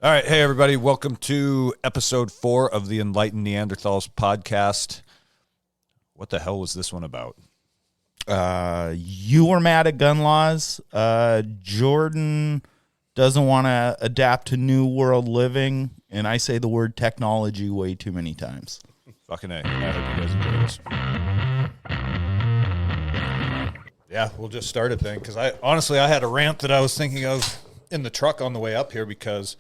All right. Hey, everybody. Welcome to episode 4 of the Enlightened Neanderthals podcast. What the hell was this one about? You were mad at gun laws. Jordan doesn't want to adapt to new world living. And I say the word technology way too many times. Fucking A. I hope you guys enjoy this. Yeah, we'll just start it then. Because I had a rant that I was thinking of in the truck on the way up here because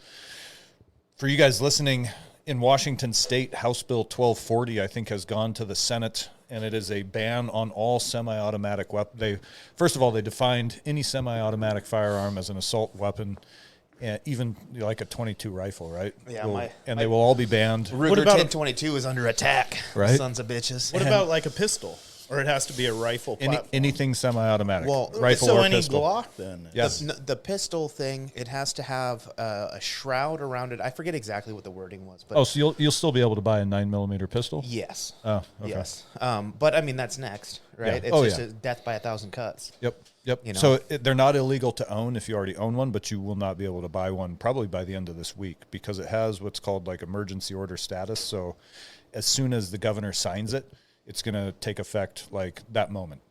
for you guys listening, in Washington State, House Bill 1240, I think, has gone to the Senate, and it is a ban on all semi-automatic weapons. First of all, they defined any semi-automatic firearm as an assault weapon, even like a .22 rifle, right? Yeah, they will all be banned. Ruger 1022 is under attack, right? Sons of bitches. What about like a pistol? Or it has to be a rifle platform? Anything semi-automatic. Well, rifle so or any pistol. Glock then? Yes. The pistol thing, it has to have a shroud around it. I forget exactly what the wording was. But Oh, so you'll still be able to buy a 9mm pistol? yes. Oh, okay. Yes. But, I mean, that's next, right? Yeah. It's just a death by 1,000 cuts. Yep. You know? So they're not illegal to own if you already own one, but you will not be able to buy one probably by the end of this week because it has what's called like emergency order status. So as soon as the governor signs it, it's going to take effect like that moment,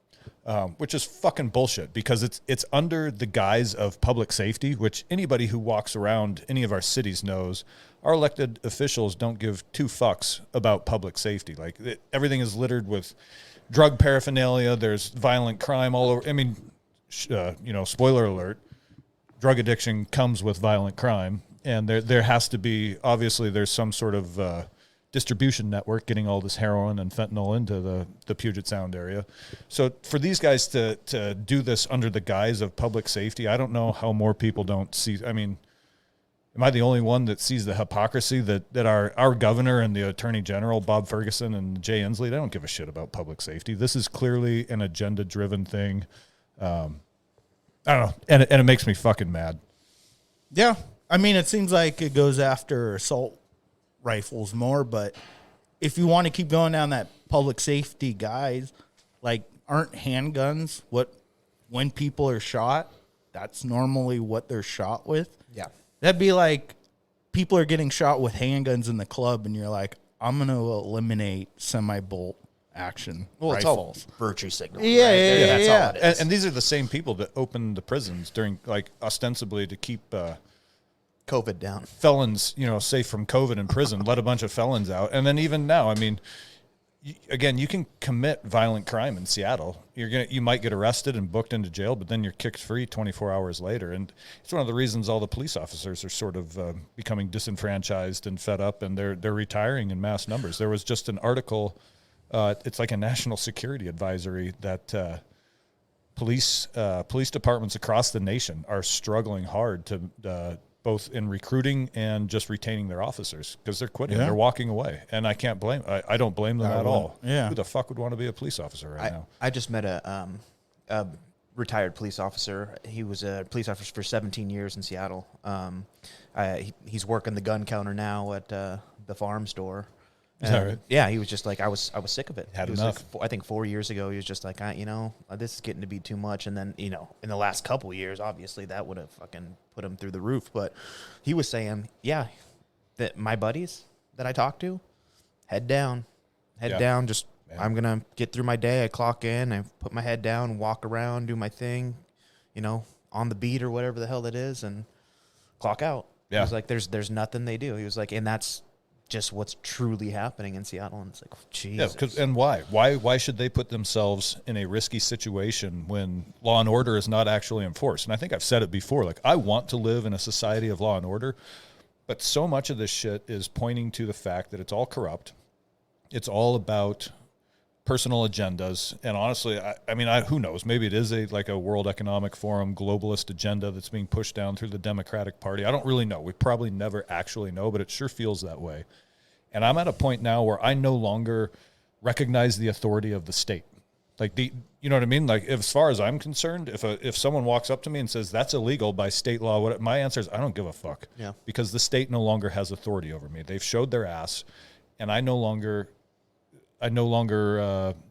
which is fucking bullshit because it's under the guise of public safety, which anybody who walks around any of our cities knows. Our elected officials don't give two fucks about public safety. Like everything is littered with drug paraphernalia. There's violent crime all over. I mean, spoiler alert, drug addiction comes with violent crime. And there has to be, obviously there's some sort of distribution network getting all this heroin and fentanyl into the Puget Sound area. So for these guys to do this under the guise of public safety, I don't know how more people don't see. I mean, am I the only one that sees the hypocrisy that our governor and the attorney general, Bob Ferguson and Jay Inslee, they don't give a shit about public safety. This is clearly an agenda-driven thing. I don't know. And it makes me fucking mad. Yeah. I mean, it seems like it goes after assault rifles more, but if you want to keep going down that public safety guys, like aren't handguns when people are shot, that's normally what they're shot with? Yeah. That'd be like people are getting shot with handguns in the club and you're like, I'm going to eliminate semi-bolt action rifles. It's all virtue signal. Yeah, right? yeah, That's yeah. all it is. And these are the same people that opened the prisons during, like, ostensibly to keep COVID down. felons, safe from COVID in prison, let a bunch of felons out. And then even now, I mean, again, you can commit violent crime in Seattle. You might get arrested and booked into jail, but then you're kicked free 24 hours later. And it's one of the reasons all the police officers are sort of becoming disenfranchised and fed up, and they're retiring in mass numbers. There was just an article, it's like a national security advisory that police departments across the nation are struggling hard to both in recruiting and just retaining their officers because they're quitting. Yeah. They're walking away. And I can't blame, I don't blame them at all. Yeah. Who the fuck would want to be a police officer right now? I just met a retired police officer. He was a police officer for 17 years in Seattle. He's working the gun counter now at the farm store. Is that right? Yeah, he was just like, I was sick of it. Had He was enough. Like, I think 4 years ago, he was just like, this is getting to be too much. And then, in the last couple of years, obviously that would have fucking put him through the roof. But he was saying, that my buddies that I talk to, head down, just, yeah. I'm going to get through my day. I clock in, I put my head down, walk around, do my thing, on the beat or whatever the hell that is, and clock out. Yeah. He was like, there's nothing they do. He was like, and that's just what's truly happening in Seattle. And it's like, Jesus. Yeah, and why? Why should they put themselves in a risky situation when law and order is not actually enforced? And I think I've said it before, like, I want to live in a society of law and order, but so much of this shit is pointing to the fact that it's all corrupt. It's all about personal agendas. And honestly, I mean, who knows? Maybe it is like a World Economic Forum globalist agenda that's being pushed down through the Democratic Party. I don't really know. We probably never actually know, but it sure feels that way. And I'm at a point now where I no longer recognize the authority of the state. Like, you know what I mean? Like, as far as I'm concerned, if someone walks up to me and says that's illegal by state law, my answer is I don't give a fuck. Yeah. Because the state no longer has authority over me. They've showed their ass, and I no longer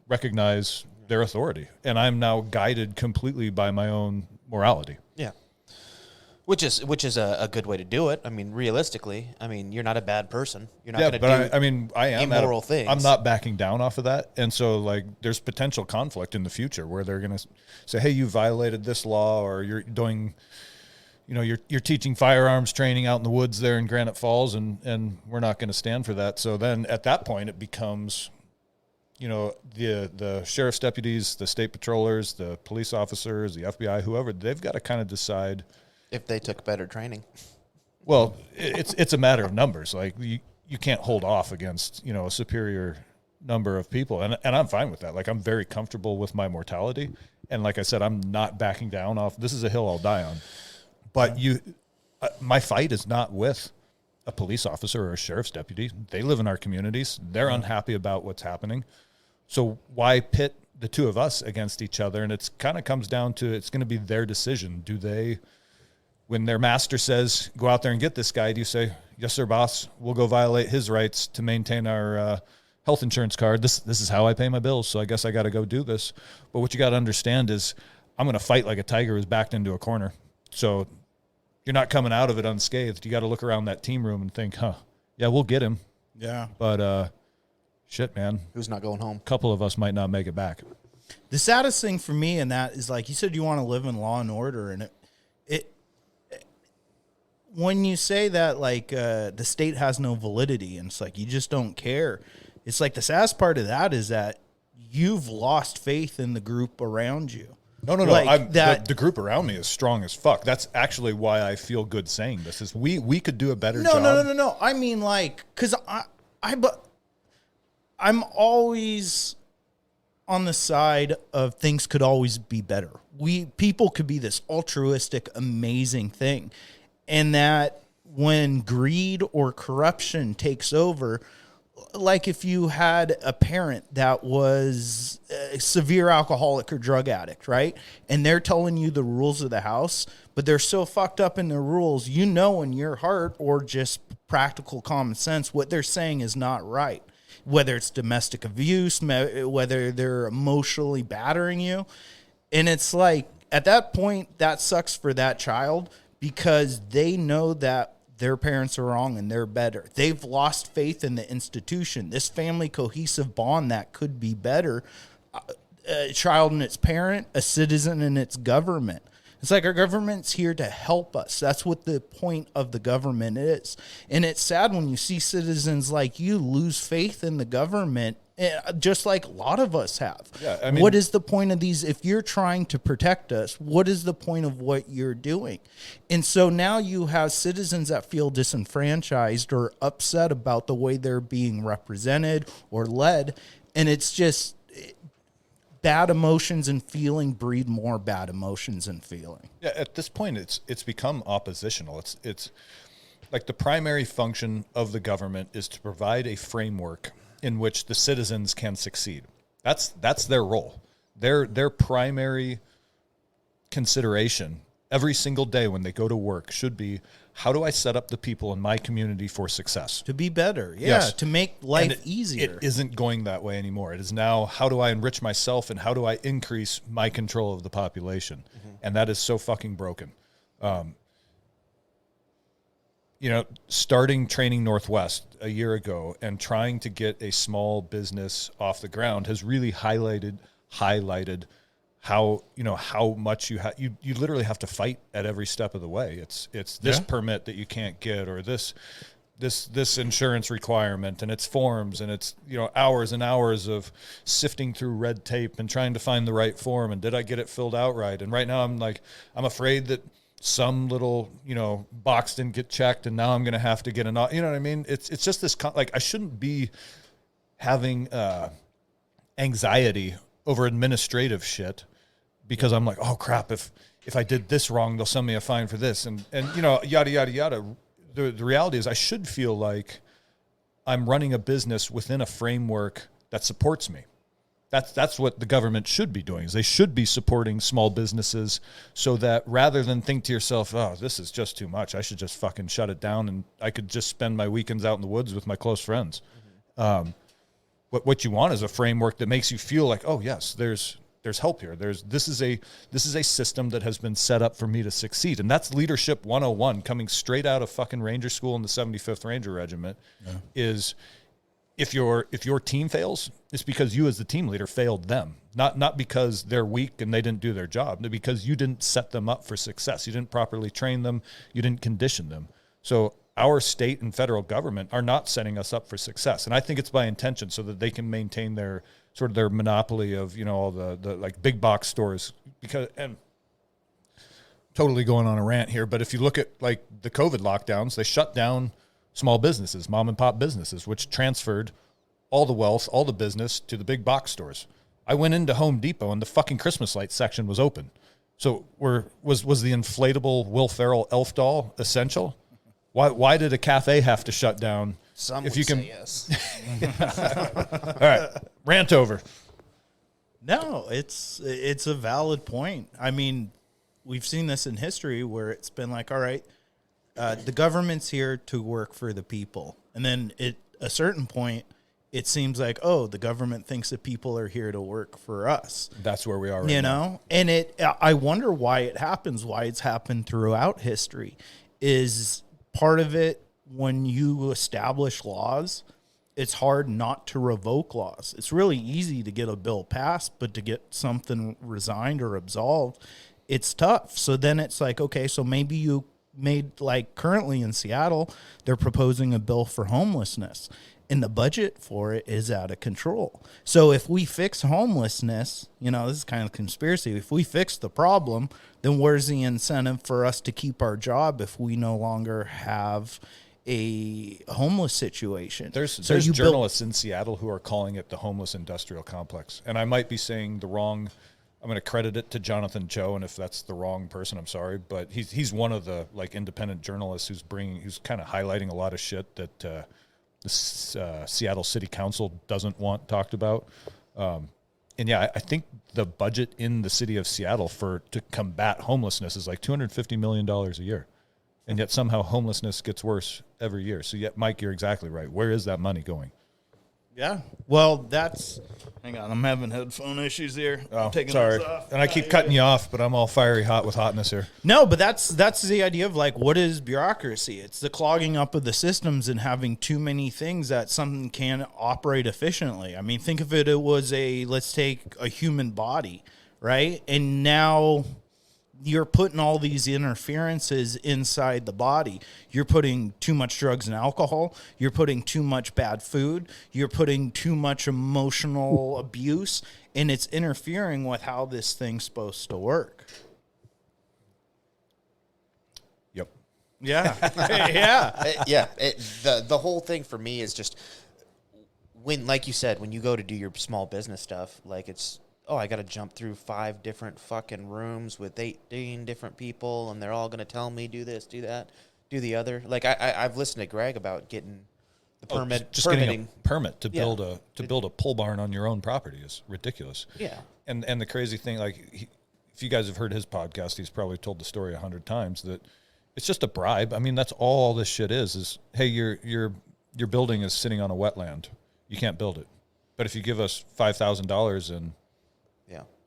recognize their authority, and I'm now guided completely by my own morality. Yeah. Which is a good way to do it. I mean, realistically, I mean, you're not a bad person. You're not Yeah, going to but do I mean, I am immoral things. I'm not backing down off of that, and so like, there's potential conflict in the future where they're going to say, "Hey, you violated this law, or you're doing, you're teaching firearms training out in the woods there in Granite Falls, and we're not going to stand for that." So then, at that point, it becomes, the sheriff's deputies, the state patrollers, the police officers, the FBI, whoever, they've got to kind of decide if they took better training. Well, it's a matter of numbers. Like, you can't hold off against, a superior number of people. And I'm fine with that. Like, I'm very comfortable with my mortality. And like I said, I'm not backing down off. This is a hill I'll die on. But my fight is not with a police officer or a sheriff's deputy. They live in our communities. They're unhappy about what's happening. So why pit the two of us against each other? And it's kind of comes down to, it's going to be their decision. Do they, when their master says, go out there and get this guy, do you say, yes, sir, boss, we'll go violate his rights to maintain our health insurance card. This is how I pay my bills, so I guess I got to go do this. But what you got to understand is, I'm going to fight like a tiger who's backed into a corner. So you're not coming out of it unscathed. You got to look around that team room and think, yeah, we'll get him. Yeah. But shit, man. Who's not going home? A couple of us might not make it back. The saddest thing for me in that is, like you said, you want to live in law and order, and it when you say that, like, the state has no validity, and it's like you just don't care. It's like the saddest part of that is that you've lost faith in the group around you. No. Like the group around me is strong as fuck. That's actually why I feel good saying this. Is we could do a better job. No. I mean, like, because I'm always on the side of things could always be better. People could be this altruistic, amazing thing. And that when greed or corruption takes over, like if you had a parent that was a severe alcoholic or drug addict, right? And they're telling you the rules of the house, but they're so fucked up in their rules, in your heart or just practical common sense, what they're saying is not right. Whether it's domestic abuse, whether they're emotionally battering you. And it's like, at that point, that sucks for that child, because they know that their parents are wrong and they're better. They've lost faith in the institution. This family cohesive bond that could be better. A child and its parent, a citizen and its government. It's like our government's here to help us. That's what the point of the government is. And it's sad when you see citizens like you lose faith in the government, just like a lot of us have. Yeah, I mean, what is the point of these? If you're trying to protect us, what is the point of what you're doing? And so now you have citizens that feel disenfranchised or upset about the way they're being represented or led. And it's just bad emotions and feeling breed more bad emotions and feeling. Yeah, at this point, it's become oppositional. It's like the primary function of the government is to provide a framework in which the citizens can succeed. That's their role. Their primary consideration every single day when they go to work should be, how do I set up the people in my community for success? To be better, yeah, Yes. to make life easier. It isn't going that way anymore. It is now, how do I enrich myself and how do I increase my control of the population? Mm-hmm. And that is so fucking broken. Starting Training Northwest a year ago and trying to get a small business off the ground has really highlighted how much you literally have to fight at every step of the way. It's this permit that you can't get, or this insurance requirement, and it's forms, and it's hours and hours of sifting through red tape and trying to find the right form, and did I get it filled out right? And right now I'm afraid that some little box didn't get checked, and now I'm going to have to get what I mean? It's just this I shouldn't be having anxiety over administrative shit, because I'm like, oh crap, if I did this wrong, they'll send me a fine for this, and yada yada yada. The reality is, I should feel like I'm running a business within a framework that supports me. That's what the government should be doing. Is they should be supporting small businesses, so that rather than think to yourself, oh, this is just too much, I should just fucking shut it down and I could just spend my weekends out in the woods with my close friends. Mm-hmm. What you want is a framework that makes you feel like, oh yes, there's there's help here. This is a system that has been set up for me to succeed. And that's leadership 101 coming straight out of fucking Ranger School in the 75th Ranger Regiment. Is if your team fails, it's because you as the team leader failed them. Not because they're weak and they didn't do their job, because you didn't set them up for success. You didn't properly train them, you didn't condition them. So our state and federal government are not setting us up for success. And I think it's by intention so that they can maintain their monopoly of, all the like big box stores. Because, and totally going on a rant here, but if you look at like the COVID lockdowns, they shut down small businesses, mom and pop businesses, which transferred all the wealth, all the business to the big box stores. I went into Home Depot and the fucking Christmas lights section was open. So was the inflatable Will Ferrell elf doll essential? Why did a cafe have to shut down? Some if would you can say yes. All right, rant over. No, it's a valid point. I mean, we've seen this in history where it's been like, all right, the government's here to work for the people. And then at a certain point, it seems like, oh, the government thinks that people are here to work for us. That's where we are right now. And I wonder why it happens, why it's happened throughout history. Is part of it when you establish laws, it's hard not to revoke laws. It's really easy to get a bill passed, but to get something resigned or absolved, it's tough. So then it's like, okay, so maybe you made, like currently in Seattle, they're proposing a bill for homelessness, and the budget for it is out of control. So if we fix homelessness, this is kind of conspiracy. If we fix the problem, then where's the incentive for us to keep our job if we no longer have a homeless situation? There's journalists in Seattle who are calling it the homeless industrial complex. And I might be saying the wrong, I'm going to credit it to Jonathan Cho, and if that's the wrong person, I'm sorry, but he's one of the like independent journalists who's kind of highlighting a lot of shit that the Seattle City Council doesn't want talked about. And yeah, I think the budget in the city of Seattle to combat homelessness is like $250 million a year. And yet somehow homelessness gets worse every year. So, Mike, you're exactly right. Where is that money going? Yeah. Well, hang on. I'm having headphone issues here. Oh, I'm taking sorry. those off. And I keep cutting you off, but I'm all fiery hot with hotness here. No, but that's the idea of like, what is bureaucracy? It's the clogging up of the systems and having too many things that something can't operate efficiently. I mean, think of it, let's take a human body, right? And now you're putting all these interferences inside the body. You're putting too much drugs and alcohol. You're putting too much bad food. You're putting too much emotional abuse, and it's interfering with how this thing's supposed to work. Yep. Yeah. Yeah. The whole thing for me is just like you said, when you go to do your small business stuff, like it's, I got to jump through 5 different fucking rooms with 18 different people, and they're all going to tell me do this, do that, do the other. Like I've listened to Greg about getting the permitting. Getting a permit to build a pole barn on your own property is ridiculous. Yeah. And the crazy thing, like if you guys have heard his podcast, he's probably told the story 100 times that it's just a bribe. I mean, that's all this shit is hey, your building is sitting on a wetland. You can't build it. But if you give us $5,000 in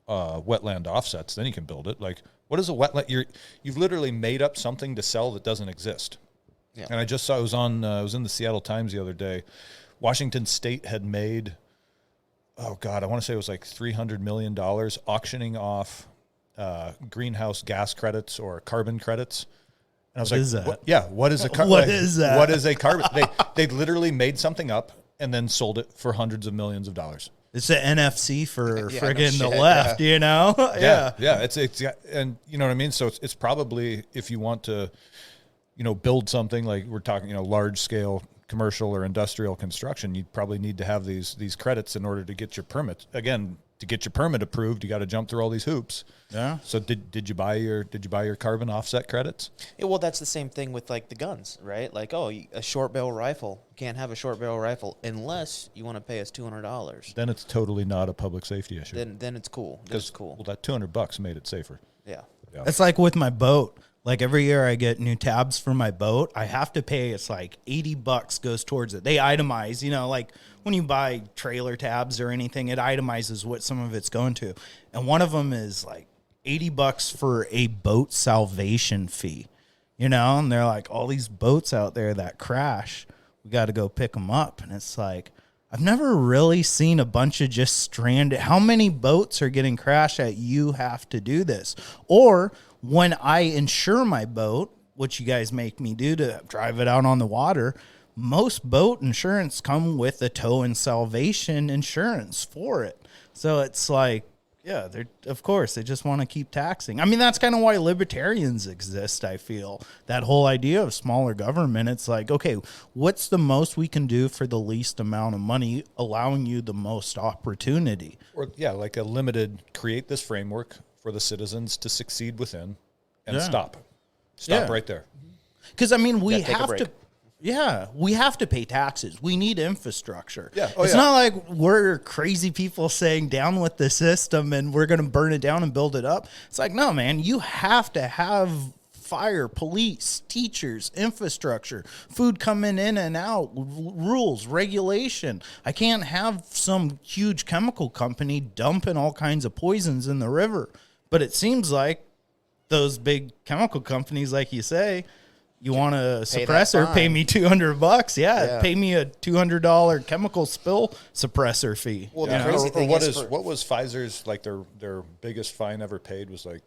wetland offsets, then you can build it. Like, what is a wetland? You've literally made up something to sell that doesn't exist. Yeah. And I just saw it was in the Seattle Times the other day. Washington State had made, I want to say it was like $300 million auctioning off greenhouse gas credits or carbon credits. And I was what is that? What is a carbon? What is that? What is a carbon? They literally made something up and then sold it for hundreds of millions of dollars. It's the NFC for Yeah, friggin' no the shit, left, yeah. Yeah. It's and you know what I mean? So it's probably, if you want to, build something like we're talking, large scale commercial or industrial construction, you probably need to have these credits in order to get your permit. Again, to get your permit approved, you got to jump through all these hoops. Yeah. So did you buy your carbon offset credits? Yeah, well, that's the same thing with like the guns, right? Like, a short barrel rifle. You can't have a short barrel rifle unless you want to pay us $200. Then it's totally not a public safety issue. Then it's cool. Then it's cool. Well, that $200 made it safer. Yeah. It's like with my boat. Like every year I get new tabs for my boat. I have to pay, it's like $80 goes towards it. They itemize, you know, like when you buy trailer tabs or anything, it itemizes what some of it's going to. And one of them is like $80 for a boat salvation fee, you know, and they're like, all these boats out there that crash, we got to go pick them up. And it's like, I've never really seen a bunch of just stranded. How many boats are getting crashed that you have to do this? Or when I insure my boat, which you guys make me do to drive it out on the water, most boat insurance come with a tow and salvation insurance for it. So it's like, yeah, they're, of course, they just want to keep taxing. I mean, that's kind of why libertarians exist, I feel. That whole idea of smaller government, it's like, okay, what's the most we can do for the least amount of money, allowing you the most opportunity? Or, yeah, like a limited, create this framework for the citizens to succeed within and stop right there. Because, I mean, we take a have break. to. Yeah, we have to pay taxes. We need infrastructure. Yeah. It's not like we're crazy people saying down with the system and we're going to burn it down and build it up. It's like, no, man, you have to have fire, police, teachers, infrastructure, food coming in and out, rules, regulation. I can't have some huge chemical company dumping all kinds of poisons in the river. But it seems like those big chemical companies, like you say, you want a suppressor, pay me $200. Yeah, pay me a $200 chemical spill suppressor fee. Well, Yeah. the crazy thing what is, what was Pfizer's, like their biggest fine ever paid was like,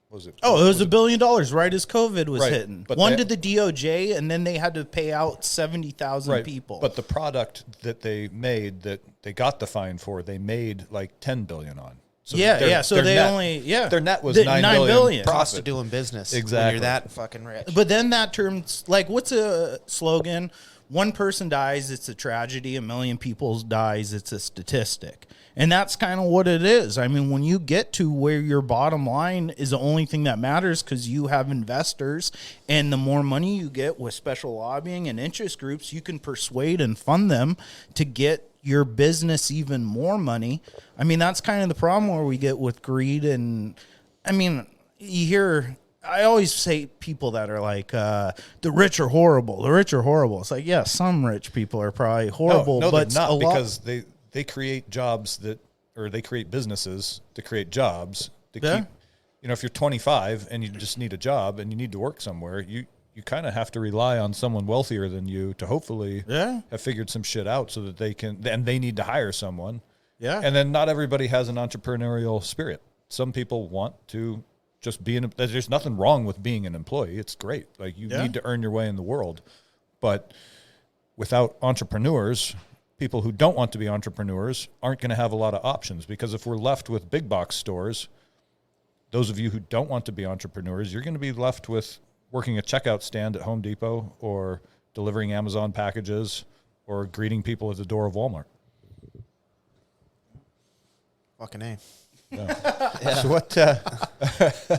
what was it? Oh, it was $1 billion right as COVID was Right, hitting. but One they- to the DOJ, and then they had to pay out 70,000 people. But the product that they made, that they got the fine for, they made like $10 billion on. So So they net, only their net was The $9 $9 billion billion. cost of profit. doing business. When Exactly. you're that fucking rich. But then that turns, like, what's a slogan? One person dies, it's a tragedy. 1 million people dies, it's a statistic. And that's kind of what it is. I mean, when you get to where your bottom line is the only thing that matters because you have investors, and the more money you get with special lobbying and interest groups, you can persuade and fund them to get your business even more money. I mean, that's kind of the problem where we get with greed. And I mean, you hear, I always say people that are like, the rich are horrible. The rich are horrible. It's like, yeah, some rich people are probably horrible, No, but they're not, a lot, because they create jobs or they create businesses to create jobs to keep, you know, if you're 25 and you just need a job and you need to work somewhere, you kind of have to rely on someone wealthier than you to hopefully have figured some shit out so that they can, and they need to hire someone. Yeah. And then not everybody has an entrepreneurial spirit. Some people want to just be there's nothing wrong with being an employee. It's great. Like you need to earn your way in the world. But without entrepreneurs, people who don't want to be entrepreneurs aren't going to have a lot of options, because if we're left with big box stores, those of you who don't want to be entrepreneurs, you're going to be left with working a checkout stand at Home Depot or delivering Amazon packages or greeting people at the door of Walmart. Fucking A. So what? No,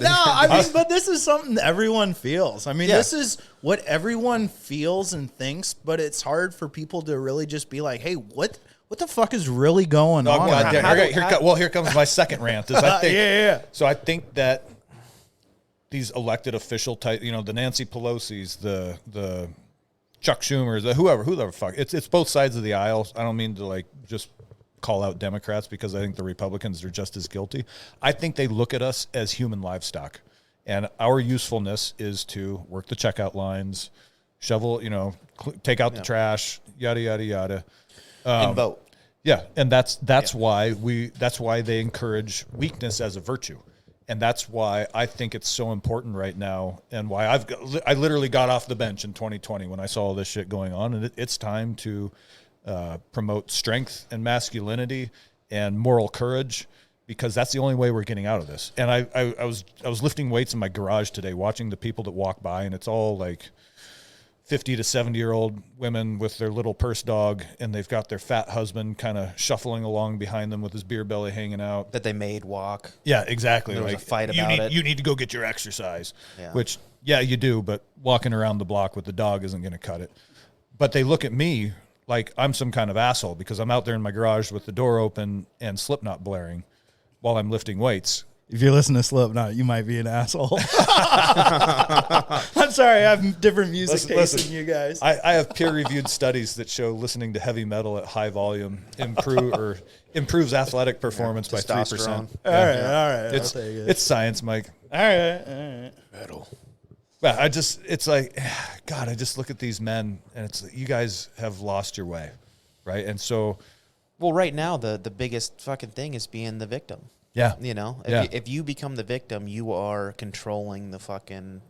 I mean, but this is something that everyone feels. I mean, this is what everyone feels and thinks, but it's hard for people to really just be like, hey, what the fuck is really going on? Here comes my second rant. Is I think, So I think that these elected official type, you know, the Nancy Pelosi's, the Chuck Schumer's, the whoever fuck. It's both sides of the aisle. I don't mean to like just call out Democrats, because I think the Republicans are just as guilty. I think they look at us as human livestock, and our usefulness is to work the checkout lines, shovel, you know, take out the trash, yada yada yada, And vote. Yeah, and that's why they encourage weakness as a virtue, and that's why I think it's so important right now, and why I literally got off the bench in 2020 when I saw all this shit going on, and it's time to promote strength and masculinity and moral courage, because that's the only way we're getting out of this. And I was lifting weights in my garage today, watching the people that walk by, and it's all like 50 to 70-year-old women with their little purse dog, and they've got their fat husband kind of shuffling along behind them with his beer belly hanging out. That they made walk. Yeah, exactly. There was a fight about it. You need to go get your exercise, Yeah. which, yeah, you do, but walking around the block with the dog isn't going to cut it. But they look at me like I'm some kind of asshole because I'm out there in my garage with the door open and Slipknot blaring while I'm lifting weights. if you listen to Slipknot, you might be an asshole. I'm sorry, I have different music tastes than you guys. I have peer-reviewed studies that show listening to heavy metal at high volume improves athletic performance by 3%. All right. It's science, Mike. All right. Metal. But it's like, God, I just look at these men, and it's like, you guys have lost your way, right? And so, Well, right now, the biggest fucking thing is being the victim. yeah, You know, if you become the victim, you are controlling the fucking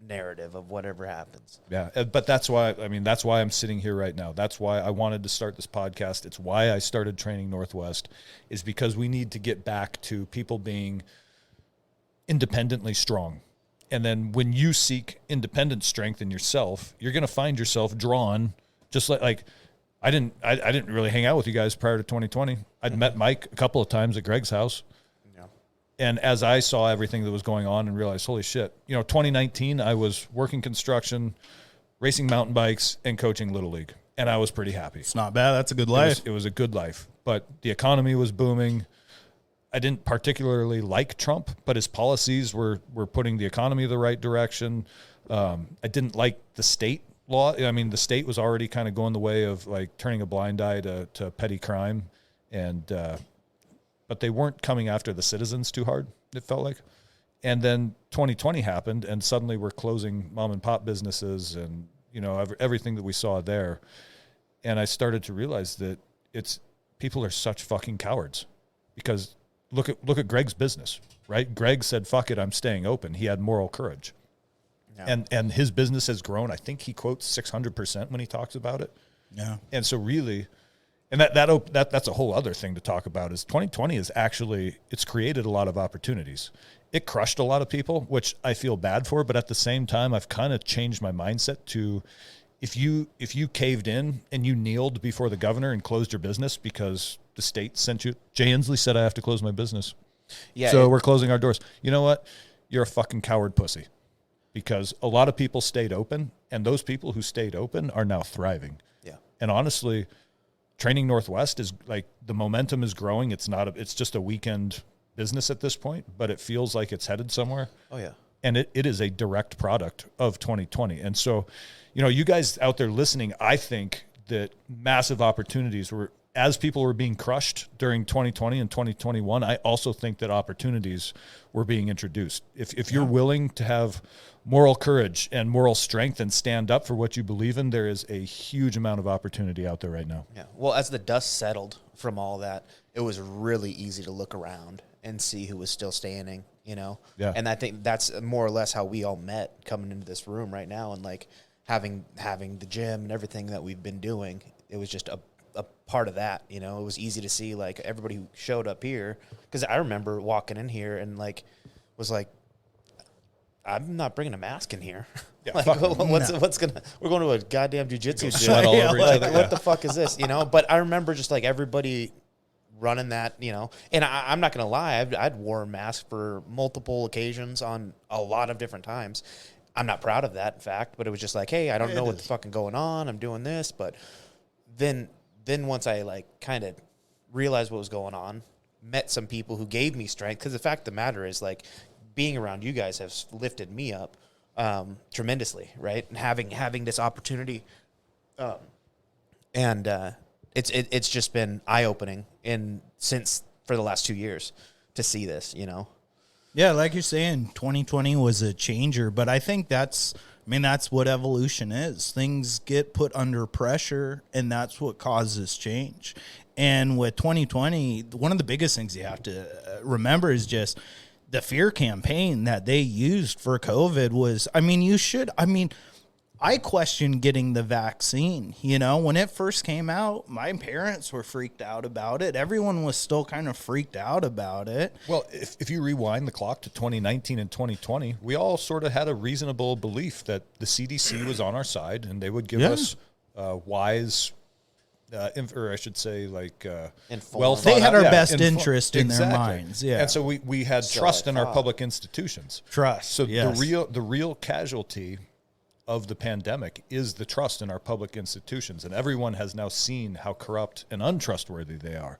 narrative of whatever happens. yeah. But that's why I'm sitting here right now. That's why I wanted to start this podcast. It's why I started Training Northwest, is because we need to get back to people being independently strong. And then when you seek independent strength in yourself, you're going to find yourself drawn, just like I didn't really hang out with you guys prior to 2020. I'd met Mike a couple of times at Greg's house. Yeah. And as I saw everything that was going on and realized, holy shit, 2019, I was working construction, racing mountain bikes, and coaching Little League. And I was pretty happy. It's not bad. That's a good life. It was a good life. But the economy was booming. I didn't particularly like Trump, but his policies were putting the economy the right direction. I didn't like the state law. I mean, the state was already kind of going the way of like turning a blind eye to petty crime, and but they weren't coming after the citizens too hard, it felt like. And then 2020 happened, and suddenly we're closing mom and pop businesses, and everything that we saw there. And I started to realize that people are such fucking cowards, because look at Greg's business, right? Greg said, fuck it, I'm staying open. He had moral courage. Yeah. And his business has grown. I think he quotes 600% when he talks about it. Yeah. And so really, and that's a whole other thing to talk about, is 2020 is actually, it's created a lot of opportunities. It crushed a lot of people, which I feel bad for, but at the same time, I've kind of changed my mindset to, if you caved in and you kneeled before the governor and closed your business because the state sent you, Jay Inslee said I have to close my business. Yeah. So we're closing our doors. You know what? You're a fucking coward pussy, because a lot of people stayed open, and those people who stayed open are now thriving. Yeah. And honestly, Training Northwest is like, the momentum is growing. It's just a weekend business at this point, but it feels like it's headed somewhere. Oh yeah. And it is a direct product of 2020. And so, you guys out there listening, I think that massive opportunities were, as people were being crushed during 2020 and 2021, I also think that opportunities were being introduced. If you're willing to have moral courage and moral strength and stand up for what you believe in, there is a huge amount of opportunity out there right now. Yeah. Well, as the dust settled from all that, it was really easy to look around and see who was still standing, Yeah. And I think that's more or less how we all met coming into this room right now, and like having the gym and everything that we've been doing. It was just a part of that, It was easy to see like everybody who showed up here, because I remember walking in here and like was like, I'm not bringing a mask in here. Yeah, like, we're going to a goddamn jiu-jitsu sweat all over each like, other. what the fuck is this? But I remember just like everybody running that, and I'm not going to lie. I'd worn masks for multiple occasions on a lot of different times. I'm not proud of that, in fact, but it was just like, hey, I don't know what's fucking going on. I'm doing this. But then once I like kind of realized what was going on, met some people who gave me strength, because the fact of the matter is, like, being around you guys has lifted me up tremendously, right? And having this opportunity, it's just been eye-opening for the last 2 years to see this, Yeah, like you're saying, 2020 was a changer, but I think that's what evolution is. Things get put under pressure, and that's what causes change. And with 2020, one of the biggest things you have to remember is just the fear campaign that they used for COVID was, I question getting the vaccine. When it first came out, my parents were freaked out about it. Everyone was still kind of freaked out about it. Well, if you rewind the clock to 2019 and 2020, we all sort of had a reasonable belief that the CDC was on our side, and they would give us wise, or I should say, like, well thought They had out- our best inform- interest in their Exactly. minds. Yeah. And so we had trust in our public institutions. Trust. So yes. the real casualty of the pandemic is the trust in our public institutions, and everyone has now seen how corrupt and untrustworthy they are.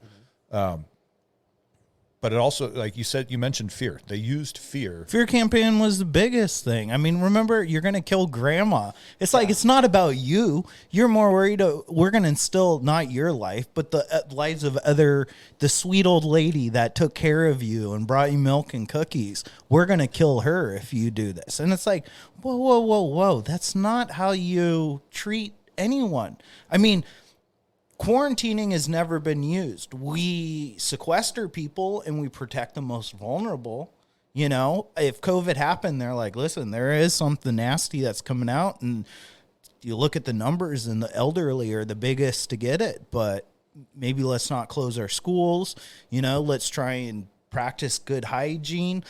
But it also, like you said, you mentioned fear. They used fear. Fear campaign was the biggest thing. I mean, remember, you're going to kill grandma. It's like, it's not about you. You're more worried. We're going to instill not your life, but the lives of the sweet old lady that took care of you and brought you milk and cookies. We're going to kill her if you do this. And it's like, whoa, whoa, whoa, whoa. That's not how you treat anyone. I mean, quarantining has never been used. We sequester people and we protect the most vulnerable. You know, if COVID happened, they're like, listen, there is something nasty that's coming out. And you look at the numbers, and the elderly are the biggest to get it. But maybe let's not close our schools. You know, let's try and practice good hygiene.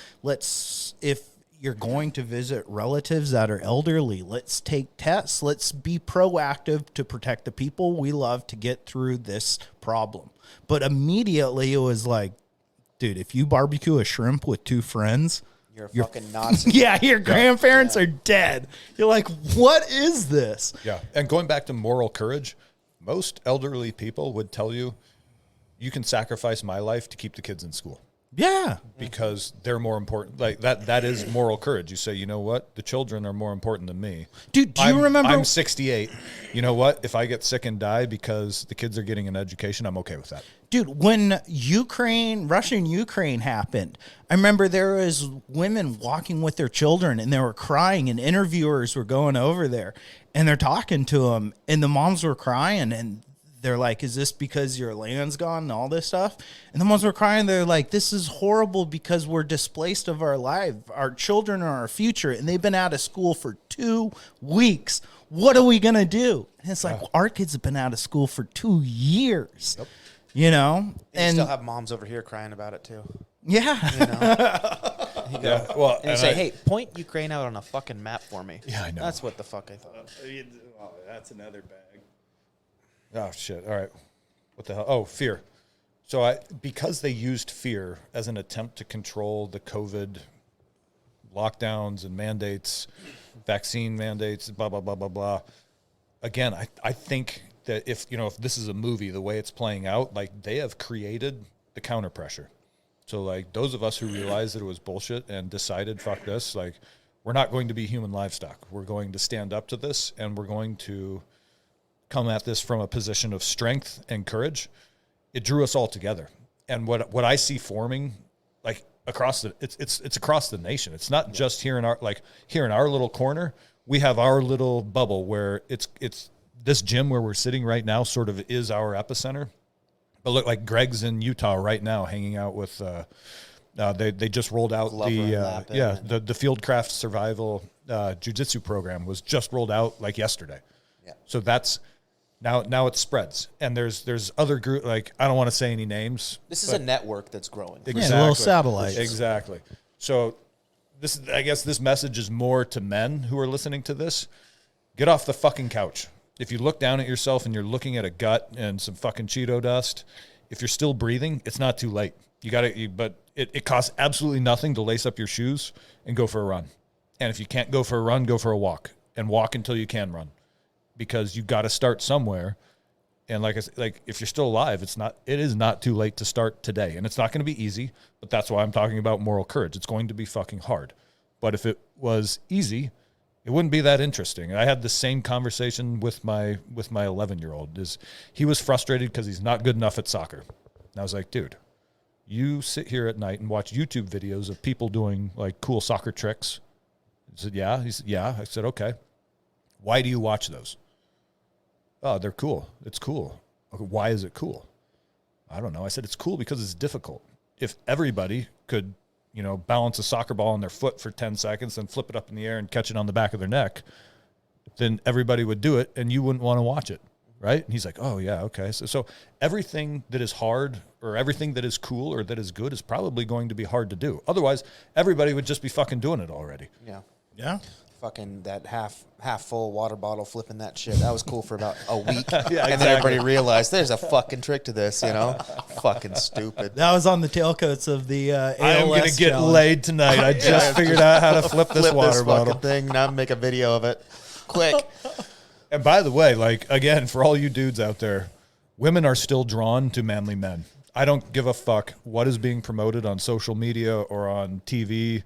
If you're going to visit relatives that are elderly, let's take tests. Let's be proactive to protect the people we love to get through this problem. But immediately it was like, dude, if you barbecue a shrimp with 2 friends, You're a fucking Nazi. yeah, your grandparents are dead. You're like, what is this? Yeah. And going back to moral courage, most elderly people would tell you, you can sacrifice my life to keep the kids in school. Yeah. Because they're more important. Like that is moral courage. You say, you know what? The children are more important than me. Dude, do you remember? I'm 68. You know what? If I get sick and die because the kids are getting an education, I'm okay with that. Dude, when Russia-Ukraine happened, I remember there was women walking with their children and they were crying, and interviewers were going over there and they're talking to them, and the moms were crying, and they're like, is this because your land's gone and all this stuff? And the moms were crying. They're like, this is horrible because we're displaced of our life. Our children are our future, and they've been out of school for 2 weeks. What are we going to do? And it's like, well, our kids have been out of school for 2 years. Yep. You know? And you still have moms over here crying about it, too. Yeah. You know? You go, Yeah. Well, and say, hey, point Ukraine out on a fucking map for me. Yeah, I know. That's what the fuck I thought. Oh, that's another bag. Oh, shit. All right. What the hell? Oh, fear. So because they used fear as an attempt to control the COVID lockdowns and mandates, vaccine mandates, blah, blah, blah, blah, blah. Again, I think that if this is a movie, the way it's playing out, like, they have created the counter pressure. So, like, those of us who realized that it was bullshit and decided, fuck this, like, we're not going to be human livestock. We're going to stand up to this, and we're going to come at this from a position of strength and courage. It drew us all together. And what I see forming, like, across it's across the nation. It's not just here in our little corner. We have our little bubble where it's this gym where we're sitting right now sort of is our epicenter. But look, like, Greg's in Utah right now hanging out with they just rolled out the Fieldcraft Survival Jiu-Jitsu program was just rolled out like yesterday. Yeah. So that's now it spreads, and there's other group, like, I don't want to say any names. This is a network that's growing. Exactly. Yeah, little satellites. Exactly. So I guess this message is more to men who are listening to this. Get off the fucking couch. If you look down at yourself and you're looking at a gut and some fucking Cheeto dust, if you're still breathing, it's not too late. But it costs absolutely nothing to lace up your shoes and go for a run. And if you can't go for a run, go for a walk, and walk until you can run, because you've got to start somewhere. And like I said, like, if you're still alive, it is not too late to start today. And it's not going to be easy, but that's why I'm talking about moral courage. It's going to be fucking hard. But if it was easy, it wouldn't be that interesting. I had the same conversation with my 11-year-old. He was frustrated because he's not good enough at soccer. And I was like, dude, you sit here at night and watch YouTube videos of people doing, like, cool soccer tricks. He said, yeah. He said, yeah. I said, okay. Why do you watch those? Oh, they're cool. It's cool. Okay, why is it cool? I don't know. I said, it's cool because it's difficult. If everybody could, balance a soccer ball on their foot for 10 seconds and flip it up in the air and catch it on the back of their neck, then everybody would do it and you wouldn't want to watch it, right? And he's like, oh, yeah, okay. So everything that is hard or everything that is cool or that is good is probably going to be hard to do. Otherwise, everybody would just be fucking doing it already. Yeah. Yeah. Fucking that half full water bottle, flipping that shit. That was cool for about a week. Yeah, and exactly. then everybody realized there's a fucking trick to this, Fucking stupid. That was on the tailcoats of the ALS I'm going to get challenge. laid tonight. I just figured out how to flip this water bottle. Fucking thing. Now make a video of it. Quick. And by the way, like, again, for all you dudes out there, women are still drawn to manly men. I don't give a fuck what is being promoted on social media or on TV.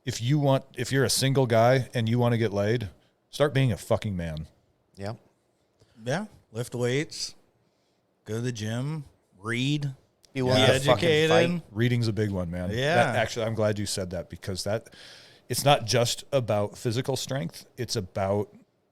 If you're a single guy and you want to get laid, start being a fucking man. Yeah. Yeah. Lift weights, go to the gym, read, Be be willing to fucking educated. fight. Reading's a big one, man. Yeah. Actually, I'm glad you said that because it's not just about physical strength. It's about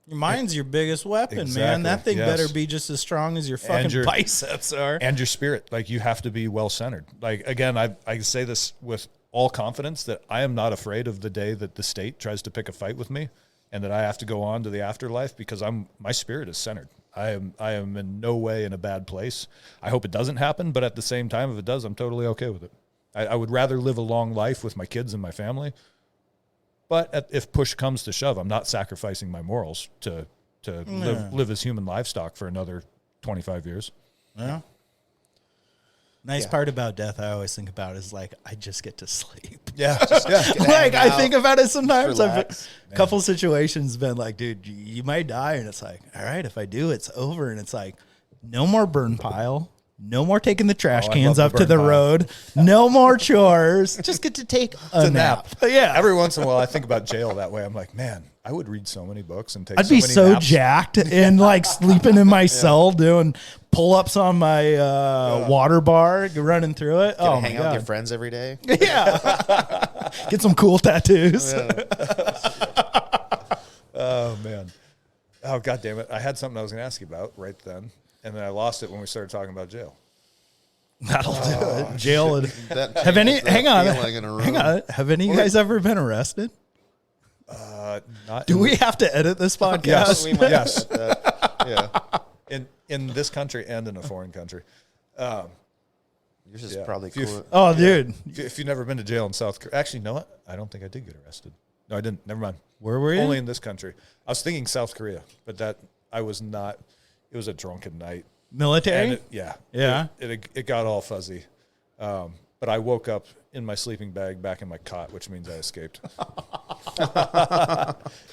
Your mind's your biggest weapon, man. Exactly, That thing yes. better be just as strong as your fucking your- biceps are. and your spirit. Like you have to be well centered. Like again, I say this with all confidence that I am not afraid of the day that the state tries to pick a fight with me, and that I have to go on to the afterlife because my spirit is centered. I am in no way in a bad place. I hope it doesn't happen, but at the same time, if it does, I'm totally okay with it. I would rather live a long life with my kids and my family. But if push comes to shove, I'm not sacrificing my morals to live as human livestock for another 25 years. Yeah. Nice part about death I always think about is like I just get to sleep. Yeah. Like I out, think about it sometimes. relax. A couple situations been like, dude, you might die, and it's like, all right, if I do, it's over, and it's like, no more burn pile, no more taking the trash I cans love up the to the burn pile. road, no more chores, just get to take a nap. Yeah, Every once in a while, I think about jail that way. I'm like, man, I would read so many books and take I'd so be many so naps. jacked and like sleeping in my cell doing pull-ups on my water bar, running through it. Oh my Hang out with your god, friends every day. yeah. Get some cool tattoos. Oh, man. Oh, God damn it. I had something I was going to ask you about right then, and then I lost it when we started talking about jail. That'll do it. Jail. That Have any? changes that Hang on. feeling in a room. Hang on. Have any of you guys ever been arrested? Not Do in, we have to edit this podcast? Yes. We might Yes. Yeah. In this country and in a foreign country. Yours is Yeah. probably If you- cool. Oh, dude. If you've never been to jail in South Korea, actually, you know what? I don't think I did get arrested. No, I didn't. Never mind. Where were you? Only in this country. I was thinking South Korea, but I was not. It was a drunken night. Military? And yeah. Yeah. It got all fuzzy. But I woke up in my sleeping bag back in my cot, which means I escaped.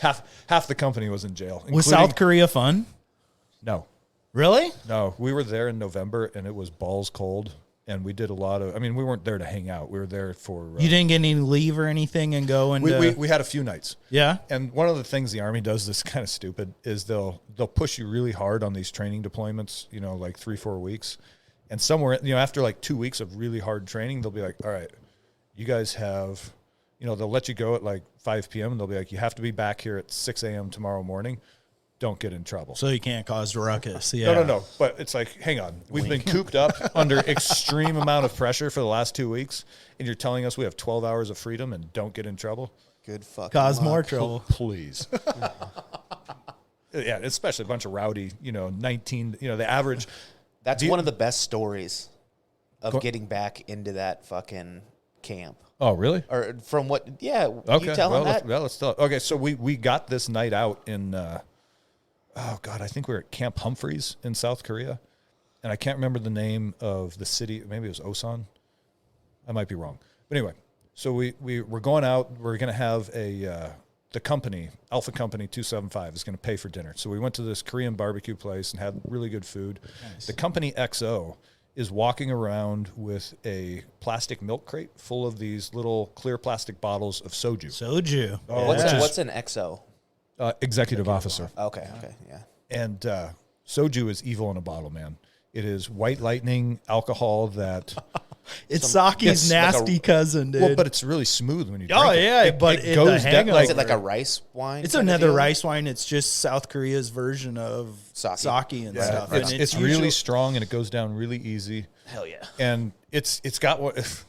half the company was in jail. Was including- South Korea fun? No. Really? No. We were there in November, and it was balls cold. And we did a lot of, we weren't there to hang out. We were there for. You didn't get any leave or anything and go into. We had a few nights. Yeah. And one of the things the Army does that's kind of stupid is they'll push you really hard on these training deployments, like 3-4 weeks. And somewhere, after like 2 weeks of really hard training, they'll be like, all right, you guys have, they'll let you go at like 5 p.m. and they'll be like, you have to be back here at 6 a.m. tomorrow morning. Don't get in trouble. So you can't cause ruckus. Yeah. No. But it's like, hang on. We've been cooped up under extreme amount of pressure for the last 2 weeks, and you're telling us we have 12 hours of freedom and don't get in trouble? Good fucking Cause luck. more trouble. Please. Yeah, especially a bunch of rowdy, 19, the average. That's Do you- one of the best stories of Go- getting back into that fucking camp. Oh, really? Or from what? Yeah, Okay. you tell him that. Let's tell. Okay, so we got this night out in, I think we were at Camp Humphreys in South Korea, and I can't remember the name of the city. Maybe it was Osan. I might be wrong. But anyway, so we're going out. We're going to have the company, Alpha Company 275, is going to pay for dinner. So we went to this Korean barbecue place and had really good food. Nice. The company XO is walking around with a plastic milk crate full of these little clear plastic bottles of soju. Soju. Oh, What's an XO? Executive officer. Okay, yeah. And soju is evil in a bottle, man. It is white lightning alcohol that... It's Saki's it's like nasty cousin, dude. Well, but it's really smooth when you drink Oh, it. yeah, but it it goes the down hangover- Is it like a rice wine? It's kind of another deal? rice wine. It's just South Kore's version of Sake. and Yeah, stuff. it's, And it's usually- really strong and it goes down really easy. Hell yeah. And it's got what...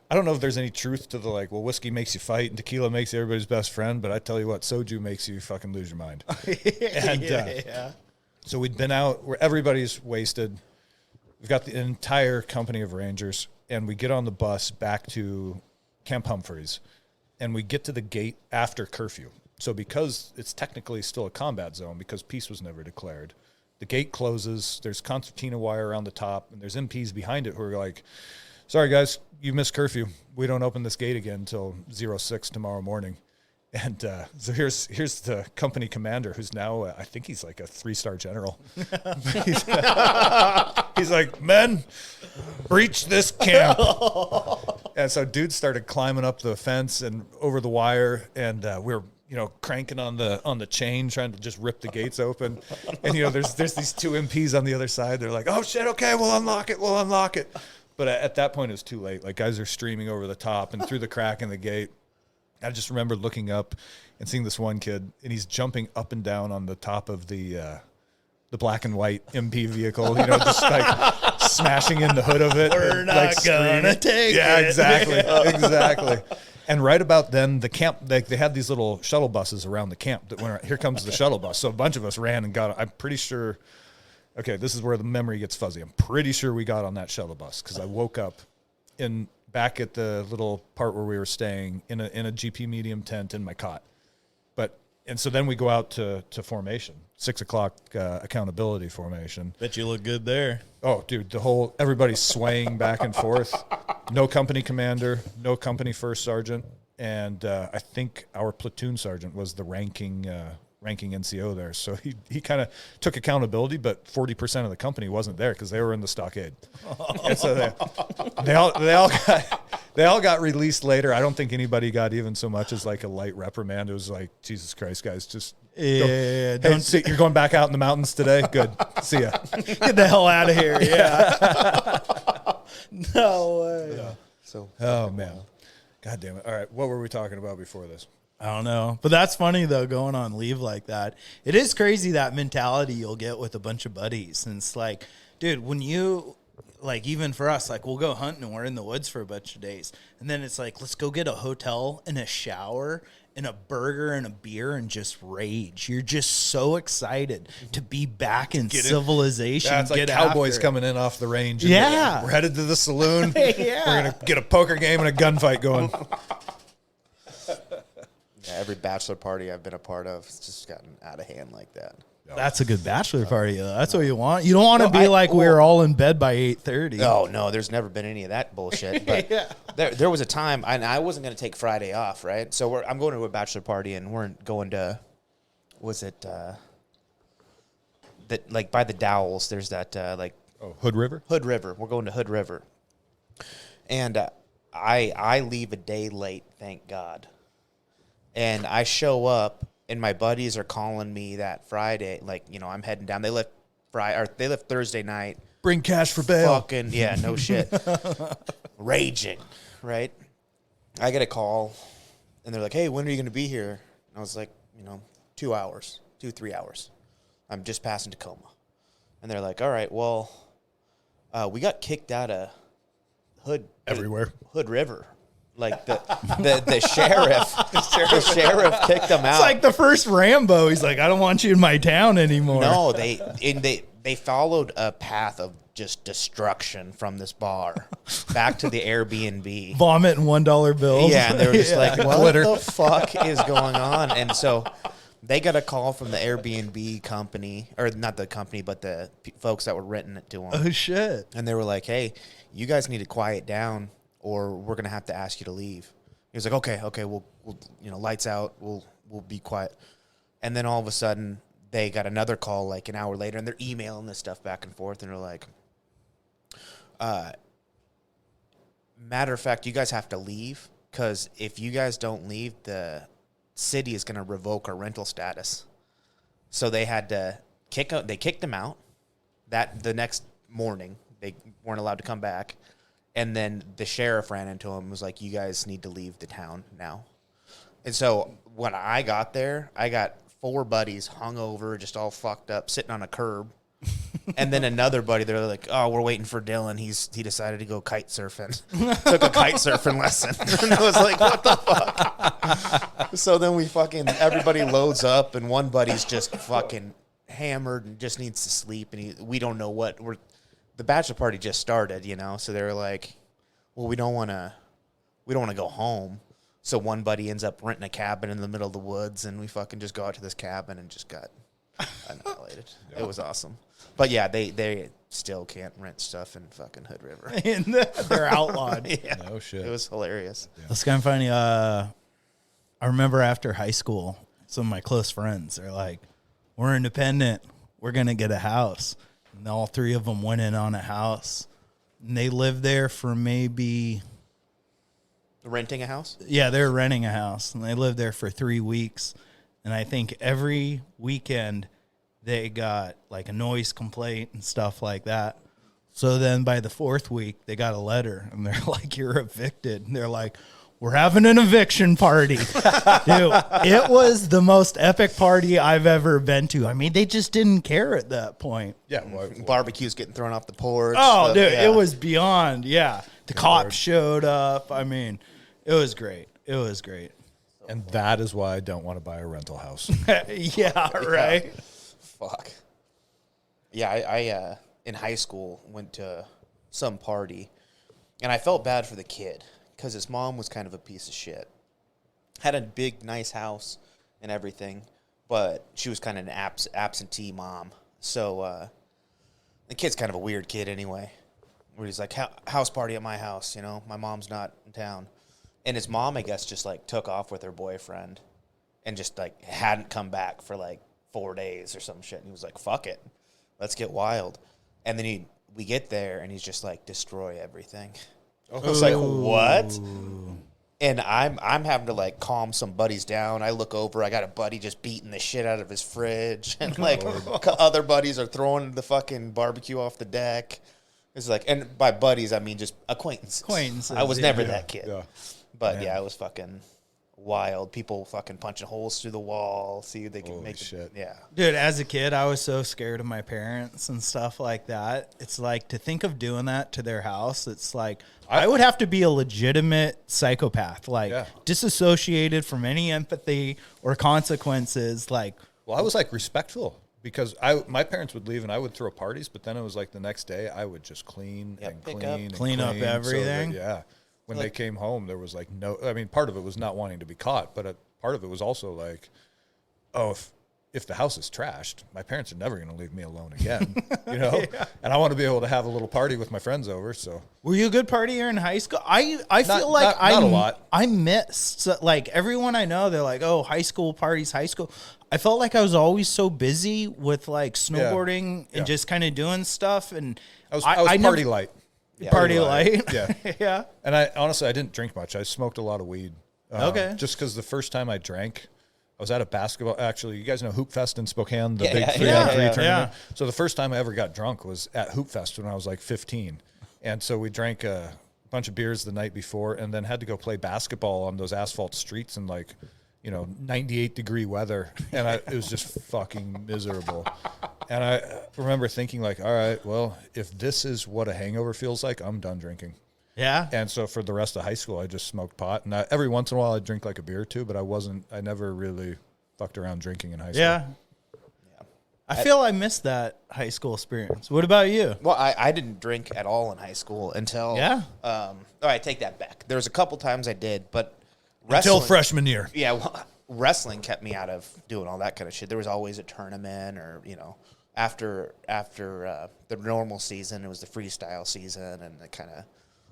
I don't know if there's any truth to the whiskey makes you fight and tequila makes you everybody's best friend, but I tell you what, soju makes you fucking lose your mind. And, yeah. So we'd been out where everybody's wasted. We've got the entire company of Rangers, and we get on the bus back to Camp Humphreys, and we get to the gate after curfew. So because it's technically still a combat zone because peace was never declared, the gate closes, there's concertina wire around the top, and there's MPs behind it who are like, sorry, guys, you missed curfew. We don't open this gate again until 06 tomorrow morning. And so here's the company commander, who's now I think he's like a 3-star general. he's like, men, breach this camp. And so dudes started climbing up the fence and over the wire, and we were cranking on the chain, trying to just rip the gates open. And there's these 2 MPs on the other side. They're like, oh shit, okay, we'll unlock it. But at that point, it was too late. Like, guys are streaming over the top and through the crack in the gate. I just remember looking up and seeing this one kid, and he's jumping up and down on the top of the black and white MP vehicle, just like smashing in the hood of it. We're not gonna take it. Yeah, exactly. And right about then, the camp, they had these little shuttle buses around the camp that went, here comes the shuttle bus. So a bunch of us ran and got, I'm pretty sure, okay, this is where the memory gets fuzzy. I'm pretty sure we got on that shuttle bus because I woke up back at the little part where we were staying in a GP medium tent in my cot. And so then we go out to formation, 6 o'clock accountability formation. Bet you look good there. Oh, dude, everybody's swaying back and forth. No company commander, no company first sergeant, and I think our platoon sergeant was the ranking NCO there. So he kind of took accountability, but 40% of the company wasn't there because they were in the stockade. And so they all got released later. I don't think anybody got even so much as like a light reprimand. It was like, Jesus Christ, guys, just you're going back out in the mountains today. Good, see ya. Get the hell out of here. Yeah. No way. Yeah. So, oh man, God damn it. All right, what were we talking about before this? I don't know. But that's funny, though, going on leave like that. It is crazy, that mentality you'll get with a bunch of buddies. And it's like, dude, when you, like, even for us, like, we'll go hunting and we're in the woods for a bunch of days. And then it's like, let's go get a hotel and a shower and a burger and a beer and just rage. You're just so excited to be back in civilization. Yeah, it's like cowboys coming in off the range. Yeah. We're headed to the saloon. Yeah. We're going to get a poker game and a gunfight going. yeah, every bachelor party I've been a part of, it's just gotten out of hand like that. That's a good bachelor party, though. That's what you want. You don't want to be we were all in bed by 8:30. No, there's never been any of that bullshit. But there was a time, and I wasn't going to take Friday off, right? So I'm going to a bachelor party, and we're going to, that like by the Dowels? There's that Hood River. Hood River. We're going to Hood River, and I leave a day late, thank God, and I show up. And my buddies are calling me that Friday, like, I'm heading down. They left Thursday night. Bring cash for bail. Fucking, yeah, no shit. Raging, right? I get a call, and they're like, hey, when are you going to be here? And I was like, 2 hours, 3 hours. I'm just passing Tacoma. And they're like, all right, well, we got kicked out of Hood River. Like the sheriff, the sheriff kicked them out. It's like the first Rambo. He's like, I don't want you in my town anymore. No, they followed a path of just destruction from this bar back to the Airbnb. Vomit and $1 bills. Yeah, and they were just like, what the fuck is going on? And so they got a call from the Airbnb company, or not the company, but the folks that were renting it to them. Oh shit! And they were like, hey, you guys need to quiet down, or we're going to have to ask you to leave. He was like, okay, we'll lights out, we'll be quiet. And then all of a sudden, they got another call like an hour later, and they're emailing this stuff back and forth, and they're like, matter of fact, you guys have to leave, because if you guys don't leave, the city is going to revoke our rental status. So they had to kicked them out. That the next morning, they weren't allowed to come back. And then the sheriff ran into him and was like, you guys need to leave the town now. And so when I got there, I got 4 buddies hungover, just all fucked up, sitting on a curb. And then another buddy, they're like, oh, we're waiting for Dylan. He decided to go kite surfing. Took a kite surfing lesson. And I was like, what the fuck? So then everybody loads up, and one buddy's just fucking hammered and just needs to sleep. And we don't know what the bachelor party just started, so they were like, well, we don't want to go home. So one buddy ends up renting a cabin in the middle of the woods, and we fucking just go out to this cabin and just got annihilated. It was awesome. But yeah, they still can't rent stuff in fucking Hood River. And they're outlawed. Yeah. No shit. It was hilarious. That's kind of funny. I I remember after high school, some of my close friends are like, we're independent. We're going to get a house. And all three of them went in on a house. And they lived there for maybe, Renting a house? yeah, they were renting a house. And they lived there for 3 weeks. And I think every weekend they got like a noise complaint and stuff like that. So then by the 4th week, they got a letter. And they're like, you're evicted. And they're like, we're having an eviction party. Dude, it was the most epic party I've ever been to. I mean, they just didn't care at that point. Yeah. Well, Barbecues getting thrown off the porch. Oh, stuff, dude, yeah. it was beyond. Yeah. The cops showed up. I mean, it was great. It was great. and that is why I don't want to buy a rental house. Yeah, right. Fuck. Yeah, I in high school went to some party, and I felt bad for the kid because his mom was kind of a piece of shit. Had a big, nice house and everything, but she was kind of an absentee mom. So the kid's kind of a weird kid anyway, where he's like, house party at my house, you know, my mom's not in town. And his mom, I guess, just like took off with her boyfriend and just like hadn't come back for like 4 days or some shit. And he was like, fuck it, let's get wild. And then we get there and he's just like, destroy everything. I was like, what? And I'm having to like calm some buddies down. I look over, I got a buddy just beating the shit out of his fridge, and like other buddies are throwing the fucking barbecue off the deck. It's like, and by buddies I mean just acquaintances. I was never that kid. Yeah. But yeah, it was fucking wild. People fucking punching holes through the wall, see if they can make shit. it. Yeah. Dude, as a kid, I was so scared of my parents and stuff like that. It's like to think of doing that to their house. It's like I would have to be a legitimate psychopath, like disassociated from any empathy or consequences. Like, Well, I was like respectful because my parents would leave and I would throw parties, but then it was like the next day I would just clean and clean up everything. When they came home, there was like no. I mean, part of it was not wanting to be caught, but part of it was also like, oh, if the house is trashed, my parents are never going to leave me alone again, you know. And I want to be able to have a little party with my friends over. So, were you a good partier in high school? I feel like not a lot. I missed like everyone I know. They're like, oh, high school parties, high school. I felt like I was always so busy with like snowboarding and just kind of doing stuff, and I was party light. Party light. Yeah. Yeah. And I honestly didn't drink much. I smoked a lot of weed. Okay. Just because the first time I drank, I was at a basketball. Actually, you guys know Hoop Fest in Spokane, the big 3-on-3 tournament. Yeah. So the first time I ever got drunk was at Hoop Fest when I was like 15. And so we drank a bunch of beers the night before and then had to go play basketball on those asphalt streets in like, 98-degree weather. And it was just fucking miserable. And I remember thinking like, all right, well, if this is what a hangover feels like, I'm done drinking. Yeah. And so for the rest of high school, I just smoked pot. And every once in a while I'd drink like a beer or two, but I never really fucked around drinking in high school. Yeah. I feel I missed that high school experience. What about you? Well, I didn't drink at all in high school until I take that back. There was a couple times I did, but Until freshman year. Yeah, well, wrestling kept me out of doing all that kind of shit. There was always a tournament or, after the normal season, it was the freestyle season and the kind of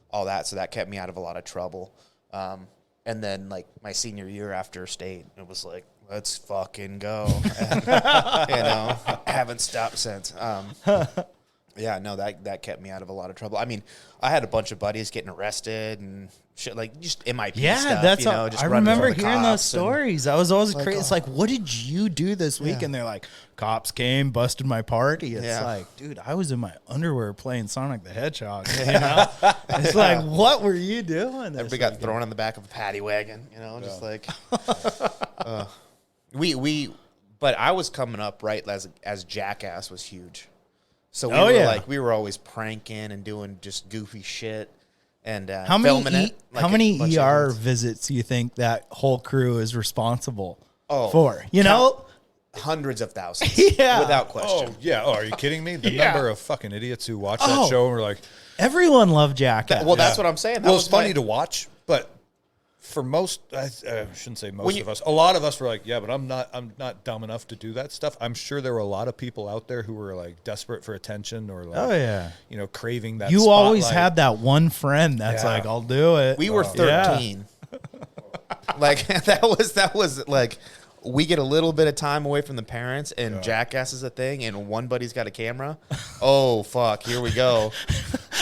all that. So that kept me out of a lot of trouble. And then like my senior year after state, it was like, let's fucking go. And, haven't stopped since. Yeah, no, that kept me out of a lot of trouble. I mean, I had a bunch of buddies getting arrested and shit, like just MIP stuff. That's just I running remember from the hearing those cops stories. I was always crazy. It's like, what did you do this week? And they're like, cops came, busted my party. It's like, dude, I was in my underwear playing Sonic the Hedgehog. It's like, what were you doing? Everybody got thrown in the back of a paddy wagon, just like. But I was coming up right as Jackass was huge. So we were always pranking and doing just goofy shit and filming it. How many ER visits do you think that whole crew is responsible for? Hundreds of thousands, without question. Oh, yeah. Oh, are you kidding me? The number of fucking idiots who watch that show and were like... Everyone loved Jackass. That's what I'm saying. Well, it was funny to watch, but... For most, I shouldn't say most of us. A lot of us were like, "Yeah, but I'm not dumb enough to do that stuff." I'm sure there were a lot of people out there who were like desperate for attention or like, craving that. You spotlight. always had that one friend that's like, "I'll do it." We were 13. Like that was like we get a little bit of time away from the parents, and Jackass is a thing, and one buddy's got a camera. Oh fuck, here we go.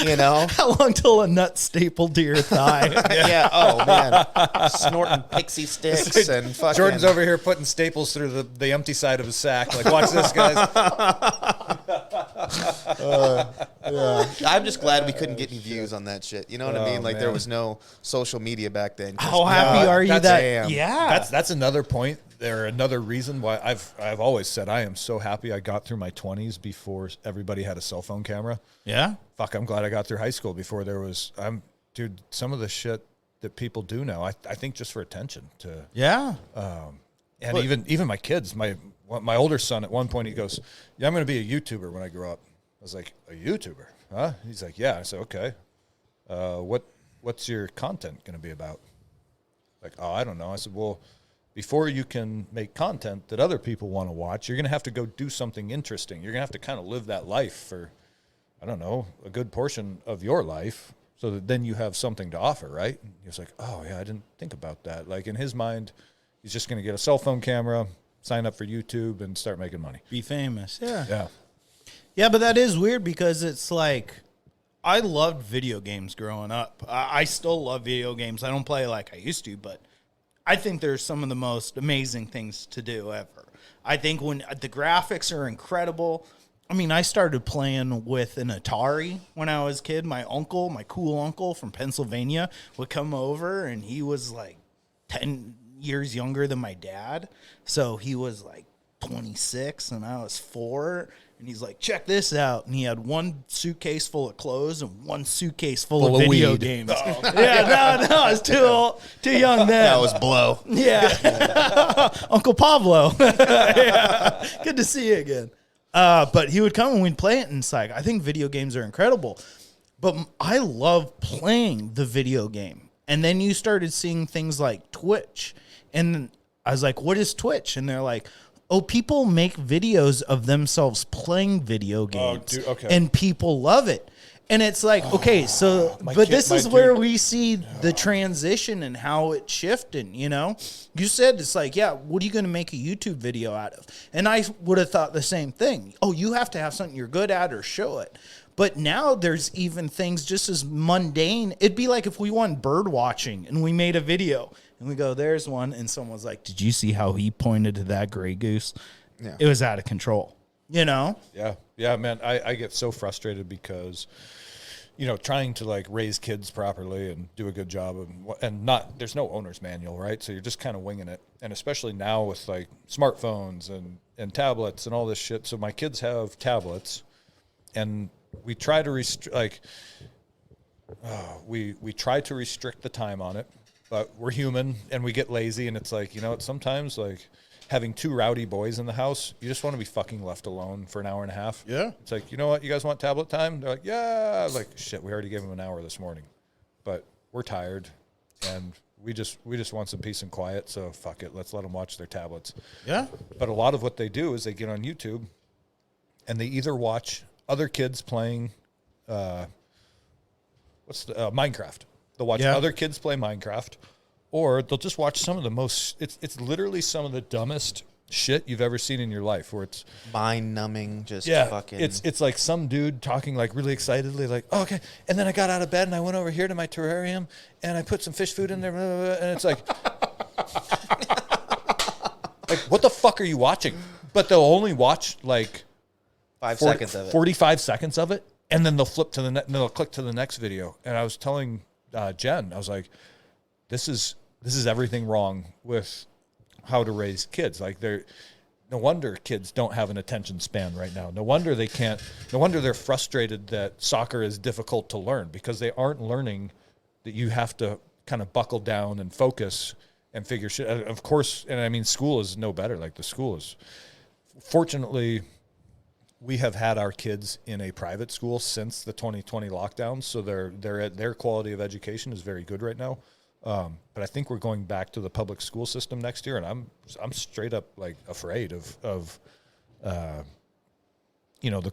You know, How long till a nut stapled to your thigh? yeah. Oh man, snorting pixie sticks and fucking. Jordan's over here putting staples through the empty side of his sack. Like, watch this, guys. I'm just glad we couldn't get any views on that shit. You know what I mean? Like there man. was no social media back then. How happy are you that? Damn. Yeah, That's another point. Another reason why I've always said I am so happy I got through my 20s before everybody had a cell phone camera. yeah. Fuck, I'm glad I got through high school before there was. Dude, some of the shit that people do now, I think just for attention to. Yeah. And even my kids, my older son at one point he goes, "Yeah, I'm going to be a YouTuber when I grow up." I was like, "A YouTuber, huh?" He's like, "Yeah." I said, "Okay. What's your content going to be about?" Like, "Oh, I don't know." I said, "Well, before you can make content that other people want to watch, you're going to have to go do something interesting. You're going to have to kind of live that life for, I don't know, a good portion of your life so that then you have something to offer, right?" And he was like, "Oh, yeah, I didn't think about that." Like in his mind, he's just going to get a cell phone camera, sign up for YouTube, and start making money. Be famous. Yeah. Yeah. Yeah, but that is weird because it's like I loved video games growing up. I still love video games. I don't play like I used to, but I think there's some of the most amazing things to do ever. I think when the graphics are incredible. I mean, I started playing with an Atari when I was a kid. My uncle, my cool uncle from Pennsylvania, would come over, and he was like 10 years younger than my dad. So he was like 26, and I was 4. And he's like, "Check this out." And he had one suitcase full of clothes and one suitcase full of video weed. games. Yeah, no, I was too young then. That was blow. Yeah. Uncle Pablo. Yeah. Good to see you again. But he would come and we'd play it, and it's like, I think video games are incredible. But I love playing the video game. And then you started seeing things like Twitch. And I was like, "What is Twitch?" And they're like, "Oh, people make videos of themselves playing video games." dude, okay. And people love it. And it's like, okay, so, but kid- this my is where dude- we see the transition and how it's shifting, you know? You said it's like, yeah, what are you going to make a YouTube video out of? And I would have thought the same thing. Oh, you have to have something you're good at or show it. But now there's even things just as mundane. It'd be like if we went bird watching and we made a video and we go, "There's one," and someone's like, "Did you see how he pointed to that gray goose?" Yeah. It was out of control, you know? Yeah, man. I get so frustrated because, trying to like raise kids properly and do a good job and not, there's no owner's manual, right? So you're just kind of winging it. And especially now with like smartphones and tablets and all this shit. So my kids have tablets, and we try to we try to restrict the time on it, but we're human and we get lazy, and it's like, sometimes like having 2 rowdy boys in the house, you just want to be fucking left alone for an hour and a half. Yeah. It's like, you know what, you guys want tablet time? They're like, yeah. Like, shit, we already gave them an hour this morning, but we're tired and we just want some peace and quiet. So fuck it. Let's let them watch their tablets. Yeah. But a lot of what they do is they get on YouTube and they either watch other kids playing, Minecraft. They'll watch other kids play Minecraft, or they'll just watch some of the most. It's literally some of the dumbest shit you've ever seen in your life. Where it's Mind numbing, just fucking. It's like some dude talking like really excitedly, like, "Oh, okay." And then I got out of bed and I went over here to my terrarium and I put some fish food in there, blah, blah, blah, and it's like, like, what the fuck are you watching? But they'll only watch like 5 seconds of it. 45 seconds of it, and then they'll flip to they'll click to the next video. And I was telling Jen, I was like, this is everything wrong with how to raise kids. Like, no wonder kids don't have an attention span right now. No wonder they're frustrated that soccer is difficult to learn, because they aren't learning that you have to kind of buckle down and focus and figure shit. Of course, and I mean, school is no better. Like, the school is, fortunately, we have had our kids in a private school since the 2020 lockdown, so their quality of education is very good right now. But I think we're going back to the public school system next year, and I'm straight up like afraid of the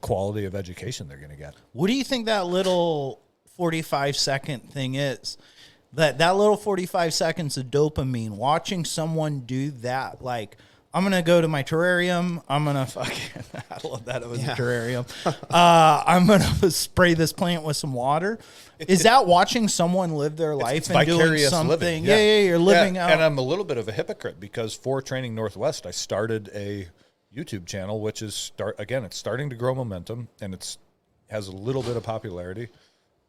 quality of education they're going to get. What do you think that little 45-second thing is? That little 45 seconds of dopamine, watching someone do that, like, I'm going to go to my terrarium. I'm going to fucking, I love that it was a terrarium. I'm going to spray this plant with some water. Is that watching someone live their life and doing vicarious something? living. Yeah, you're living out. And I'm a little bit of a hypocrite because for Training Northwest, I started a YouTube channel, which is it's starting to grow momentum and it's has a little bit of popularity.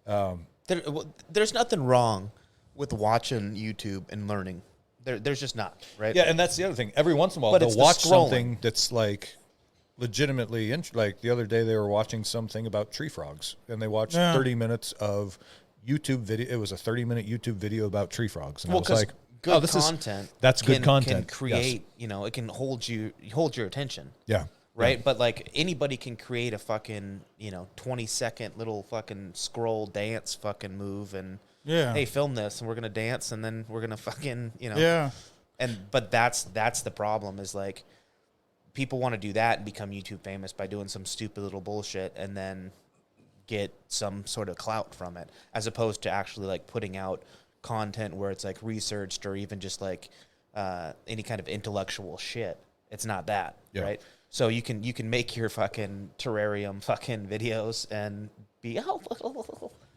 There's nothing wrong with watching YouTube and learning. There's just not, right? Yeah, and that's the other thing. Every once in a while, But it's they'll the watch scrolling. something that's like legitimately like the other day they were watching something about tree frogs, and they watched 30 minutes of YouTube video. It was a 30-minute YouTube video about tree frogs, and I was like, good "Oh, this content. that's good content. Can create, it can hold your attention. Yeah, Right, but like anybody can create a fucking 20-second little fucking scroll dance fucking move and hey, film this and we're gonna dance and then we're gonna fucking but that's the problem is like people want to do that and become YouTube famous by doing some stupid little bullshit and then get some sort of clout from it as opposed to actually like putting out content where it's like researched or even just like any kind of intellectual shit. It's not that, right? So you can make your fucking terrarium fucking videos and be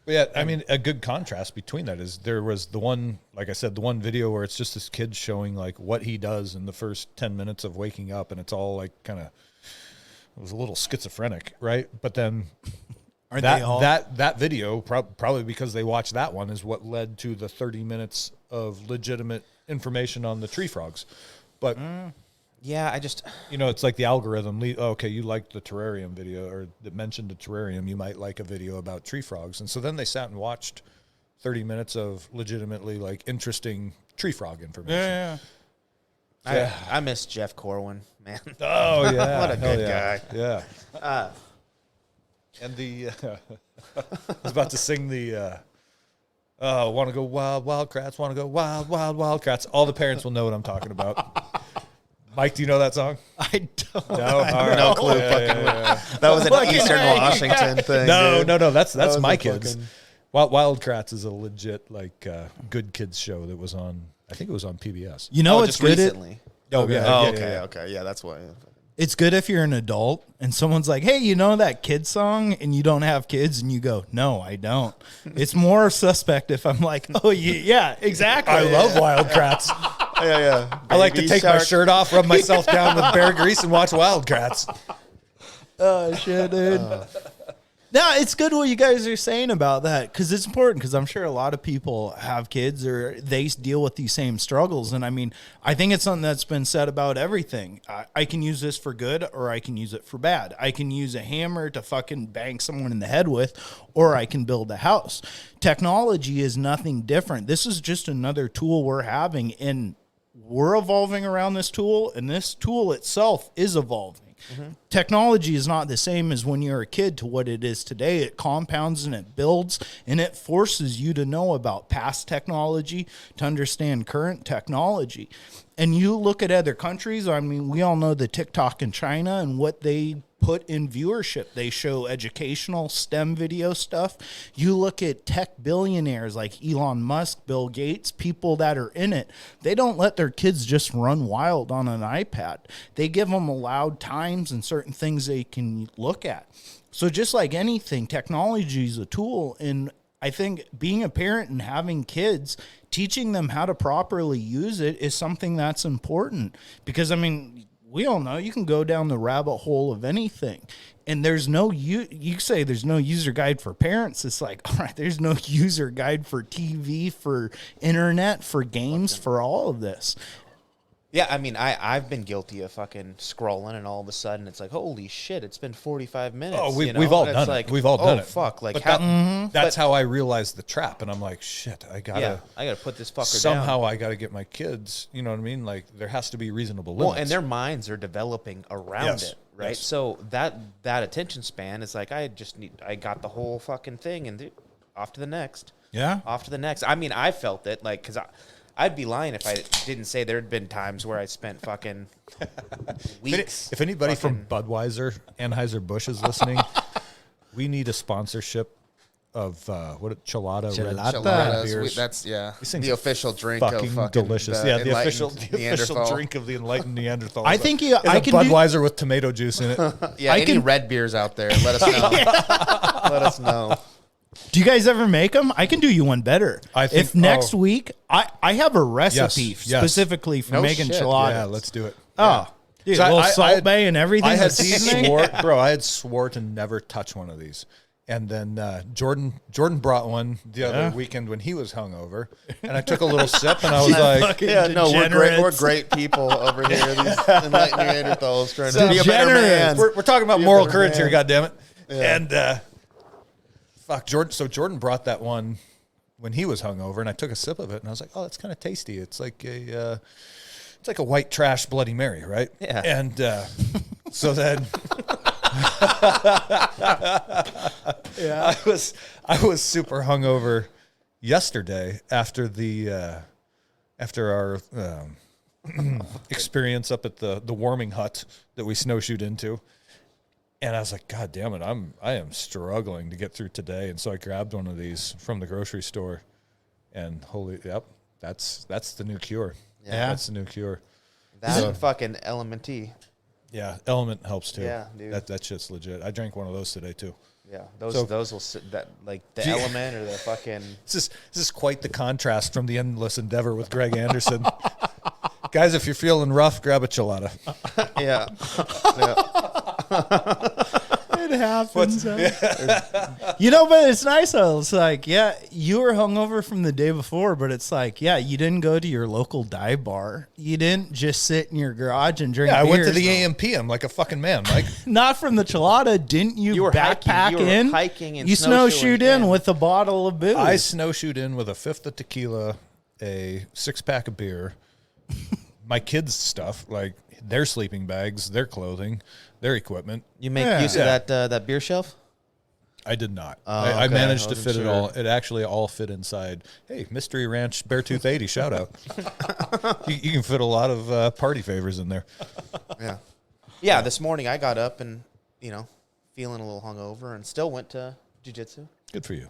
yeah. I mean, a good contrast between that is there was the one, like I said, the one video where it's just this kid showing like what he does in the first 10 minutes of waking up, and it's all like kind of it was a little schizophrenic, right? But then that video probably because they watched that one is what led to the 30 minutes of legitimate information on the tree frogs, but. Yeah, I just... it's like the algorithm. Okay, you liked the terrarium video or that mentioned the terrarium. You might like a video about tree frogs. And so then they sat and watched 30 minutes of legitimately, like, interesting tree frog information. Yeah. I miss Jeff Corwin, man. Oh, yeah. What a good guy. Yeah. And the... I was about to sing the... want to go wild, wildcrats, want to go wild, wild, wildcrats. All the parents will know what I'm talking about. Mike, do you know that song? I don't. No, all right. No clue. That was an Eastern Washington thing. No. That's was my a kids. fucking- Wildcrats is a legit like good kids show that was on. I think it was on PBS. You know just what's good? recently. Oh yeah. Oh, yeah, okay, yeah. okay. Yeah, that's why. It's good if you're an adult and someone's like, hey, you know that kid song and you don't have kids and you go, no, I don't. It's more suspect if I'm like, oh, yeah, exactly. I love Wildcrats. Yeah. I like to take my shirt off, rub myself down with bear grease, and watch Wildcrats. Oh, shit, dude. No, it's good what you guys are saying about that because it's important because I'm sure a lot of people have kids or they deal with these same struggles. And I mean, I think it's something that's been said about everything. I can use this for good or I can use it for bad. I can use a hammer to fucking bang someone in the head with or I can build a house. Technology is nothing different. This is just another tool we're having and we're evolving around this tool and this tool itself is evolving. Mm-hmm. Technology is not the same as when you're a kid to what it is today. It compounds and it builds and it forces you to know about past technology to understand current technology. And you look at other countries, I mean, we all know the TikTok in China and what they put in viewership. They show educational STEM video stuff. You look at tech billionaires like Elon Musk, Bill Gates, people that are in it. They don't let their kids just run wild on an iPad. They give them allowed times and certain things they can look at. So just like anything, technology is a tool. And I think being a parent and having kids, teaching them how to properly use it is something that's important. Because, I mean, we all know you can go down the rabbit hole of anything. And there's no, you say there's no user guide for parents. It's like, all right, there's no user guide for TV, for internet, for games, for all of this. Yeah, I mean, I've been guilty of fucking scrolling, and all of a sudden it's like, holy shit, it's been 45 minutes. Oh, we've all done it. We've all done it. Fuck, like but how? That's how I realized the trap, and I'm like, shit, I gotta put this fucker somehow down. I gotta get my kids. You know what I mean? Like there has to be reasonable limits. Well, and their minds are developing around it, right? Yes. So that attention span is like, I got the whole fucking thing, and off to the next. Yeah. Off to the next. I mean, I felt it, like, because I'd be lying if I didn't say there'd been times where I spent fucking weeks. If anybody from Budweiser, Anheuser-Busch is listening, we need a sponsorship what chilada, red Chilada. beers. That's These things the are official drink of fucking fucking delicious. the Yeah, the Enlightened official Neanderthal. drink of the Enlightened Neanderthals. I think is I a can do. Budweiser with tomato juice in it. Yeah, I any can- red beers out there, let us know. Let us know. Do you guys ever make them? I can do you one better. I think- if next week I have a recipe Yes. specifically for No making shit. chiladas. Yeah, let's do it. Oh, dude, So a little I salt had- bay and everything. I the had seasoning. I had swore to never touch one of these. And then Jordan brought one the other weekend when he was hungover, and I took a little sip, and I was like, Fucking Yeah, no, we're degenerates. great people over here. These Enlightened Neanderthals trying So to be a better man. degenerates. we're talking about Be a moral better courage here, man. goddammit. And fuck, Jordan. So Jordan brought that one when he was hungover, and I took a sip of it, and I was like, oh, that's kind of tasty. It's like a white trash Bloody Mary, right? Yeah. And so then. I was super hungover yesterday after our experience up at the warming hut that we snowshoed into, and I was like, God damn it, I am struggling to get through today, and so I grabbed one of these from the grocery store, and that's the new cure. Yeah. That's the new cure. That and fucking LMNT. Yeah, Element helps too. Yeah, dude. That shit's legit. I drank one of those today too. Yeah, So- those will sit that like the Gee. element or the fucking This is quite the contrast from the Endless Endeavor with Greg Anderson. Guys, if you're feeling rough, grab a chilada. yeah. It happens. You know, but it's nice though. It's like, yeah, you were hungover from the day before, but it's like, yeah, you didn't go to your local dive bar. You didn't just sit in your garage and drink. Yeah, I went to beers. the AMPM like a fucking man, Mike. Not from the chilada. Didn't you, You were backpack hiking- you were in? hiking and you snowshoed snowshoeing in in. with a bottle of booze. I snowshoed in with a fifth of tequila, a 6-pack of beer, my kids' stuff, like their sleeping bags, their clothing, their equipment. You make Yeah. use of that beer shelf? I did not. Oh, I okay. managed I to wasn't fit it sure. all. It actually all fit inside. Hey, Mystery Ranch Beartooth 80, shout out. You can fit a lot of party favors in there. Yeah. Yeah, this morning I got up and, feeling a little hungover and still went to jiu-jitsu, Good for you.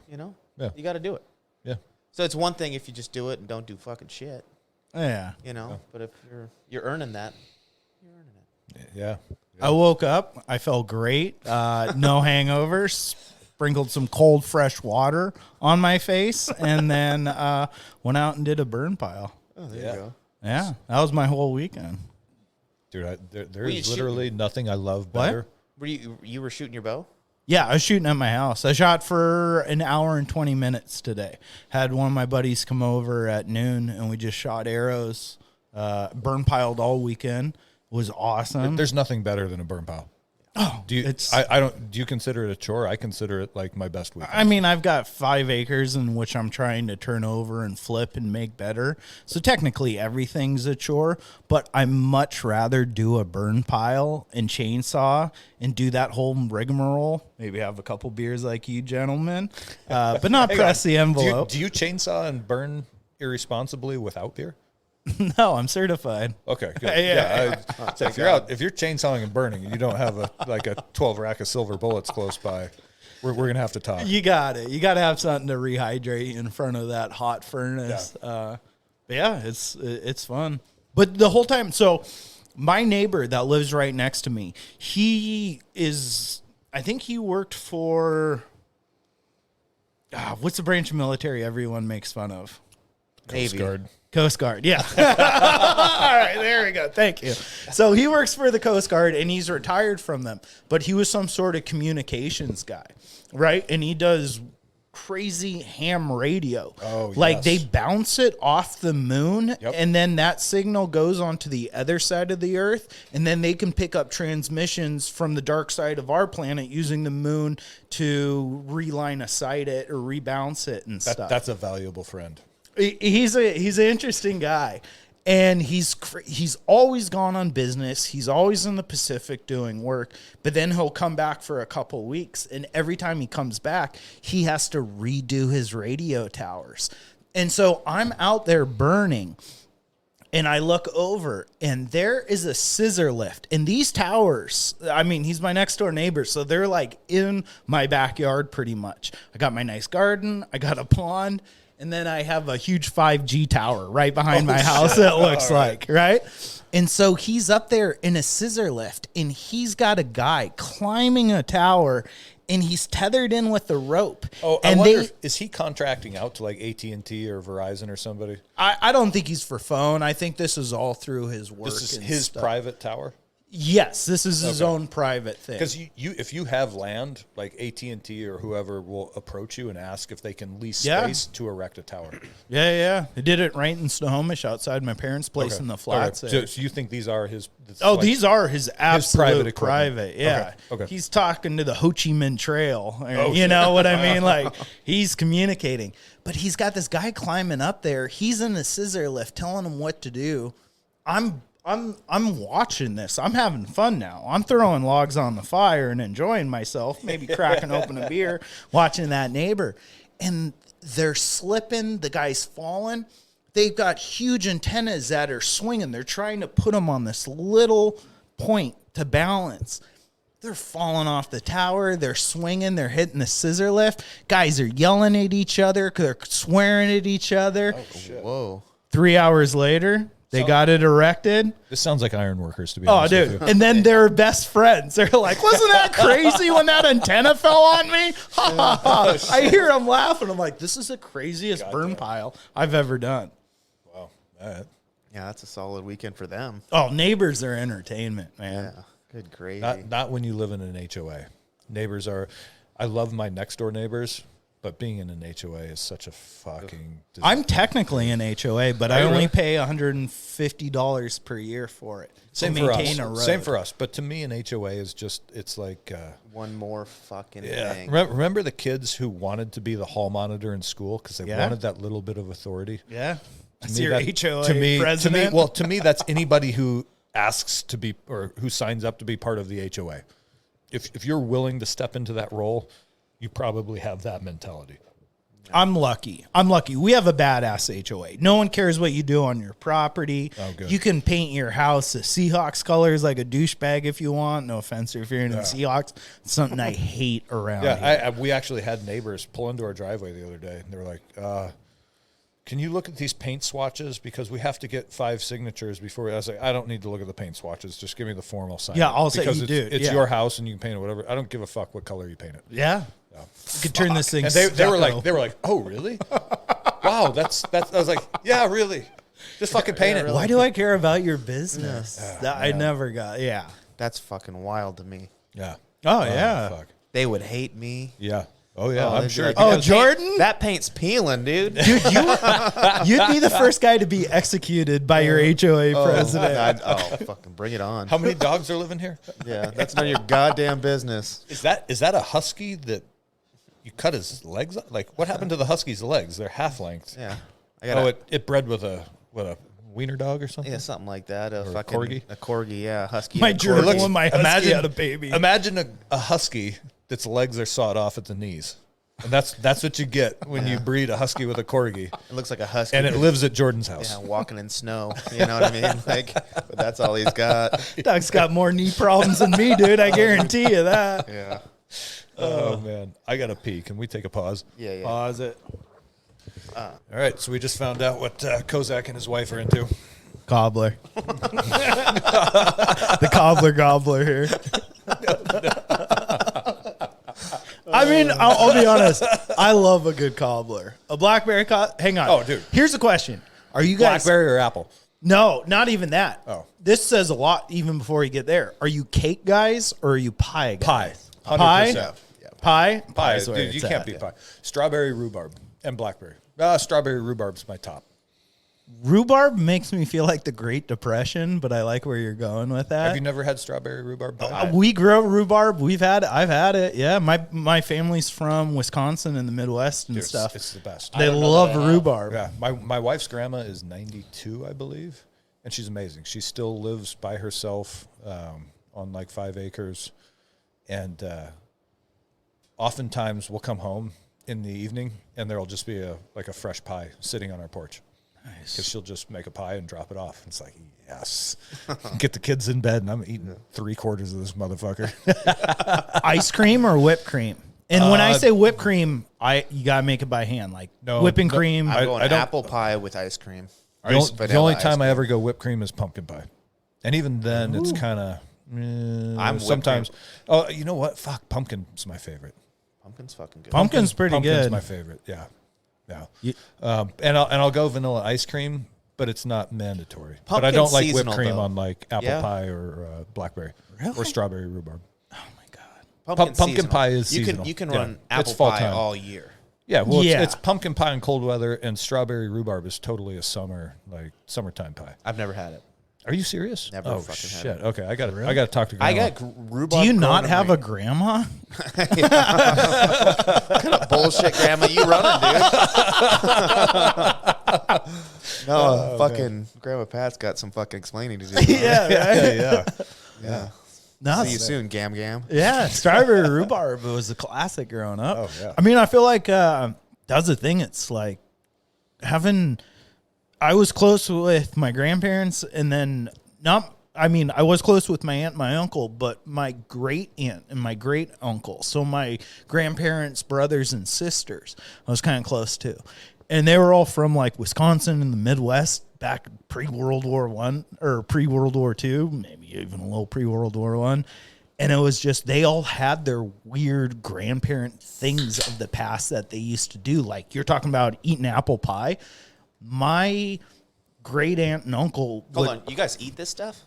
Yeah. You got to do it. Yeah. So it's one thing if you just do it and don't do fucking shit, yeah. but if you're earning that, you're earning it. Yeah. I woke up. I felt great. No hangovers. Sprinkled some cold, fresh water on my face, and then went out and did a burn pile. Oh, there Yeah. you go. Yeah, that was my whole weekend. Dude, there Were you is literally nothing I love better. Were you were shooting your bow? Yeah, I was shooting at my house. I shot for an hour and 20 minutes today. Had one of my buddies come over at noon, and we just shot arrows. Burn piled all weekend. It was awesome. There's nothing better than a burn pile. Oh, Do you? it's. I don't. Do you consider it a chore? I consider it like my best weekend. I mean, I've got 5 acres in which I'm trying to turn over and flip and make better. So technically everything's a chore, but I much rather do a burn pile and chainsaw and do that whole rigmarole. Maybe have a couple beers like you gentlemen, but not press the envelope. Do you chainsaw and burn irresponsibly without beer? No, I'm certified. Okay, good. Yeah. So if you're chainsawing and burning, and you don't have a 12 rack of silver bullets close by, we're gonna have to talk. You got it. You got to have something to rehydrate in front of that hot furnace. But yeah, it's fun. But the whole time, so my neighbor that lives right next to me, I think he worked for, what's the branch of military everyone makes fun of? Coast Guard. Coast Guard, yeah. All right, there we go. Thank you. So he works for the Coast Guard, and he's retired from them. But he was some sort of communications guy, right? And he does crazy ham radio. Oh, like yes. they bounce it off the moon, Yep. and then that signal goes onto the other side of the Earth, and then they can pick up transmissions from the dark side of our planet using the moon to reline a sight it or rebounce it and stuff. That's a valuable friend. He's an interesting guy, and he's always gone on business. He's always in the Pacific doing work, but then he'll come back for a couple weeks, and every time he comes back, he has to redo his radio towers. And so I'm out there burning, And I look over, and there is a scissor lift. And these towers, I mean, he's my next door neighbor, so they're like in my backyard pretty much. I got my nice garden, I got a pond, and then I have a huge 5G tower right behind my house, it looks like, right? And so he's up there in a scissor lift, and he's got a guy climbing a tower, and he's tethered in with the rope. Oh, and I wonder, is he contracting out to like AT&T or Verizon or somebody? I don't think he's for phone. I think this is all through his work. This is and his stuff. private tower? Yes, this is his own private thing. Because you, if you have land, like AT&T or whoever will approach you and ask if they can lease space to erect a tower. Yeah. I did it right in Snohomish outside my parents' place in the flats. Okay. So you think these are his? These are his absolute private equipment. Yeah. Okay. He's talking to the Ho Chi Minh Trail. You know what I mean? Like, he's communicating. But he's got this guy climbing up there. He's in the scissor lift telling him what to do. I'm watching this. I'm having fun now. I'm throwing logs on the fire and enjoying myself, maybe cracking open a beer, watching that neighbor. And they're slipping. The guy's falling. They've got huge antennas that are swinging. They're trying to put them on this little point to balance. They're falling off the tower. They're swinging. They're hitting the scissor lift. Guys are yelling at each other. They're swearing at each other. Oh, shit. Whoa. 3 hours later, they got it erected. This sounds like iron workers, to be Oh, honest with dude. you. And then they're best friends. They're like, wasn't that crazy when that antenna fell on me? Ha, ha, ha. I hear them laughing. I'm like, this is the craziest burn pile I've ever done. Wow. All right. Yeah, that's a solid weekend for them. Oh, neighbors are entertainment, man. Yeah, good gravy. Not when you live in an HOA. Neighbors are. I love my next door neighbors, but being in an HOA is such a fucking. I'm technically an HOA, but I only pay $150 per year for it. Same to for maintain us. a road. Same for us. But to me, an HOA is just. It's like. One more fucking Yeah. thing. Remember the kids who wanted to be the hall monitor in school because they wanted that little bit of authority. Yeah. That's me, your that- HOA president. To me, that's anybody who asks to be or who signs up to be part of the HOA. If you're willing to step into that role, you probably have that mentality. I'm lucky. We have a badass HOA. No one cares what you do on your property. Oh, good. You can paint your house the Seahawks colors like a douchebag if you want. No offense if you're into the Seahawks. It's something I hate around here. Yeah, we actually had neighbors pull into our driveway the other day, and they were like, can you look at these paint swatches? Because we have to get 5 signatures before. I was like, I don't need to look at the paint swatches. Just give me the formal sign. Yeah, I'll say because you it's, do. It's Yeah. your house, and you can paint it whatever. I don't give a fuck what color you paint it. Yeah. You could turn this thing And they were stucco. like, oh, really? Wow, that's. I was like, yeah, really. Just fucking paint it. Why do I care about your business? I never got. Yeah. That's fucking wild to me. Yeah. Oh, yeah. Fuck. They would hate me. Yeah. Oh yeah. Oh, I'm they'd be sure. like, Oh, "That Jordan? paint- that paint's peeling, dude. Dude, you'd be the first guy to be executed by your HOA president. Fucking bring it on. How many dogs are living here? Yeah, that's none of your goddamn business. Is that a husky that you cut his legs? Like, what happened to the husky's legs? They're half length. Yeah, I got It bred with a wiener dog or something. yeah, something like that. A Or a fucking corgi? a corgi, yeah, husky. My and a gerbil corgi. and my husky had a baby. Imagine a husky that's legs are sawed off at the knees, and that's what you get when you breed a husky with a corgi, It looks like a husky, and it lives at Jordan's house. yeah, walking in snow. You know what I mean? Like, but that's all he's got. Dog's got more knee problems than me, dude. I guarantee you that. Yeah, Oh man, I gotta pee. Can we take a pause? yeah. Pause it. All right, so we just found out what Kozak and his wife are into. Cobbler. The cobbler gobbler here. I mean, I'll be honest. I love a good cobbler. A blackberry hang on. Oh, dude. Here's the question. Are you guys... Blackberry or apple? No, not even that. Oh. This says a lot even before you get there. Are you cake guys or are you pie guys? Pie. 100%. Pie? Yeah. Pie? Pie, Pie's where dude, you it's can't at. beat pie. Strawberry, rhubarb, and blackberry. Strawberry rhubarb's my top. Rhubarb makes me feel like the Great Depression, but I like where you're going with that. Have you never had strawberry rhubarb pie? We grow rhubarb. I've had it. Yeah, my family's from Wisconsin in the Midwest and Dude, stuff. It's the best. They love rhubarb. Yeah, my wife's grandma is 92, I believe, and she's amazing. She still lives by herself on like 5 acres, and oftentimes we'll come home in the evening, and there'll just be a fresh pie sitting on our porch. Because she'll just make a pie and drop it off. It's like, yes. Get the kids in bed, and I'm eating 3/4 of this motherfucker. Ice cream or whipped cream? And when I say whipped cream, you gotta make it by hand, like whipping cream. I'm going I don't- apple pie with ice cream. The only time I ever go whipped cream is pumpkin pie. And even then, it's kind of... I'm sometimes... Oh, you know what? Fuck, pumpkin's my favorite. Pumpkin's fucking good. Pumpkin's pretty Pumpkin's good. my favorite, yeah. And I'll go vanilla ice cream, but it's not mandatory. But I Pumpkin's don't like whipped seasonal, cream though. on like apple Yeah. pie or blackberry or strawberry rhubarb. Oh my god. Pumpkin's pumpkin seasonal. pie is you seasonal. can you can Yeah. run It's apple fall pie time. all year. Yeah, well, Yeah. It's pumpkin pie in cold weather, and strawberry rhubarb is totally a summertime pie. I've never had it. Are you serious? Never oh fucking had shit! it. Okay, I got to talk to. Grandma. I got rhubarb. Do you not growing have up a grandma? bullshit grandma you running, dude? No, fucking Grandma Pat's got some fucking explaining to do. yeah. Yeah. No, See you soon, Gam Gam. yeah, strawberry rhubarb was a classic growing up. Oh, yeah. I mean, I feel like that's the thing. It's like I was close with my grandparents, and then I was close with my aunt and my uncle, but my great aunt and my great uncle, so my grandparents' brothers and sisters, I was kind of close to. And they were all from like Wisconsin in the Midwest back pre-World War I or pre-World War II, maybe even a little pre-World War I. And it was just, they all had their weird grandparent things of the past that they used to do. Like you're talking about eating apple pie. My great aunt and uncle Hold on, you guys eat this stuff?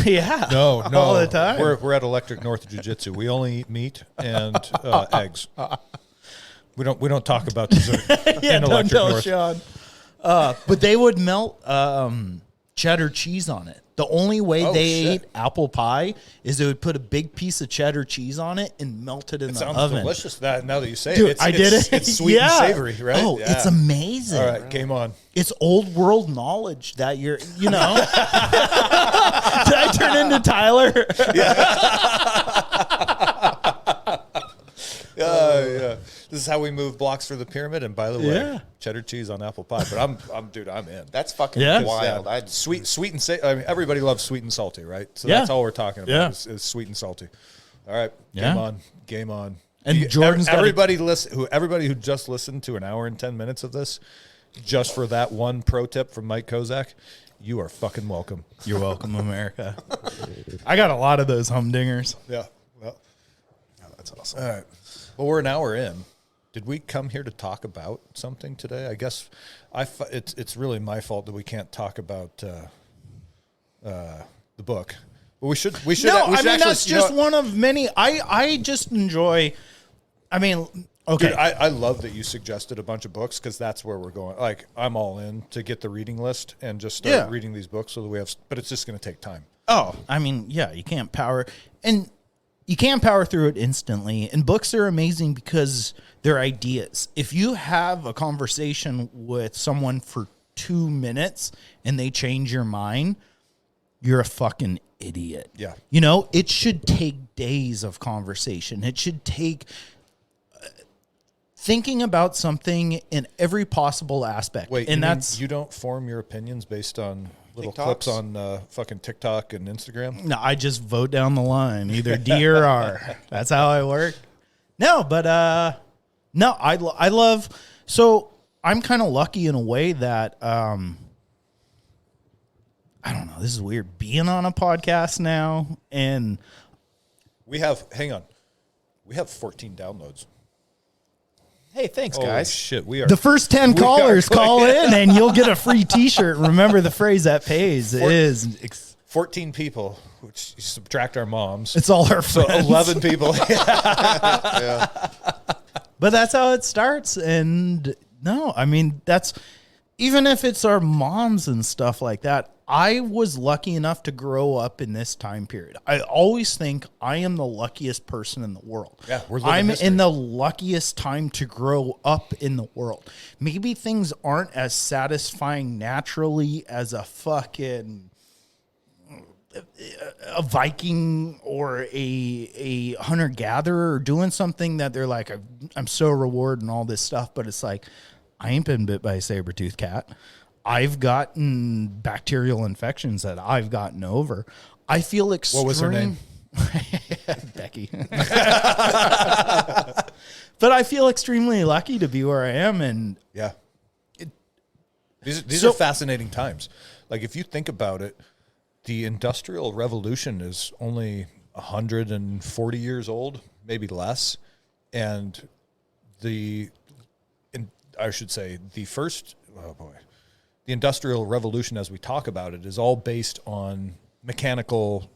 yeah. No, all the time. We're at Electric North Jiu-Jitsu. We only eat meat and eggs. We don't talk about dessert Yeah, in don't Electric tell North. Sean. But they would melt cheddar cheese on it. The only way Oh, they shit. ate apple pie is they would put a big piece of cheddar cheese on it and melt it in It the sounds oven. delicious. Now that you say Dude, it, I did it. It's sweet and savory, right? Oh, Yeah. it's amazing. All right, game on. It's old world knowledge that you're, Did I turn into Tyler? Yeah. This is how we move blocks for the pyramid. And by the way, Yeah. cheddar cheese on apple pie. But I'm in. That's fucking Yeah. wild. Yeah. Sweet and I mean, everybody loves sweet and salty, right? So Yeah. that's all we're talking about Yeah. is sweet and salty. All right, Yeah. game on. And Jordan's gotta- everybody who just listened to an hour and 10 minutes of this, just for that one pro tip from Mike Kozak, you are fucking welcome. You're welcome, America. I got a lot of those humdingers. Yeah. Well, that's awesome. All right. Well, we're an hour in. Did we come here to talk about something today? I guess it's really my fault that we can't talk about the book. But we should. No, we should I mean, actually, that's just one of many. I just enjoy, okay. Dude, I love that you suggested a bunch of books because that's where we're going. Like, I'm all in to get the reading list and just start reading these books so that we have. But it's just going to take time. Oh, I mean, yeah, you can't power through it instantly. And books are amazing because they're ideas. If you have a conversation with someone for 2 minutes and they change your mind, you're a fucking idiot. Yeah. It should take days of conversation. It should take thinking about something in every possible aspect. Wait, and you that's mean you don't form your opinions based on little TikToks? clips on fucking TikTok and Instagram? no, I just vote down the line, either D or R. That's how I work. No, but no, I love. So I'm kind of lucky in a way that I don't know. This is weird being on a podcast now, and We have 14 downloads. Hey, thanks, Holy guys. shit, we are the first 10 We are callers quick. call in, and you'll get a free T-shirt. Remember, the phrase that pays is 14 people, which you subtract our moms. it's all our So friends. 11 people. But that's how it starts. And no, I mean, that's even if it's our moms and stuff like that. I was lucky enough to grow up in this time period. I always think I am the luckiest person in the world. Yeah, we're living I'm history. in the luckiest time to grow up in the world. Maybe things aren't as satisfying naturally as a fucking a Viking or a hunter gatherer or doing something that they're like, I'm so rewarded and all this stuff. But it's like, I ain't been bit by a saber-toothed cat. I've gotten bacterial infections that I've gotten over. I feel extreme. What was her name? Becky. But I feel extremely lucky to be where I am, and Yeah. These are fascinating times. Like, if you think about it, the Industrial Revolution is only 140 years old, maybe less. And the Industrial Revolution, as we talk about it, is all based on mechanical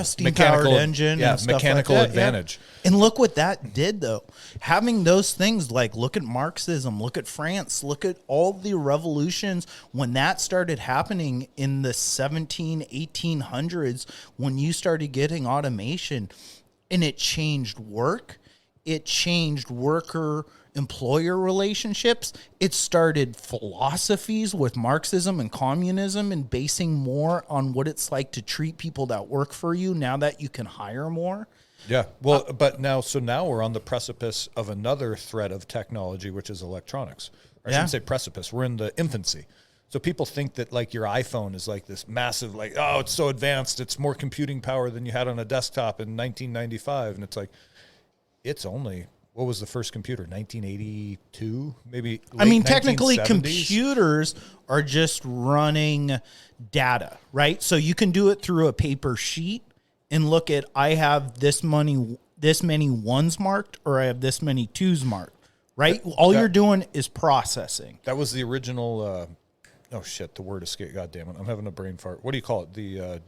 steam-powered engine and stuff mechanical like that, advantage. yeah. And look what that did, though. Having those things, like, look at Marxism, look at France, look at all the revolutions when that started happening in the 1800s, when you started getting automation, and it changed work, it changed worker-employer relationships. It started philosophies with Marxism and communism and basing more on what it's like to treat people that work for you now that you can hire more. Yeah. Well, but now we're on the precipice of another thread of technology, which is electronics. I shouldn't say precipice. We're in the infancy. So people think that, like, your iPhone is like this massive, like, oh, it's so advanced. It's more computing power than you had on a desktop in 1995. And it's like, it's only, what was the first computer? 1982, maybe. I mean, technically, 1970s? computers are just running data, right? So you can do it through a paper sheet and look at, I have this many ones marked, or I have this many twos marked, right? All you're doing is processing. That was the original. Oh shit! The word escaped. God damn it! I'm having a brain fart. What do you call it? The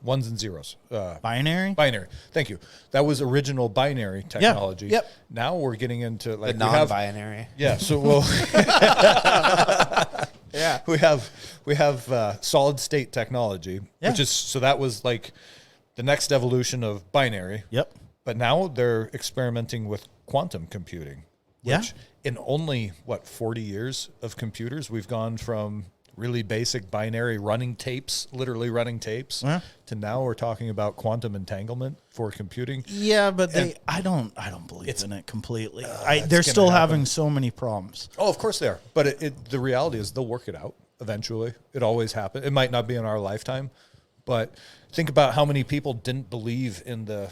ones and zeros. Binary. Binary. Thank you. That was original binary technology. Yep. Now we're getting into, like, The non-binary. So we'll. Yeah. We have solid state technology, which is, so that was like the next evolution of binary. Yep. But now they're experimenting with quantum computing. Which in only 40 years of computers, we've gone from really basic binary literally running tapes, to now we're talking about quantum entanglement for computing. Yeah, but I don't believe in it completely. They're still having so many problems. Oh, of course they are. But the reality is they'll work it out eventually. It always happens. It might not be in our lifetime, but think about how many people didn't believe in the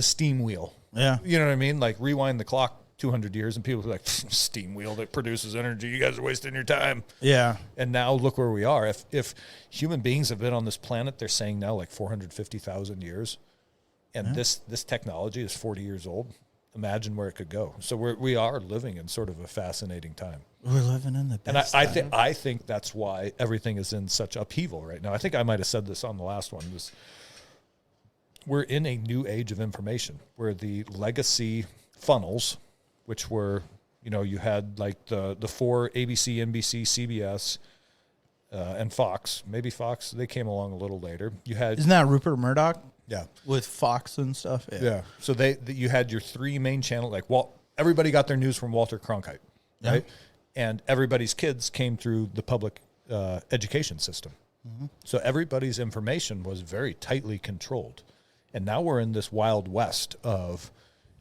steam wheel. Yeah. You know what I mean? Like, rewind the clock 200 years and people are like, steam wheel that produces energy. You guys are wasting your time. Yeah. And now look where we are. If human beings have been on this planet, they're saying now like 450,000 years, and this technology is 40 years old. Imagine where it could go. So we are living in sort of a fascinating time. We're living in the best And I think that's why everything is in such upheaval right now. I think I might have said this on the last one. We're in a new age of information where the legacy funnels, which were, you had like the four, ABC, NBC, CBS, and Fox. Maybe Fox, they came along a little later. Isn't that Rupert Murdoch? Yeah. With Fox and stuff? Yeah. So you had your three main channels. Like, everybody got their news from Walter Cronkite, right? And everybody's kids came through the public education system. Mm-hmm. So everybody's information was very tightly controlled. And now we're in this wild west of,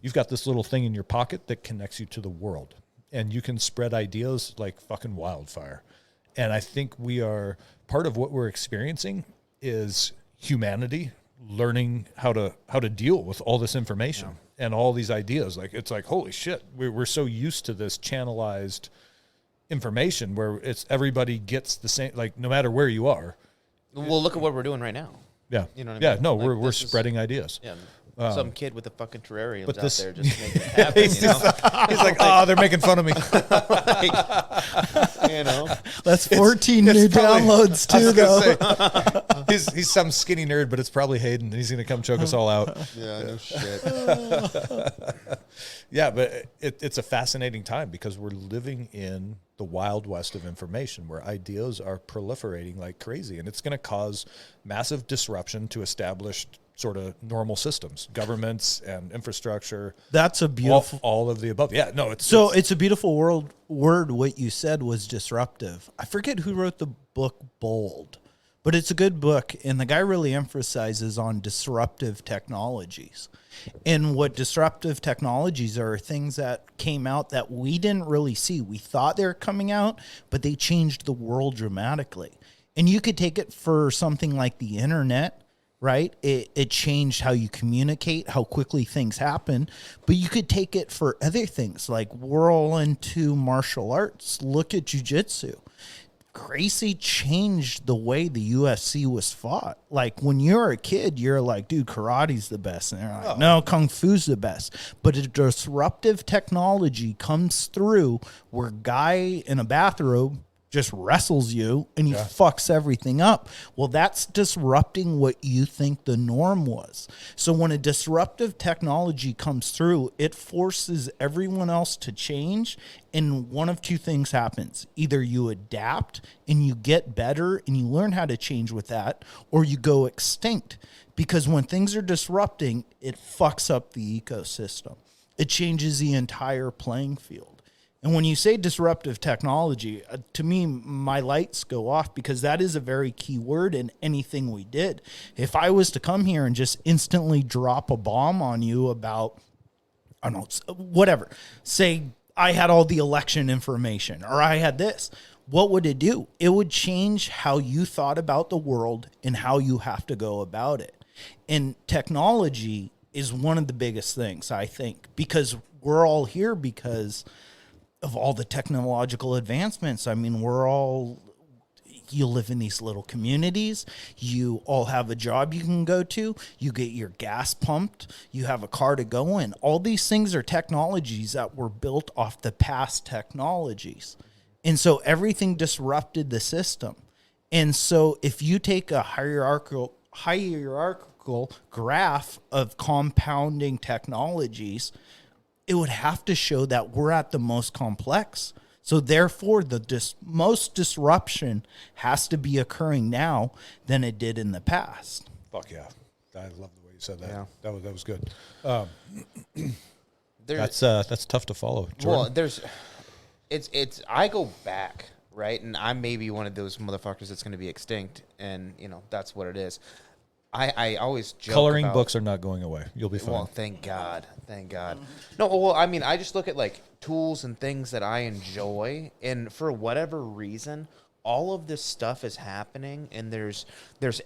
you've got this little thing in your pocket that connects you to the world, and you can spread ideas like fucking wildfire. And I think part of what we're experiencing is humanity learning how to deal with all this information and all these ideas. Like, it's like, holy shit, we're so used to this channelized information where it's everybody gets the same, like, no matter where you are. Well, look at what we're doing right now. Yeah. You know what I Yeah. mean? No, Like, we're spreading ideas. Yeah. Some kid with a fucking terrarium out this- there just making it happen, He's like, oh, they're making fun of me. That's 14 new probably- downloads I too, was though. gonna say, he's some skinny nerd, but it's probably Hayden. He's going to come choke us all out. Yeah, no shit. Yeah, but it's a fascinating time because we're living in the wild west of information where ideas are proliferating like crazy, and it's going to cause massive disruption to established sort of normal systems, governments and infrastructure. That's a beautiful. All of the above. Yeah, no, it's a beautiful word. What you said was disruptive. I forget who wrote the book Bold, but it's a good book, and the guy really emphasizes on disruptive technologies. And what disruptive technologies are things that came out that we didn't really see. We thought they were coming out, but they changed the world dramatically. And you could take it for something like the internet, right? It changed how you communicate, how quickly things happen. But you could take it for other things, like we're all into martial arts. Look at jiu-jitsu. Gracie changed the way the UFC was fought. Like when you're a kid, you're like, dude, karate's the best. And they're like, no, kung fu's the best. But a disruptive technology comes through where a guy in a bathrobe just wrestles you and he fucks everything up. Well, that's disrupting what you think the norm was. So when a disruptive technology comes through, it forces everyone else to change. And one of two things happens. Either you adapt and you get better and you learn how to change with that, or you go extinct. Because when things are disrupting, it fucks up the ecosystem. It changes the entire playing field. And when you say disruptive technology, to me, my lights go off because that is a very key word in anything we did. If I was to come here and just instantly drop a bomb on you about, I don't know, whatever, say I had all the election information or I had this, what would it do? It would change how you thought about the world and how you have to go about it. And technology is one of the biggest things, I think, because we're all here because of all the technological advancements. I mean, you live in these little communities. You all have a job you can go to. You get your gas pumped. You have a car to go in. All these things are technologies that were built off the past technologies. And so everything disrupted the system. And so if you take a hierarchical graph of compounding technologies, it would have to show that we're at the most complex. So therefore, the most disruption has to be occurring now than it did in the past. Fuck yeah. I love the way you said that. Yeah. That was good. There's, That's tough to follow, Jordan. well, it's I go back, right? And I may be one of those motherfuckers that's going to be extinct, and, that's what it is. I always joke Coloring about, books are not going away. You'll be fine. well, thank God. No, well, I mean, I just look at like tools and things that I enjoy, and for whatever reason, all of this stuff is happening, and there's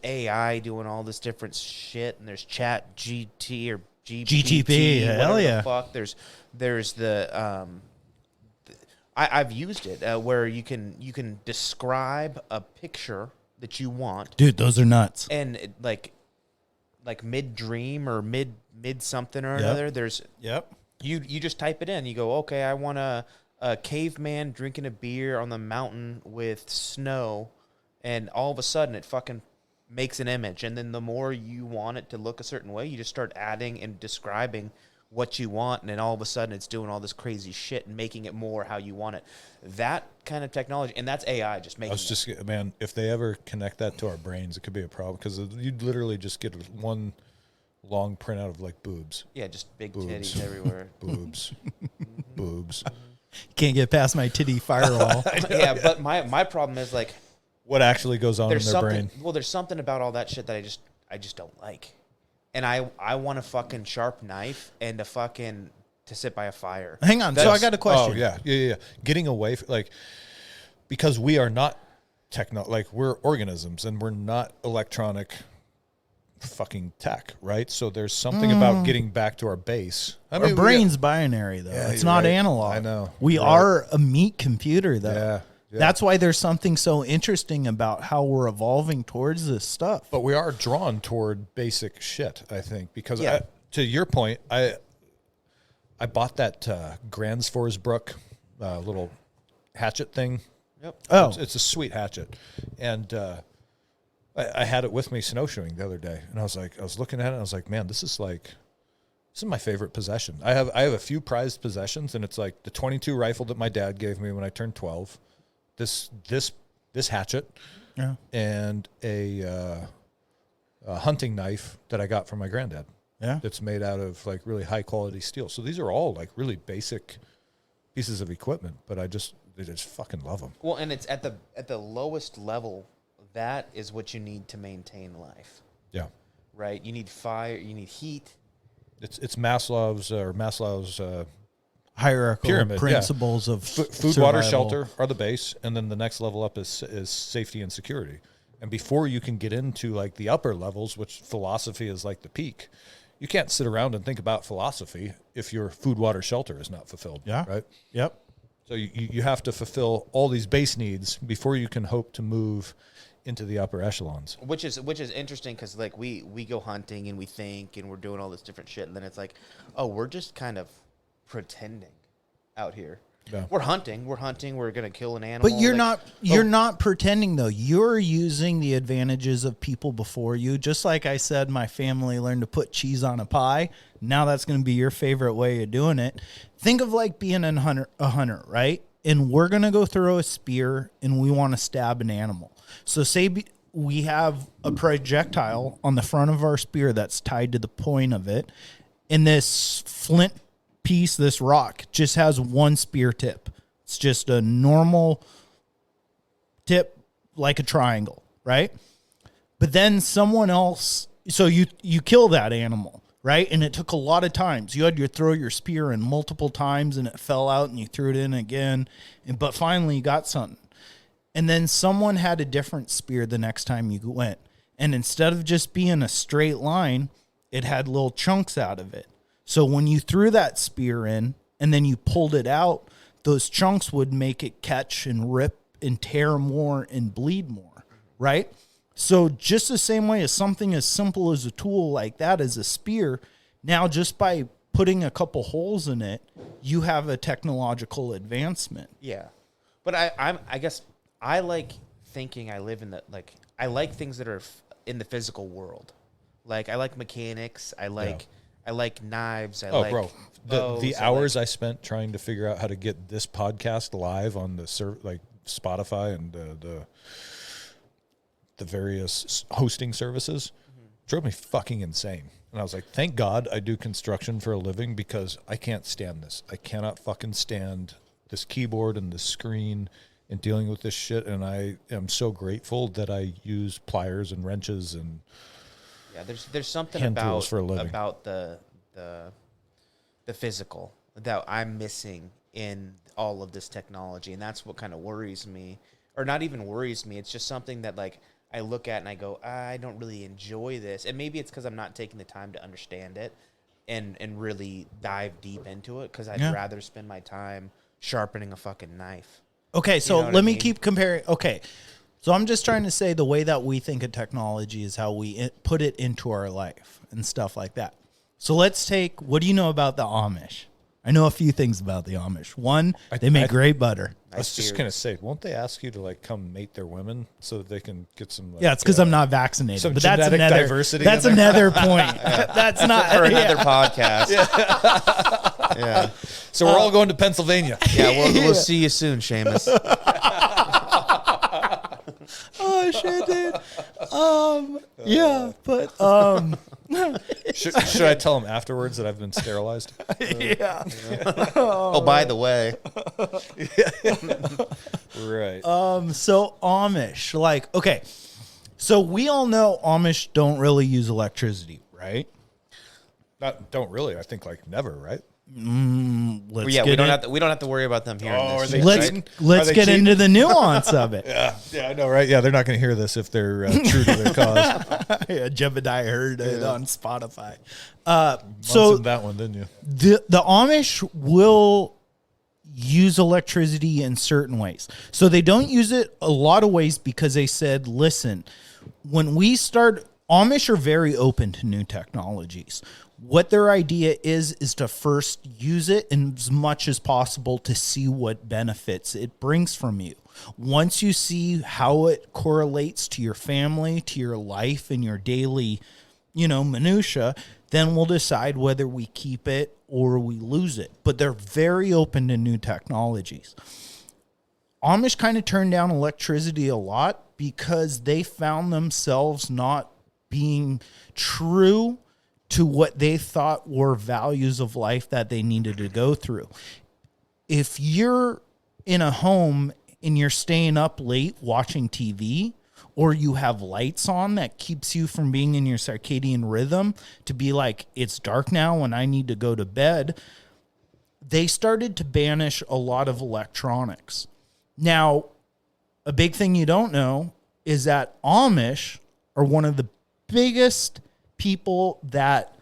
AI doing all this different shit, and there's Chat GT or GPT, hell yeah. the fuck. There's the I've used it where you can describe a picture that you want, Dude, those are nuts. and like mid dream or mid something or another. There's you just type it in. You go, okay, I want a caveman drinking a beer on the mountain with snow, and all of a sudden it fucking makes an image. And then the more you want it to look a certain way, you just start adding and describing what you want, and then all of a sudden it's doing all this crazy shit and making it more how you want it. That kind of technology, and that's AI just making man, if they ever connect that to our brains, it could be a problem because you'd literally just get one long printout of like boobs. Yeah, just big Boobs. titties everywhere. Boobs. Boobs. Can't get past my titty firewall. Yeah, but my problem is like What actually goes on in there's their something. brain? Well, there's something about all that shit that I just don't like, and I want a fucking sharp knife and to sit by a fire. Hang on. So I got a question. Oh, yeah. Getting away from, because we are not we're organisms and we're not electronic fucking tech, right? So there's something about getting back to our base. Our brain's binary, though. It's you're not right. analog. I know. We You're are a meat computer, though. Yeah. That's why there's something so interesting about how we're evolving towards this stuff. But we are drawn toward basic shit, I think, because Yeah. to your point, I bought that Gransforsbruck little hatchet thing. Yep. Oh, It's a sweet hatchet, and I had it with me snowshoeing the other day, and I was looking at it, and I was like, man, this is my favorite possession. I have a few prized possessions, and it's like the .22 rifle that my dad gave me when I turned 12, this hatchet, yeah. and a hunting knife that I got from my granddad. Yeah. That's made out of like really high quality steel. So these are all like really basic pieces of equipment, but I just fucking love them. Well, and it's at the lowest level that is what you need to maintain life, Yeah. right? You need fire, you need heat. It's Maslow's Hierarchical pyramid, yeah. principles of food, water, shelter are the base, and then the next level up is safety and security. And before you can get into like the upper levels, which philosophy is like the peak, you can't sit around and think about philosophy if your food, water, shelter is not fulfilled. Yeah. Right. Yep. So you have to fulfill all these base needs before you can hope to move into the upper echelons. Which is interesting because like we go hunting and we think and we're doing all this different shit, and then it's like, oh, we're just kind of pretending out here. Yeah. We're hunting, we're gonna kill an animal. But you're like, not pretending though. You're using the advantages of people before you. Just like I said, my family learned to put cheese on a pie. Now that's going to be your favorite way of doing it. Think of like being a hunter, right? And we're going to go throw a spear and we want to stab an animal. So say we have a projectile on the front of our spear that's tied to the point of it. And this flint piece, this rock, just has one spear tip. It's just a normal tip, like a triangle, right? But then someone else, so you kill that animal, right? And it took a lot of times. You had to throw your spear in multiple times and it fell out and you threw it in again. But finally you got something. And then someone had a different spear the next time you went. And instead of just being a straight line, it had little chunks out of it. So when you threw that spear in and then you pulled it out, those chunks would make it catch and rip and tear more and bleed more, right? So just the same way as something as simple as a tool like that as a spear, now just by putting a couple holes in it, you have a technological advancement. yeah. But I guess I like thinking I live in the like I like things that are in the physical world. Like I like mechanics. I like knives. I like Bro, bows, the hours I spent trying to figure out how to get this podcast live on the like Spotify and the various hosting services drove me fucking insane. And I was like, thank God I do construction for a living because I can't stand this. I cannot fucking stand this keyboard and this screen and dealing with this shit. And I am so grateful that I use pliers and wrenches and there's something hand tools for a living. about the physical that I'm missing in all of this technology, and that's what kind of worries me, or not even worries me. It's just something that like I look at and I go, I don't really enjoy this, and maybe it's because I'm not taking the time to understand it and really dive deep into it because I'd rather spend my time sharpening a fucking knife. Okay, so You know what let I me mean? keep comparing. Okay, so I'm just trying to say the way that we think of technology is how we put it into our life and stuff like that. So let's take, what do you know about the Amish? I know a few things about the Amish. One, they make great butter. I was just going to say, won't they ask you to like come mate their women so that they can get some? Like, Yeah, it's because I'm not vaccinated. some But that's genetic another diversity That's in there. another point. That's not For another podcast. Yeah. So we're all going to Pennsylvania. We'll see you soon, Seamus. Oh shit, dude. Yeah, but Should I tell them afterwards that I've been sterilized? yeah. Oh, by the way, Right. So Amish, like, okay, so we all know Amish don't really use electricity, right? Don't really. I think like never, right? Let's we get don't have to worry about them here. Oh, are they let's cheating? let's Are they get cheating? into the nuance of it. Yeah, I know, right? Yeah, they're not going to hear this if they're true to their cause. Yeah, Jebediah heard it on Spotify. So that one, didn't you? The Amish will use electricity in certain ways. So they don't use it a lot of ways because they said, listen, when we start, Amish are very open to new technologies. What their idea is to first use it as much as possible to see what benefits it brings from you. Once you see how it correlates to your family, to your life, and your daily, minutia, then we'll decide whether we keep it or we lose it. But they're very open to new technologies. Amish kind of turned down electricity a lot because they found themselves not being true to what they thought were values of life that they needed to go through. If you're in a home and you're staying up late watching TV, or you have lights on that keeps you from being in your circadian rhythm to be like, it's dark now and I need to go to bed, they started to banish a lot of electronics. Now, a big thing you don't know is that Amish are one of the biggest people that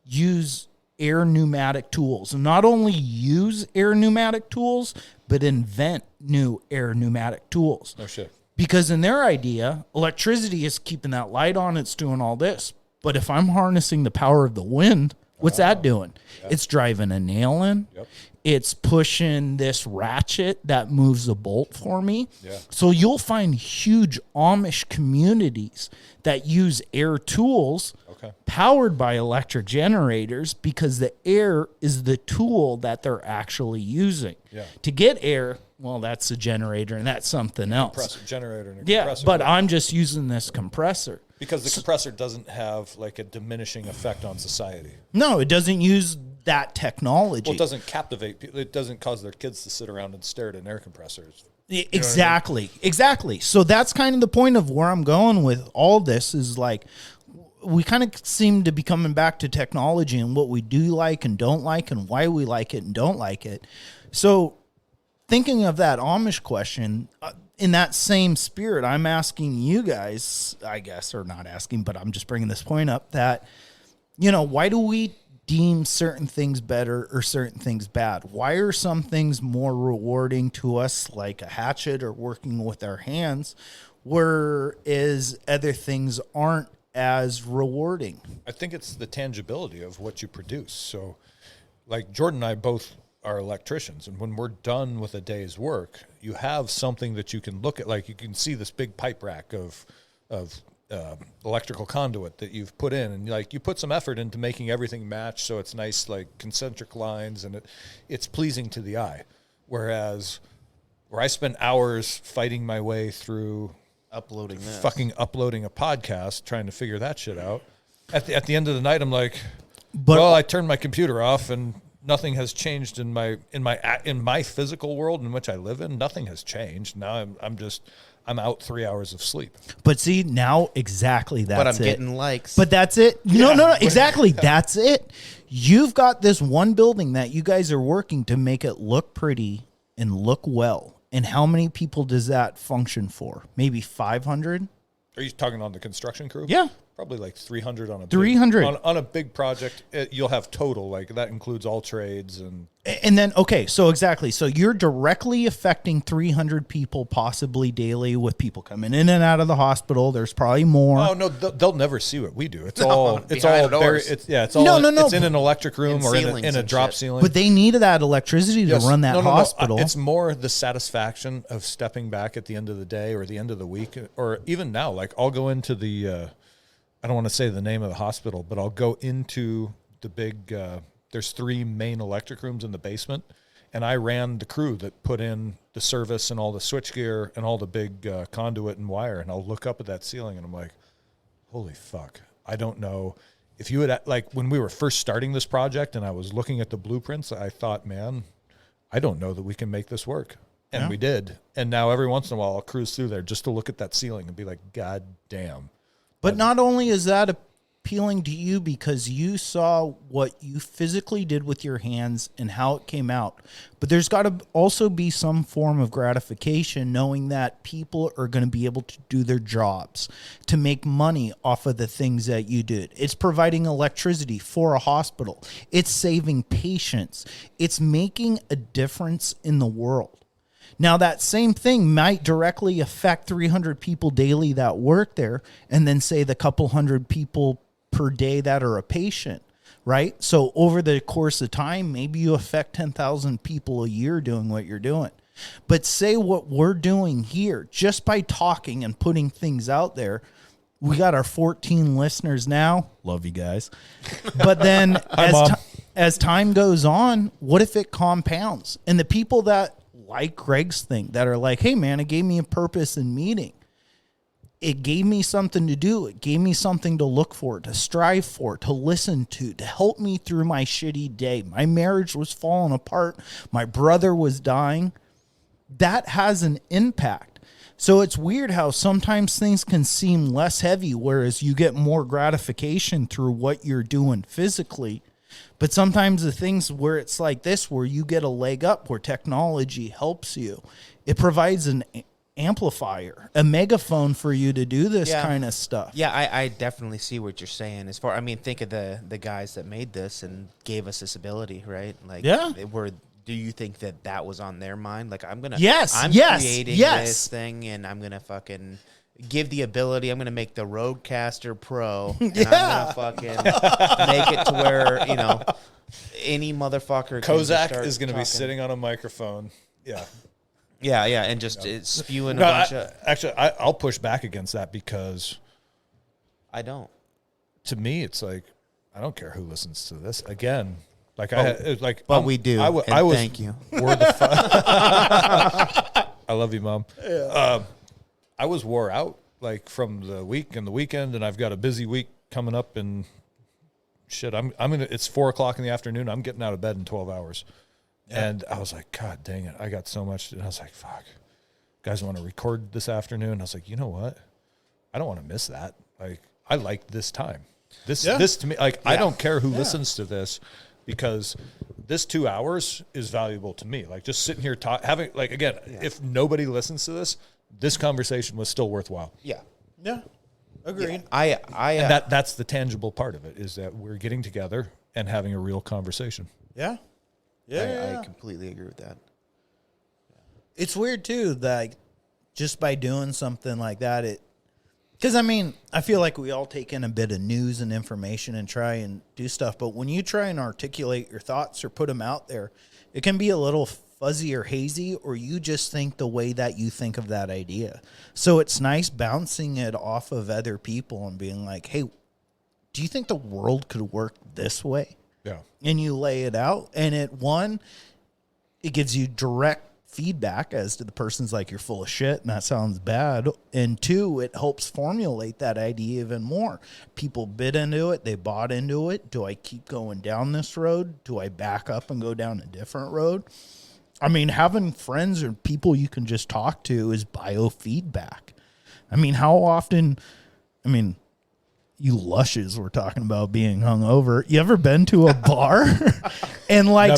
use air pneumatic tools. And not only use air pneumatic tools, but invent new air pneumatic tools. No shit. Because in their idea, electricity is keeping that light on, it's doing all this. But if I'm harnessing the power of the wind, what's that doing? Yeah. It's driving a nail in. Yep. It's pushing this ratchet that moves a bolt for me. Yeah. So you'll find huge Amish communities that use air tools powered by electric generators because the air is the tool that they're actually using. Yeah. To get air, well, that's a generator and that's something else. Compressor, generator and a compressor. But I'm just using this compressor. Because the compressor doesn't have like a diminishing effect on society. No, it doesn't use that technology. Well, it doesn't captivate people. It doesn't cause their kids to sit around and stare at an air compressor. Exactly. I mean? Exactly. So that's kind of the point of where I'm going with all this is like, we kind of seem to be coming back to technology and what we do like and don't like and why we like it and don't like it. So thinking of that Amish question, in that same spirit, I'm asking you guys, I guess, or not asking, but I'm just bringing this point up that, you know, why do we deem certain things better or certain things bad? Why are some things more rewarding to us, like a hatchet or working with our hands, whereas other things aren't as rewarding? I think it's the tangibility of what you produce. So, like Jordan and I both are electricians, and when we're done with a day's work, you have something that you can look at. Like you can see this big pipe rack of electrical conduit that you've put in, and like you put some effort into making everything match, so it's nice, like concentric lines, and it's pleasing to the eye. Whereas where I spend hours fighting my way through uploading a podcast, trying to figure that shit out. At the end of the night, I'm like, well, I turned my computer off and nothing has changed in my physical world in which I live in. Nothing has changed. Now I'm out 3 hours of sleep. But see, now exactly that's it. But I'm getting likes. But that's it. No, exactly. That's it. You've got this one building that you guys are working to make it look pretty and look well. And how many people does that function for? Maybe 500? Are you talking on the construction crew? Yeah. Probably like 300 on a 300 on a big project. You'll have total, like that includes all trades and then okay, so exactly. So you're directly affecting 300 people possibly daily with people coming in and out of the hospital. There's probably more. Oh no, they'll never see what we do. It's all very, it's all no. It's in an electric room or in a drop ceiling. But they needed that electricity to run that hospital. It's more the satisfaction of stepping back at the end of the day or the end of the week, or even now. Like I'll go into the. I don't want to say the name of the hospital, but I'll go into the big, there's 3 main electric rooms in the basement, and I ran the crew that put in the service and all the switchgear and all the big conduit and wire, and I'll look up at that ceiling, and I'm like, holy fuck. I don't know. If you had, like, when we were first starting this project and I was looking at the blueprints, I thought, man, I don't know that we can make this work. And we did. And now every once in a while I'll cruise through there just to look at that ceiling and be like, God damn. But not only is that appealing to you because you saw what you physically did with your hands and how it came out, but there's got to also be some form of gratification knowing that people are going to be able to do their jobs, to make money off of the things that you did. It's providing electricity for a hospital. It's saving patients. It's making a difference in the world. Now, that same thing might directly affect 300 people daily that work there, and then say the couple hundred people per day that are a patient, right? So over the course of time, maybe you affect 10,000 people a year doing what you're doing. But say what we're doing here, just by talking and putting things out there, we got our 14 listeners now. Love you guys. But then as time goes on, what if it compounds? And the people that like Greg's thing, that are like, hey man, it gave me a purpose in meeting. It gave me something to do. It gave me something to look for, to strive for, to listen to help me through my shitty day. My marriage was falling apart. My brother was dying. That has an impact. So it's weird how sometimes things can seem less heavy, whereas you get more gratification through what you're doing physically. But sometimes the things where it's like this, where you get a leg up, where technology helps you, it provides an amplifier, a megaphone for you to do this kind of stuff. Yeah, I definitely see what you're saying. As far, I mean, think of the guys that made this and gave us this ability, right? Like, do you think that was on their mind? Like, I'm creating this thing, and I'm gonna fucking give the ability. I'm gonna make the Rodecaster Pro, and I'm gonna fucking make it to where any motherfucker. Kozak is gonna be sitting on a microphone. Yeah, and just spewing a bunch of. Actually, I'll push back against that because I don't. To me, it's like I don't care who listens to this. Again, like but we do. I was thank you. I love you, Mom. Yeah. I was wore out like from the week and the weekend, and I've got a busy week coming up. And shit, I'm gonna. It's 4:00 in the afternoon. I'm getting out of bed in 12 hours. Yeah. And I was like, God dang it. I got so much. And I was like, fuck. Guys want to record this afternoon? I was like, you know what? I don't want to miss that. Like, I like this time. This to me, like, I don't care who listens to this because this 2 hours is valuable to me. Like, just sitting here having, like, again, if nobody listens to this conversation was still worthwhile. Yeah. Yeah. Agreed. Yeah. And that's the tangible part of it is that we're getting together and having a real conversation. Yeah. I completely agree with that. It's weird too that just by doing something like that, because I mean, I feel like we all take in a bit of news and information and try and do stuff, but when you try and articulate your thoughts or put them out there, it can be a little fuzzy or hazy, or you just think the way that you think of that idea. So it's nice bouncing it off of other people and being like, hey, do you think the world could work this way? Yeah. And you lay it out, and it gives you direct feedback as to the person's like, you're full of shit and that sounds bad. And two, it helps formulate that idea even more. People bit into it. They bought into it. Do I keep going down this road? Do I back up and go down a different road? I mean, having friends or people you can just talk to is biofeedback. I mean, how often, you lushes were talking about being hungover. You ever been to a bar and like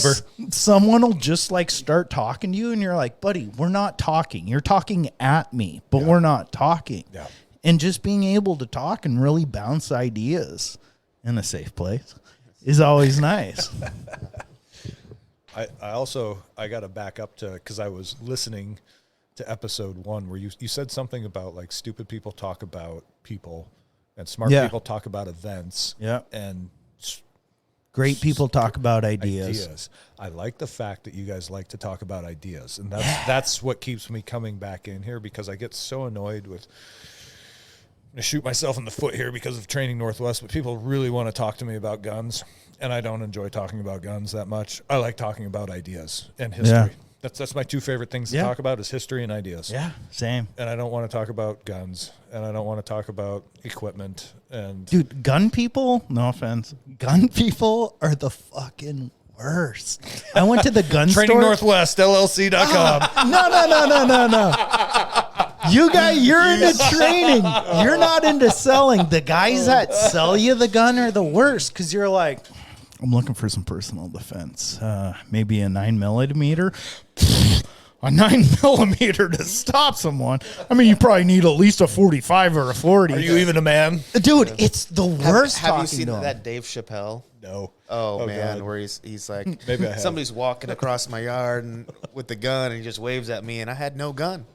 someone will just like start talking to you and you're like, buddy, we're not talking. You're talking at me, but we're not talking. Yeah. And just being able to talk and really bounce ideas in a safe place is always nice. I got to back up to, because I was listening to episode 1 where you said something about like stupid people talk about people. And smart people talk about events. Yeah. And great people talk about ideas. I like the fact that you guys like to talk about ideas. And that's what keeps me coming back in here, because I get so annoyed with, I'm going to shoot myself in the foot here because of Training Northwest, but people really want to talk to me about guns. And I don't enjoy talking about guns that much. I like talking about ideas and history. Yeah. That's my 2 favorite things to talk about is history and ideas. Yeah, same. And I don't want to talk about guns, and I don't want to talk about equipment. And dude, gun people, no offense, gun people are the fucking worst. I went to the gun store. Training Northwest, LLC.com. No. You guys, you're into training. You're not into selling. The guys that sell you the gun are the worst, because you're like, I'm looking for some personal defense. Maybe a 9mm. A 9mm to stop someone. I mean, you probably need at least a 45 or a 40. Are you even a man? Dude, it's the worst. Have you seen that Dave Chappelle? No. Oh man, God. Where he's like, maybe I have. Somebody's walking across my yard and with the gun, and he just waves at me, and I had no gun.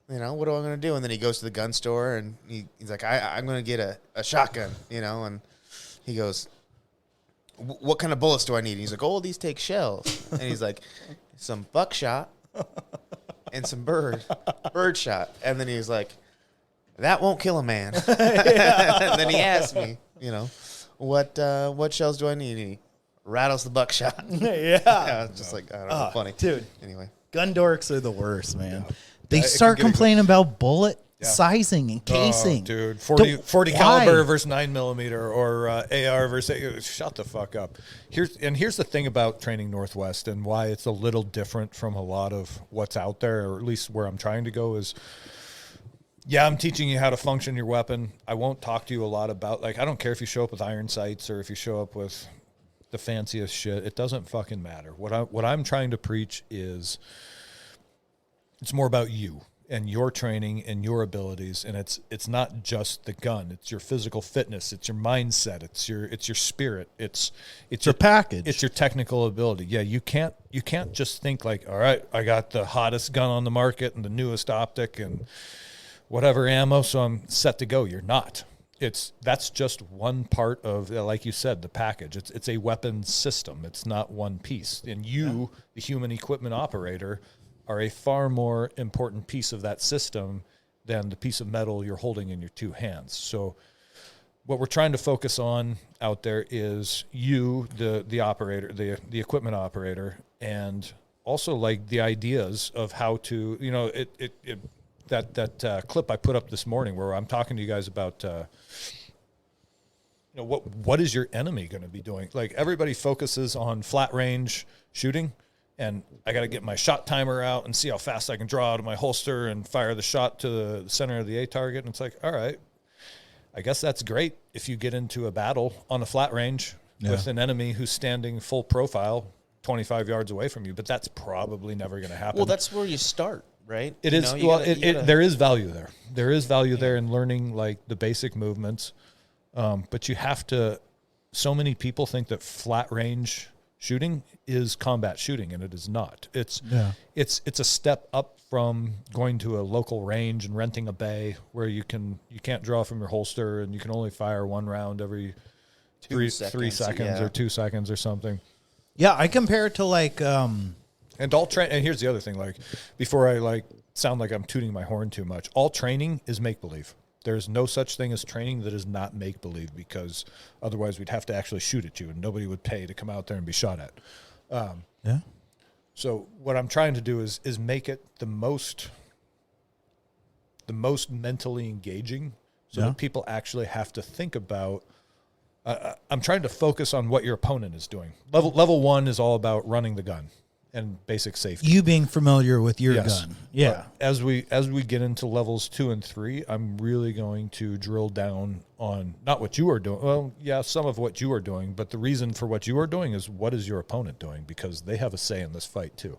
What am I going to do? And then he goes to the gun store, and he's like, I'm going to get a shotgun, and he goes, what kind of bullets do I need? And he's like, these take shells. And he's like, some buckshot and some bird shot. And then he's like, that won't kill a man. And then he asked me, what shells do I need? And he rattles the buckshot. Yeah. It's just like, I don't know, funny. Dude. Anyway. Gun dorks are the worst, man. They start complaining about bullet sizing and casing. Dude, 40 caliber versus 9mm or AR versus shut the fuck up. Here's the thing about Training Northwest and why it's a little different from a lot of what's out there, or at least where I'm trying to go, is Yeah, I'm teaching you how to function your weapon. I won't talk to you a lot about, like, I don't care if you show up with iron sights or if you show up with the fanciest shit. It doesn't fucking matter. What I'm trying to preach is it's more about you and your training and your abilities, and it's not just the gun. It's your physical fitness. It's your mindset. It's your spirit. It's your package. It's your technical ability. Yeah, you can't just think like, all right, I got the hottest gun on the market and the newest optic and whatever ammo, so I'm set to go. You're not. That's just one part of, like you said, the package. It's a weapon system. It's not one piece. And you, the human equipment operator, are a far more important piece of that system than the piece of metal you're holding in your two hands. So what we're trying to focus on out there is you, the operator, the equipment operator, and also like the ideas of how to, that clip I put up this morning where I'm talking to you guys about, what is your enemy going to be doing? Like everybody focuses on flat range shooting, and I got to get my shot timer out and see how fast I can draw out of my holster and fire the shot to the center of the A target. And it's like, all right, I guess that's great if you get into a battle on a flat range with an enemy who's standing full profile 25 yards away from you, but that's probably never going to happen. Well, that's where you start, right? It is. There is value there. There is value there in learning like the basic movements. But you have to, so many people think that flat range shooting is combat shooting, and it is not. It's a step up from going to a local range and renting a bay where you can't draw from your holster and you can only fire one round every 3 seconds or 2 seconds or something. Yeah, I compare it to like and here's the other thing, like before I like sound like I'm tooting my horn too much, all training is make believe. There's no such thing as training that is not make believe, because otherwise we'd have to actually shoot at you and nobody would pay to come out there and be shot at. So what I'm trying to do is make it the most mentally engaging, so that people actually have to think about. I'm trying to focus on what your opponent is doing. Level 1 is all about running the gun and basic safety. You being familiar with your gun. Yeah. But as we get into levels 2 and 3, I'm really going to drill down on not what you are doing. Well, yeah, some of what you are doing, but the reason for what you are doing is what is your opponent doing, because they have a say in this fight too.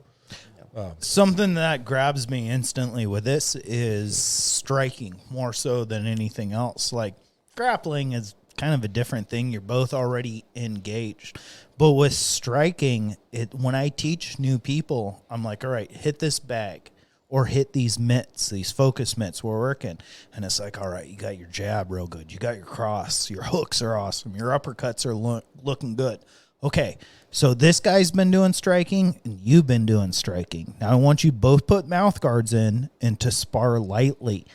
Something that grabs me instantly with this is striking more so than anything else. Like grappling is kind of a different thing. You're both already engaged. But with striking, when I teach new people, I'm like, all right, hit this bag or hit these mitts, these focus mitts we're working. And it's like, all right, you got your jab real good. You got your cross. Your hooks are awesome. Your uppercuts are looking good. Okay, so this guy's been doing striking and you've been doing striking. Now I want you both put mouth guards in and to spar lightly.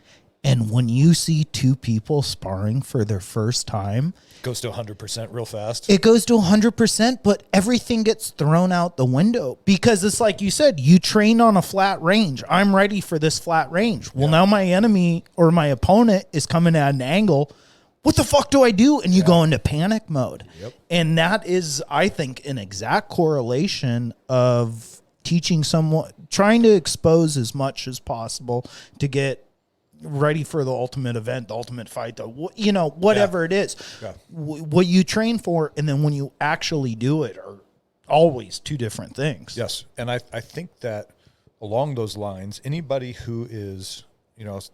And when you see two people sparring for their first time, goes to 100% real fast. It goes to 100%, but everything gets thrown out the window, because it's like you said, you trained on a flat range. I'm ready for this flat range. Well, now my enemy or my opponent is coming at an angle. What the fuck do I do? And you go into panic mode. Yep. And that is, I think, an exact correlation of teaching someone, trying to expose as much as possible to get ready for the ultimate event, the ultimate fight, whatever it is. Yeah. What you train for and then when you actually do it are always two different things. Yes. And I think that along those lines, anybody who is,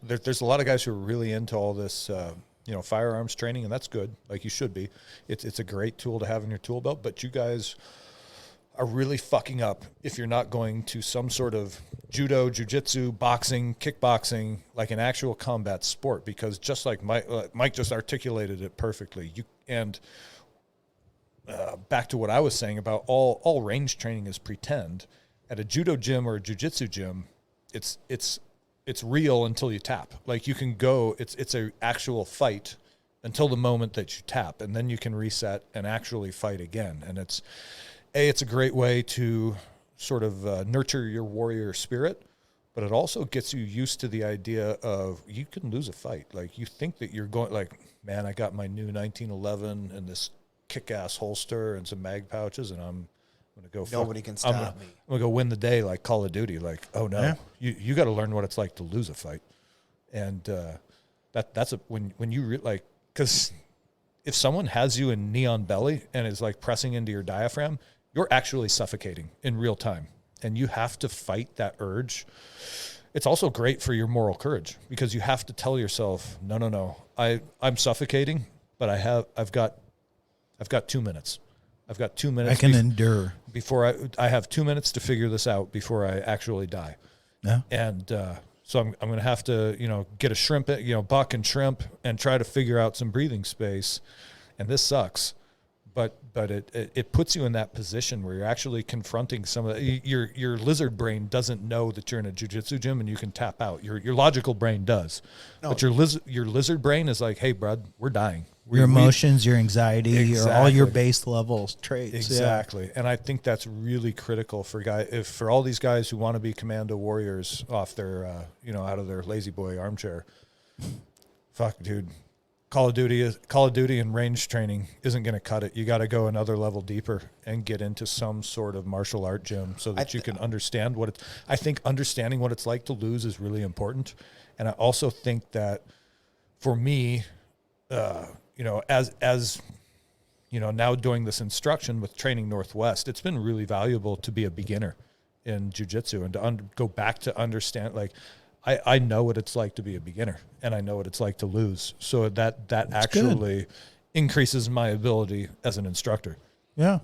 there's a lot of guys who are really into all this, firearms training, and that's good. Like you should be. It's a great tool to have in your tool belt, but you guys are really fucking up if you're not going to some sort of judo, jiu-jitsu, boxing, kickboxing, like an actual combat sport, because just like Mike just articulated it perfectly. Back to what I was saying about all range training is pretend. At a judo gym or a jiu-jitsu gym, it's real until you tap. Like you can go, it's a actual fight until the moment that you tap, and then you can reset and actually fight again. And it's a great way to sort of nurture your warrior spirit, but it also gets you used to the idea of you can lose a fight. Like you think that you're going, like, man, I got my new 1911 and this kick-ass holster and some mag pouches, and I'm going to go. Nobody can stop me. I'm going to go win the day like Call of Duty. Like, oh no, you got to learn what it's like to lose a fight. And that's when you like, because if someone has you in knee on belly and is like pressing into your diaphragm, you're actually suffocating in real time, and you have to fight that urge. It's also great for your moral courage, because you have to tell yourself, no, I'm suffocating, but I've got 2 minutes. I've got 2 minutes. I can endure before I have 2 minutes to figure this out before I actually die. Yeah. And so I'm going to have to, get a shrimp, buck and shrimp, and try to figure out some breathing space. And this sucks, but it puts you in that position where you're actually confronting some of your lizard brain doesn't know that you're in a jiu-jitsu gym and you can tap out. Your logical brain does, but your lizard brain is like, hey, bud, we're dying. Your emotions, your anxiety, all your Exactly. base level traits. Exactly. And I think that's really critical for all these guys who want to be commando warriors off their, out of their lazy boy armchair. Fuck, dude. Call of Duty and range training isn't going to cut it. You got to go another level deeper and get into some sort of martial art gym so that you can understand what it's. I think understanding what it's like to lose is really important. And I also think that for me, as now doing this instruction with Training Northwest, it's been really valuable to be a beginner in jiu-jitsu and to go back to understand, like, I know what it's like to be a beginner, and I know what it's like to lose. So that actually increases my ability as an instructor. Yeah.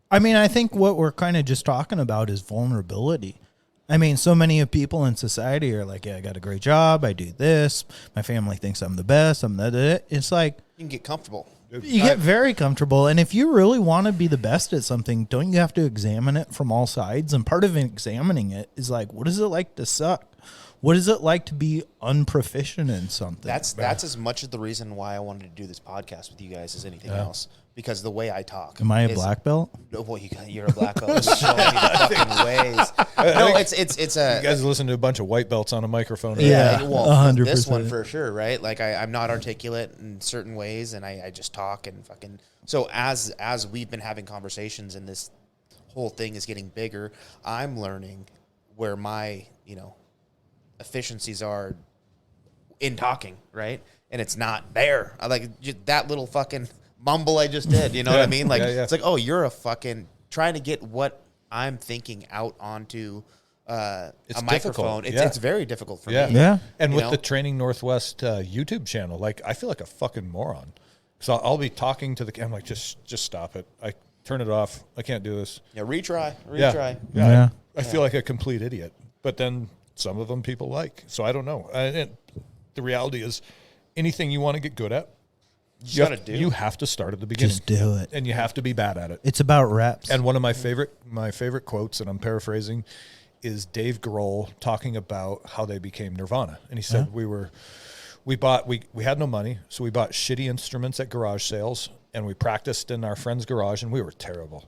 I mean, I think what we're kind of just talking about is vulnerability. I mean, so many of people in society are like, yeah, I got a great job. I do this. My family thinks I'm the best. I'm that. It's like, You can get comfortable. you get very comfortable. And if you really want to be the best at something, don't you have to examine it from all sides? And part of examining it is like, what is it like to suck? What is it like to be unproficient in something? That's as much of the reason why I wanted to do this podcast with you guys as anything else. Because the way I talk. Am I a black belt? No, well, you're a black belt. You're showing me the fucking ways. No, it's a. You guys listen to a bunch of white belts on a microphone. Yeah. Well, 100%. this one for sure, right? Like I'm not articulate in certain ways, and I just talk and fucking. So as we've been having conversations and this whole thing is getting bigger, I'm learning where my efficiencies are in talking, right? And it's not there. I like just that little fucking mumble I just did. You know what I mean? Like it's like, oh, you're a fucking trying to get what I'm thinking out onto a microphone. It's very difficult for me. Yeah. And with the Training Northwest YouTube channel, like, I feel like a fucking moron. So I'll be talking to I'm like, just stop it. I turn it off. I can't do this. Yeah, retry. Yeah. I feel like a complete idiot. But then some of them people like. So I don't know. And the reality is, anything you want to get good at, you have to start at the beginning. Just do it. And you have to be bad at it. It's about reps. And one of my favorite quotes, and I'm paraphrasing, is Dave Grohl talking about how they became Nirvana. And he said, we had no money, so we bought shitty instruments at garage sales, and we practiced in our friend's garage, and we were terrible.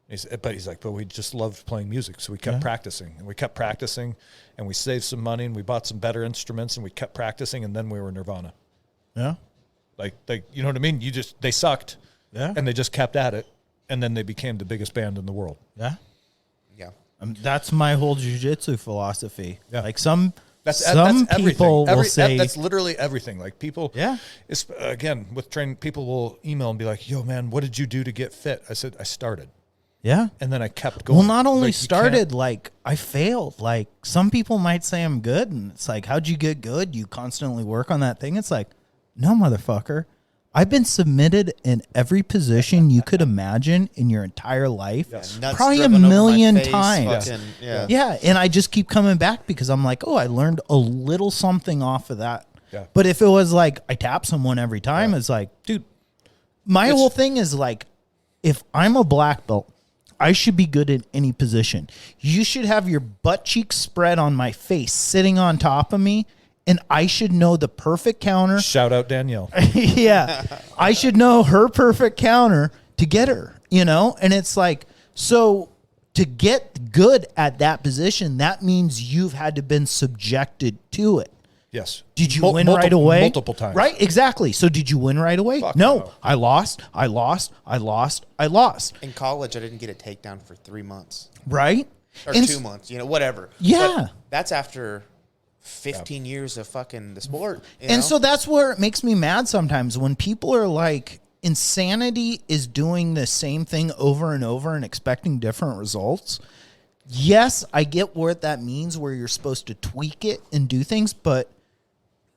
But we just loved playing music, so we kept practicing, and we kept practicing, and we saved some money, and we bought some better instruments, and we kept practicing, and then we were Nirvana. Yeah. Like you know what I mean? They sucked, Yeah. and they just kept at it, and then they became the biggest band in the world. Yeah. Yeah. That's my whole jiu-jitsu philosophy. Yeah. Like some That's people will say that's literally everything. Like people, Yeah. It's, again, with training, people will email and be like, "Yo, man, what did you do to get fit?" I said, "I started, yeah. and then I kept going." Well, not only Like, you started, like I failed. Like some people might say I'm good, and it's like, how'd you get good? You constantly work on that thing. It's like, no, motherfucker. I've been submitted in every position you could imagine in your entire life, Nuts probably a driven over my million face, times. fucking- Yeah, and I just keep coming back because I'm like, oh, I learned a little something off of that. Yeah. But if it was like I tap someone every time, it's like, dude, my whole thing is like, if I'm a black belt, I should be good in any position. You should have your butt cheeks spread on my face, sitting on top of me, and I should know the perfect counter. Shout out Danielle. Yeah. I should know her perfect counter to get her, And it's like, so to get good at that position, that means you've had to been subjected to it. Yes. Did you win right away? Multiple times. Right? Exactly. So did you win right away? Fuck No. no. I lost. In college, I didn't get a takedown for 3 months Right? or And 2 months, whatever. Yeah. But that's after 15 years of fucking the sport. You And know? so that's where it makes me mad sometimes when people are like, insanity is doing the same thing over and over and expecting different results. Yes, I get what that means, where you're supposed to tweak it and do things, but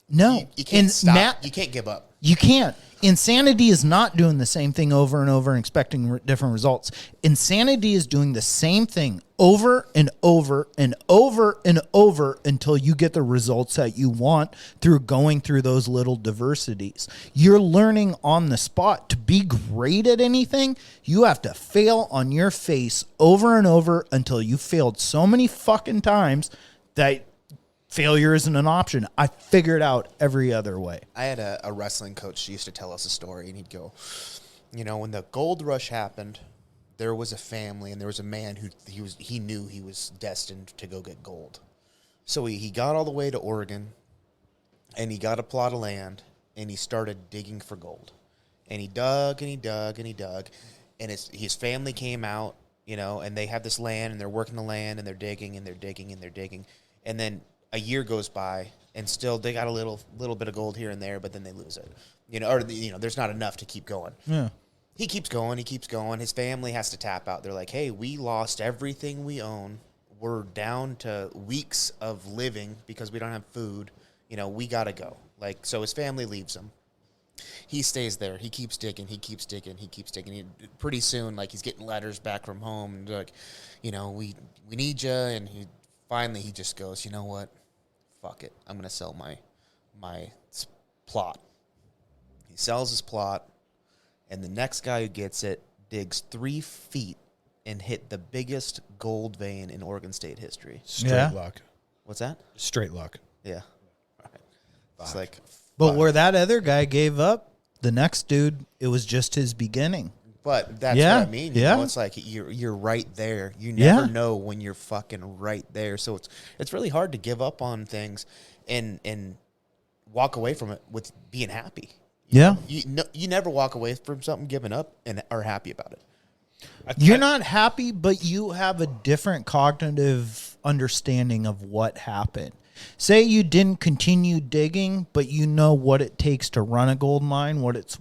no. you can't And stop. You can't give up. You can't. Insanity is not doing the same thing over and over and expecting different results. Insanity is doing the same thing over and over and over and over until you get the results that you want through going through those little diversities. You're learning on the spot. To be great at anything, you have to fail on your face over and over until you failed so many fucking times that failure isn't an option. I figured out every other way. I had a wrestling coach who used to tell us a story, and he'd go, when the gold rush happened, there was a family, and there was a man who he knew he was destined to go get gold. So he got all the way to Oregon, and he got a plot of land, and he started digging for gold. And he dug, and he dug, and he dug, and his family came out, and they have this land, and they're working the land, and they're digging, and they're digging, and they're digging. And then a year goes by, and still they got a little bit of gold here and there, but then they lose it. There's not enough to keep going. Yeah. He keeps going. His family has to tap out. They're like, hey, we lost everything we own. We're down to weeks of living because we don't have food. We got to go. So his family leaves him. He stays there. He keeps digging. Pretty soon, he's getting letters back from home. And they're like, we need you. And finally, he just goes, you know what? Fuck it. I'm going to sell my plot. He sells his plot, and the next guy who gets it digs 3 feet and hit the biggest gold vein in Oregon State history. Straight luck. What's that? Straight luck. Yeah. Right. It's like, But where that other guy gave up, the next dude, it was just his beginning. but that's Yeah, what I mean. yeah. It's like you're right there. You Yeah. never know when you're fucking right there. So it's really hard to give up on things and walk away from it with being happy. Yeah. You never walk away from something giving up and are happy about it. You're not happy, but you have a different cognitive understanding of what happened. Say you didn't continue digging, but you know what it takes to run a gold mine, what it's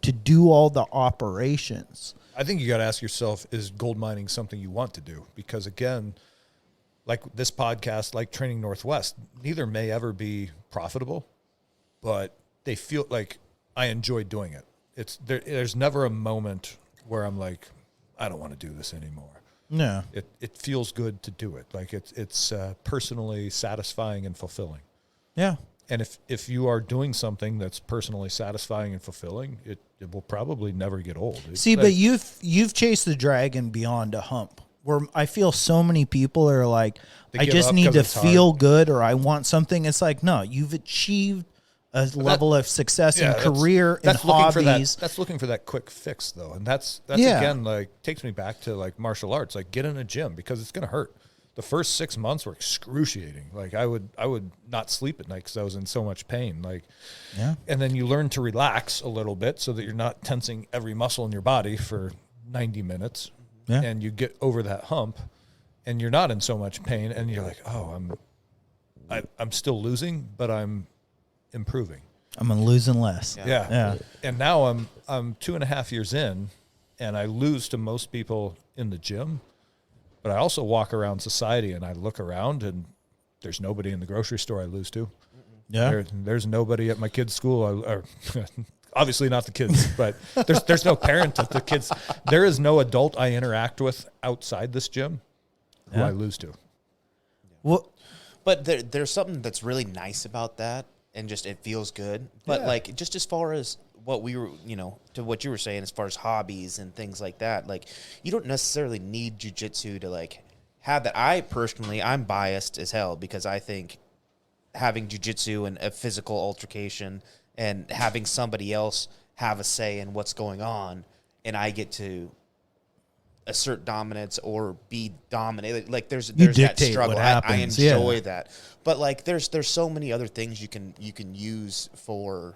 to do all the operations. I think you got to ask yourself, is gold mining something you want to do? Because again, like this podcast, like Training Northwest, neither may ever be profitable, but they feel like I enjoy doing it. There's never a moment where I'm like, I don't want to do this anymore. Yeah. It feels good to do it. Like it's personally satisfying and fulfilling. Yeah. And if you are doing something that's personally satisfying and fulfilling, it will probably never get old. See, but you've chased the dragon beyond a hump. Where I feel so many people are like, They I give just up need 'cause to it's feel hard. good, or I want something. It's like, no, you've achieved a level of success in career and hobbies. That's looking for that quick fix, though, and that's Yeah. again like takes me back to like martial arts. Like get in a gym because it's gonna hurt. The first 6 months were excruciating. Like I would not sleep at night because I was in so much pain. Like, Yeah. and then you learn to relax a little bit so that you're not tensing every muscle in your body for 90 minutes. Yeah. And you get over that hump, and you're not in so much pain, and you're like, oh, I'm still losing, but I'm improving. I'm losing less. Yeah. Yeah. And now I'm 2.5 years in, and I lose to most people in the gym, but I also walk around society and I look around and there's nobody in the grocery store I lose to. Yeah. There's nobody at my kids' school, or obviously not the kids, but there's no parent at the kids. There is no adult I interact with outside this gym who Yeah. I lose to. Well, But there's something that's really nice about that, and just it feels good. But Yeah. like just as far as what we were, to what you were saying, as far as hobbies and things like that, like you don't necessarily need jujitsu to like have that. I'm biased as hell because I think having jujitsu and a physical altercation and having somebody else have a say in what's going on, and I get to assert dominance or be dominated. Like there's that dictate struggle. what I happens, enjoy yeah. that, but like there's so many other things you can use for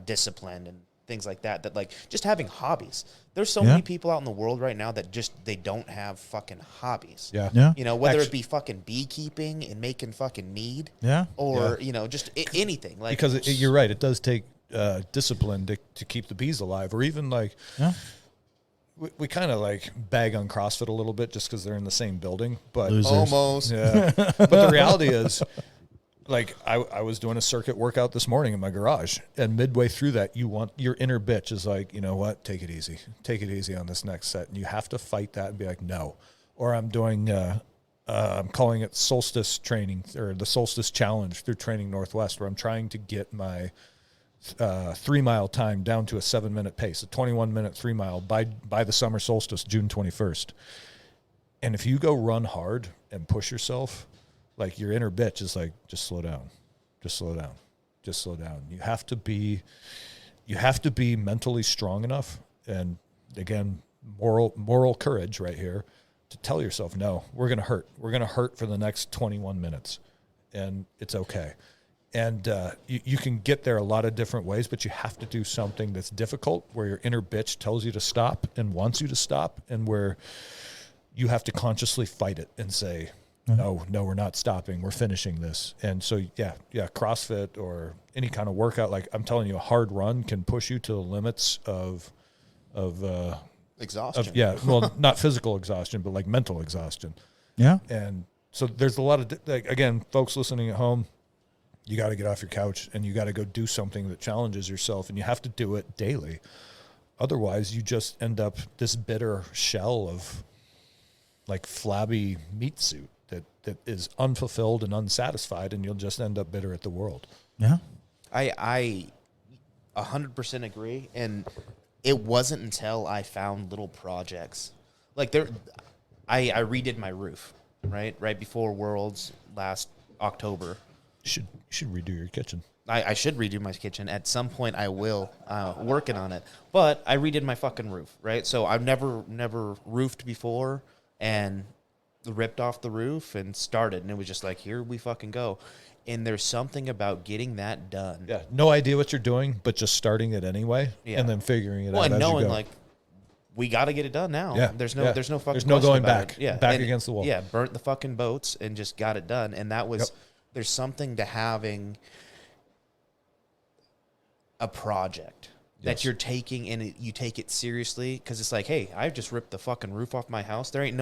discipline and things like that. That like just having hobbies. There's so many people out in the world right now that just they don't have fucking hobbies. Yeah. Yeah. You know, whether it be fucking beekeeping and making fucking mead. Yeah. Or you know, just anything. Like Because you're right, it does take discipline to keep the bees alive, or even like. Yeah. We kind of like bag on CrossFit a little bit just because they're in the same building, but Losers. almost. yeah. But the reality is, like I was doing a circuit workout this morning in my garage, and midway through that, your inner bitch is like, you know what, take it easy on this next set, and you have to fight that and be like, no. Or I'm doing, I'm calling it solstice training, or the solstice challenge through Training Northwest, where I'm trying to get my 3 mile time down to a 7-minute pace, a 21-minute 3 mile by the summer solstice, June 21st. And if you go run hard and push yourself, like your inner bitch is like, just slow down, just slow down, just slow down. You have to be mentally strong enough. And again, moral courage right here to tell yourself, no, we're going to hurt. We're going to hurt for the next 21 minutes and it's okay. And you can get there a lot of different ways, but you have to do something that's difficult, where your inner bitch tells you to stop and wants you to stop, and where you have to consciously fight it and say, no, we're not stopping. We're finishing this. And so, yeah, CrossFit or any kind of workout, like I'm telling you, a hard run can push you to the limits of exhaustion. Well, not physical exhaustion, but like mental exhaustion. Yeah. And so there's a lot of, like, again, folks listening at home, you got to get off your couch and you got to go do something that challenges yourself, and you have to do it daily. Otherwise, you just end up this bitter shell of like flabby meat suit that is unfulfilled and unsatisfied, and you'll just end up bitter at the world. Yeah. I 100% agree. And it wasn't until I found little projects like I redid my roof, right before Worlds last October. You should redo your kitchen. I should redo my kitchen. At some point I will, working on it. But I redid my fucking roof, right? So I've never roofed before, and ripped off the roof and started. And it was just like, here we fucking go. And there's something about getting that done. Yeah, no idea what you're doing, but just starting it anyway, Yeah. and then figuring it out Well, and as you knowing go. like, we got to get it done now. Yeah, There's yeah. no fucking There's no question going about back. it. Yeah. Back And against the wall. Yeah. Burnt the fucking boats and just got it done. And that was, Yep. there's something to having a project that Yes. you're taking, and you take it seriously. Cause it's like, hey, I've just ripped the fucking roof off my house. There ain't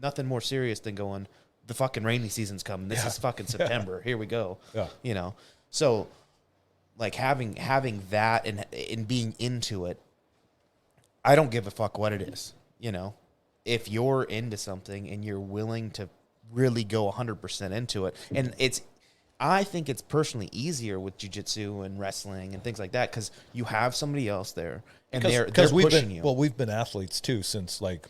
nothing more serious than going, the fucking rainy season's coming. This is fucking September. Here we go. Yeah. You know? So like having that and being into it, I don't give a fuck what it is. You know, if you're into something and you're willing to really go 100% into it, and I think it's personally easier with jiu-jitsu and wrestling and things like that, because you have somebody else there and they're pushing you. Well, we've been athletes too since like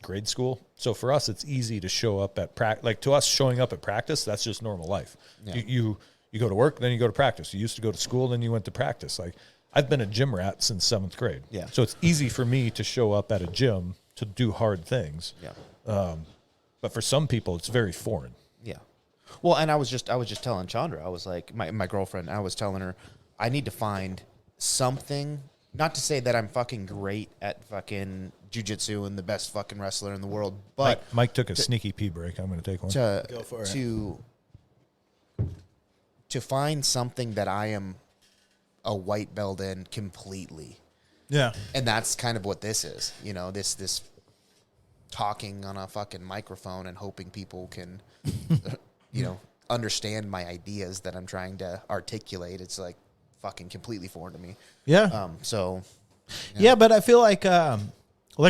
grade school. So for us, it's easy to show up at practice. Like to us, showing up at practice, that's just normal life. Yeah. You go to work, then you go to practice. You used to go to school, then you went to practice. Like I've been a gym rat since 7th grade. Yeah. So it's easy for me to show up at a gym to do hard things. Yeah. But for some people, it's very foreign. Yeah. Well, and I was just telling Chandra, I was like, my girlfriend, I was telling her, I need to find something, not to say that I'm fucking great at fucking jiu-jitsu and the best fucking wrestler in the world, but Mike took a sneaky pee break. I'm going to take one. Go for it. To find something that I am a white belt in completely. Yeah. And that's kind of what this is, you know, this talking on a fucking microphone and hoping people can, you know, understand my ideas that I'm trying to articulate. It's like fucking completely foreign to me. Yeah. So Yeah, but I feel like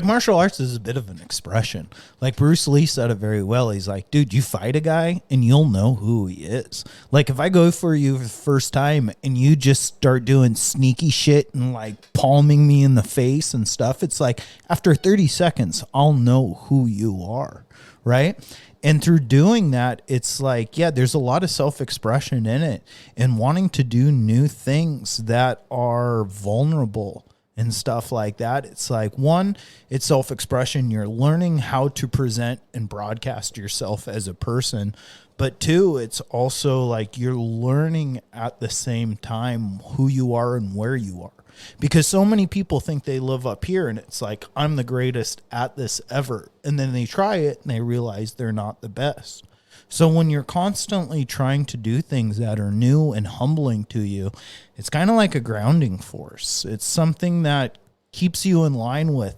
martial arts is a bit of an expression. Like Bruce Lee said it very well. He's like, dude, you fight a guy and you'll know who he is. Like if I go for you for the first time and you just start doing sneaky shit and like palming me in the face and stuff, it's like after 30 seconds, I'll know who you are. Right. And through doing that, it's like, yeah, there's a lot of self-expression in it and wanting to do new things that are vulnerable and stuff like that. It's like, one, it's self-expression. You're learning how to present and broadcast yourself as a person. But two, it's also like you're learning at the same time who you are and where you are. because so many people think they live up here and it's like, I'm the greatest at this ever. And then they try it and they realize they're not the best. So when you're constantly trying to do things that are new and humbling to you, it's kind of like a grounding force. It's something that keeps you in line with,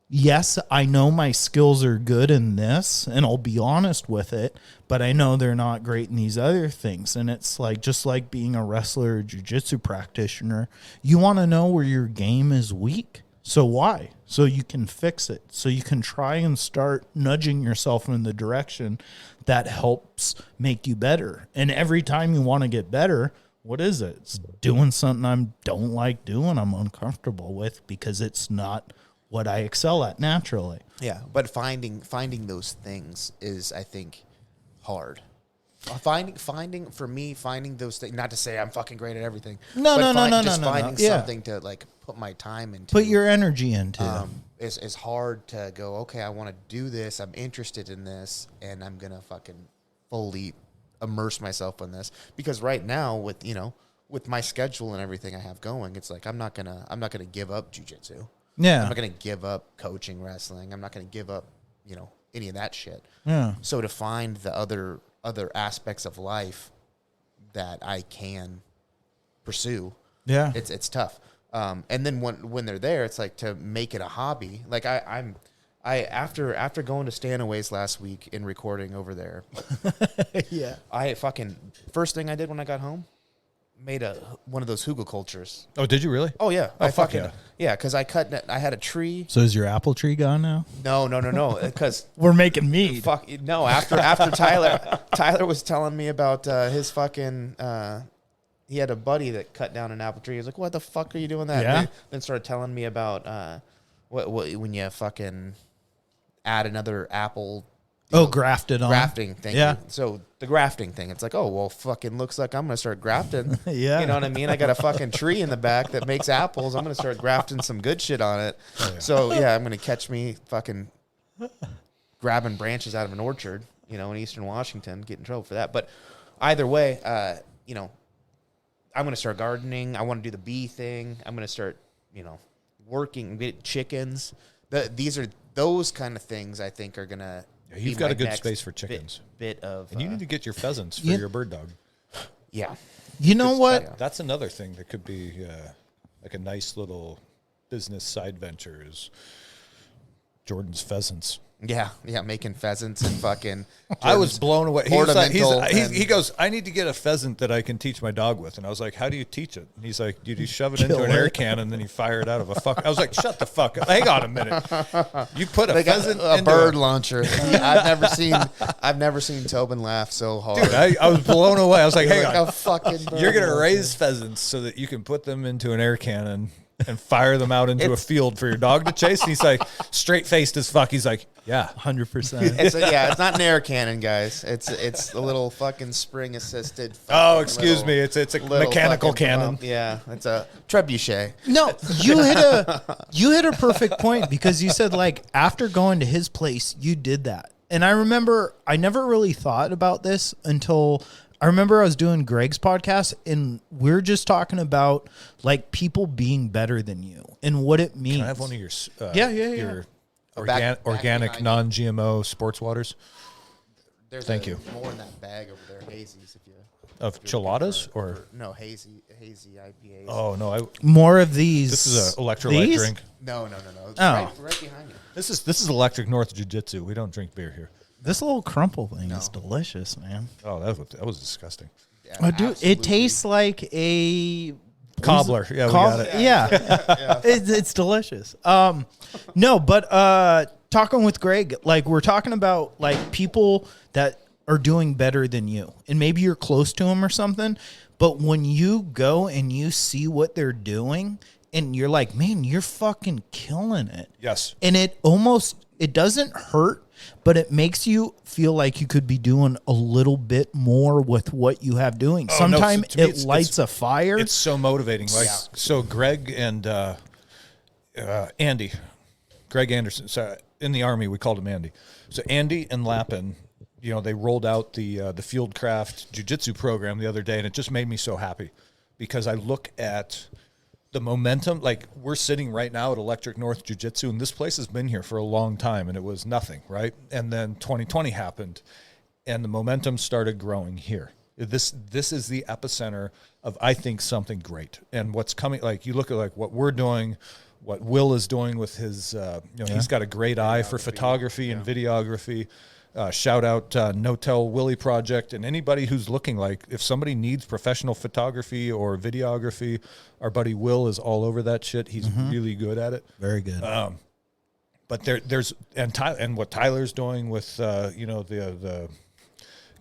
yes, I know my skills are good in this, and I'll be honest with it, but I know they're not great in these other things. And it's like, just like being a wrestler or jiu-jitsu practitioner, you want to know where your game is weak. So why? So you can fix it. So you can try and start nudging yourself in the direction that helps make you better. And every time you want to get better, what is it? It's doing something I don't like doing, I'm uncomfortable with, because it's not what I excel at naturally. Yeah, but finding those things is, I think, hard. Finding those things. Not to say I'm fucking great at everything. No. Just finding Yeah. something to like put my time into. Put your energy into. Is hard to go. Okay, I want to do this. I'm interested in this, and I'm gonna fucking fully immerse myself in this, because right now with my schedule and everything I have going, it's like I'm not gonna give up jiu-jitsu. Yeah. I'm not going to give up coaching wrestling. I'm not going to give up, any of that shit. Yeah. So to find the other aspects of life that I can pursue, Yeah. it's tough. And then when they're there, it's like to make it a hobby. Like after going to Stanaways last week and recording over there, Yeah. first thing I did when I got home, made one of those hugel cultures. Oh, did you really? Oh yeah. Oh, fuck yeah. Yeah, because I had a tree. So is your apple tree gone now? No, because We're making mead. fuck no. After Tyler was telling me about his fucking. He had a buddy that cut down an apple tree. He was like, "What the fuck are you doing that?" Yeah. Then started telling me about what when you fucking add another apple. Oh, grafted on. Grafting thing. Yeah. So the grafting thing, it's like, oh, well, fucking looks like I'm going to start grafting. Yeah. You know what I mean? I got a fucking tree in the back that makes apples. I'm going to start grafting some good shit on it. Oh, yeah. So, yeah, I'm going to catch me fucking grabbing branches out of an orchard, in Eastern Washington, get in trouble for that. But either way, I'm going to start gardening. I want to do the bee thing. I'm going to start, working, get chickens. These are those kind of things I think are going to. You've got a good space for chickens. Bit of, and you need to get your pheasants for your bird dog. Yeah. You know what? That's another thing that could be like a nice little business side venture is Jordan's pheasants. Yeah, making pheasants and fucking. I was blown away. He goes, I need to get a pheasant that I can teach my dog with. And I was like, how do you teach it? And he's like, dude, you shove it into an air can and then you fire it out of a fuck. I was like, shut the fuck up. Hang on a minute. You put a pheasant a into bird launcher. I've never seen Tobin laugh so hard. Dude, I was blown away. I was like, hang on. A fucking bird You're going to launcher. raise pheasants so that you can put them into an air cannon and fire them out into a field for your dog to chase. And he's like, straight faced as fuck. He's like, yeah, 100%. It's not an air cannon, guys. It's a little fucking spring assisted. Oh, excuse me. It's a mechanical cannon. Yeah, it's a trebuchet. No, you hit a perfect point, because you said, like, after going to his place, you did that. And I remember I never really thought about this until I remember I was doing Greg's podcast, and we're just talking about like people being better than you and what it means. Can I have one of your your Back organic behind non-GMO sports waters Thank you. More in that bag over there, hazies. If you of chiladas or no hazy IPAs. oh no, More of these. this is an electrolyte These? drink. No. It's Oh. right behind you. This is Electric North Jiu-Jitsu. We don't drink beer here. This little crumple thing is delicious, man. Oh, that was disgusting. Yeah, Oh, dude, absolutely. it tastes like a Cobbler. Yeah, we got it. Yeah, it's delicious. No, but talking with Greg, like we're talking about like people that are doing better than you, and maybe you're close to them or something. But when you go and you see what they're doing, and you're like, man, you're fucking killing it. Yes. And it doesn't hurt, but it makes you feel like you could be doing a little bit more with what you have doing. Oh, no, Sometimes to me, it lights a fire. It's so motivating. Like so, Greg and Andy, Greg Anderson. So in the Army, we called him Andy. So Andy and Lappin, they rolled out the Fieldcraft Jiu-Jitsu program the other day, and it just made me so happy because I look at the momentum, like we're sitting right now at Electric North Jiu-Jitsu, and this place has been here for a long time, and it was nothing, right? And then 2020 happened, and the momentum started growing here. This is the epicenter of, I think, something great. And what's coming, like you look at like what we're doing, what Will is doing with his, he's got a great eye for photography and videography. Shout out No Tell Willie Project, and anybody who's looking, like if somebody needs professional photography or videography, our buddy Will is all over that shit. He's really good at it. Very good. But there's and what Tyler's doing with the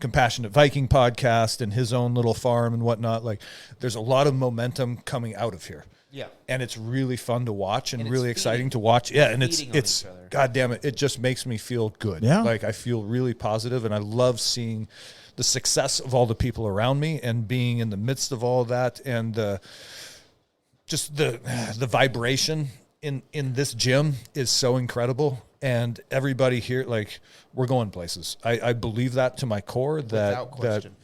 Compassionate Viking podcast and his own little farm and whatnot. Like there's a lot of momentum coming out of here. Yeah. And it's really fun to watch and it's really feeding. exciting to watch. Yeah, and Feeding on it's each other. God damn it, it just makes me feel good. Yeah. Like I feel really positive, and I love seeing the success of all the people around me and being in the midst of all that, and just the vibration in this gym is so incredible. And everybody here, like we're going places. I believe that to my core. Without question.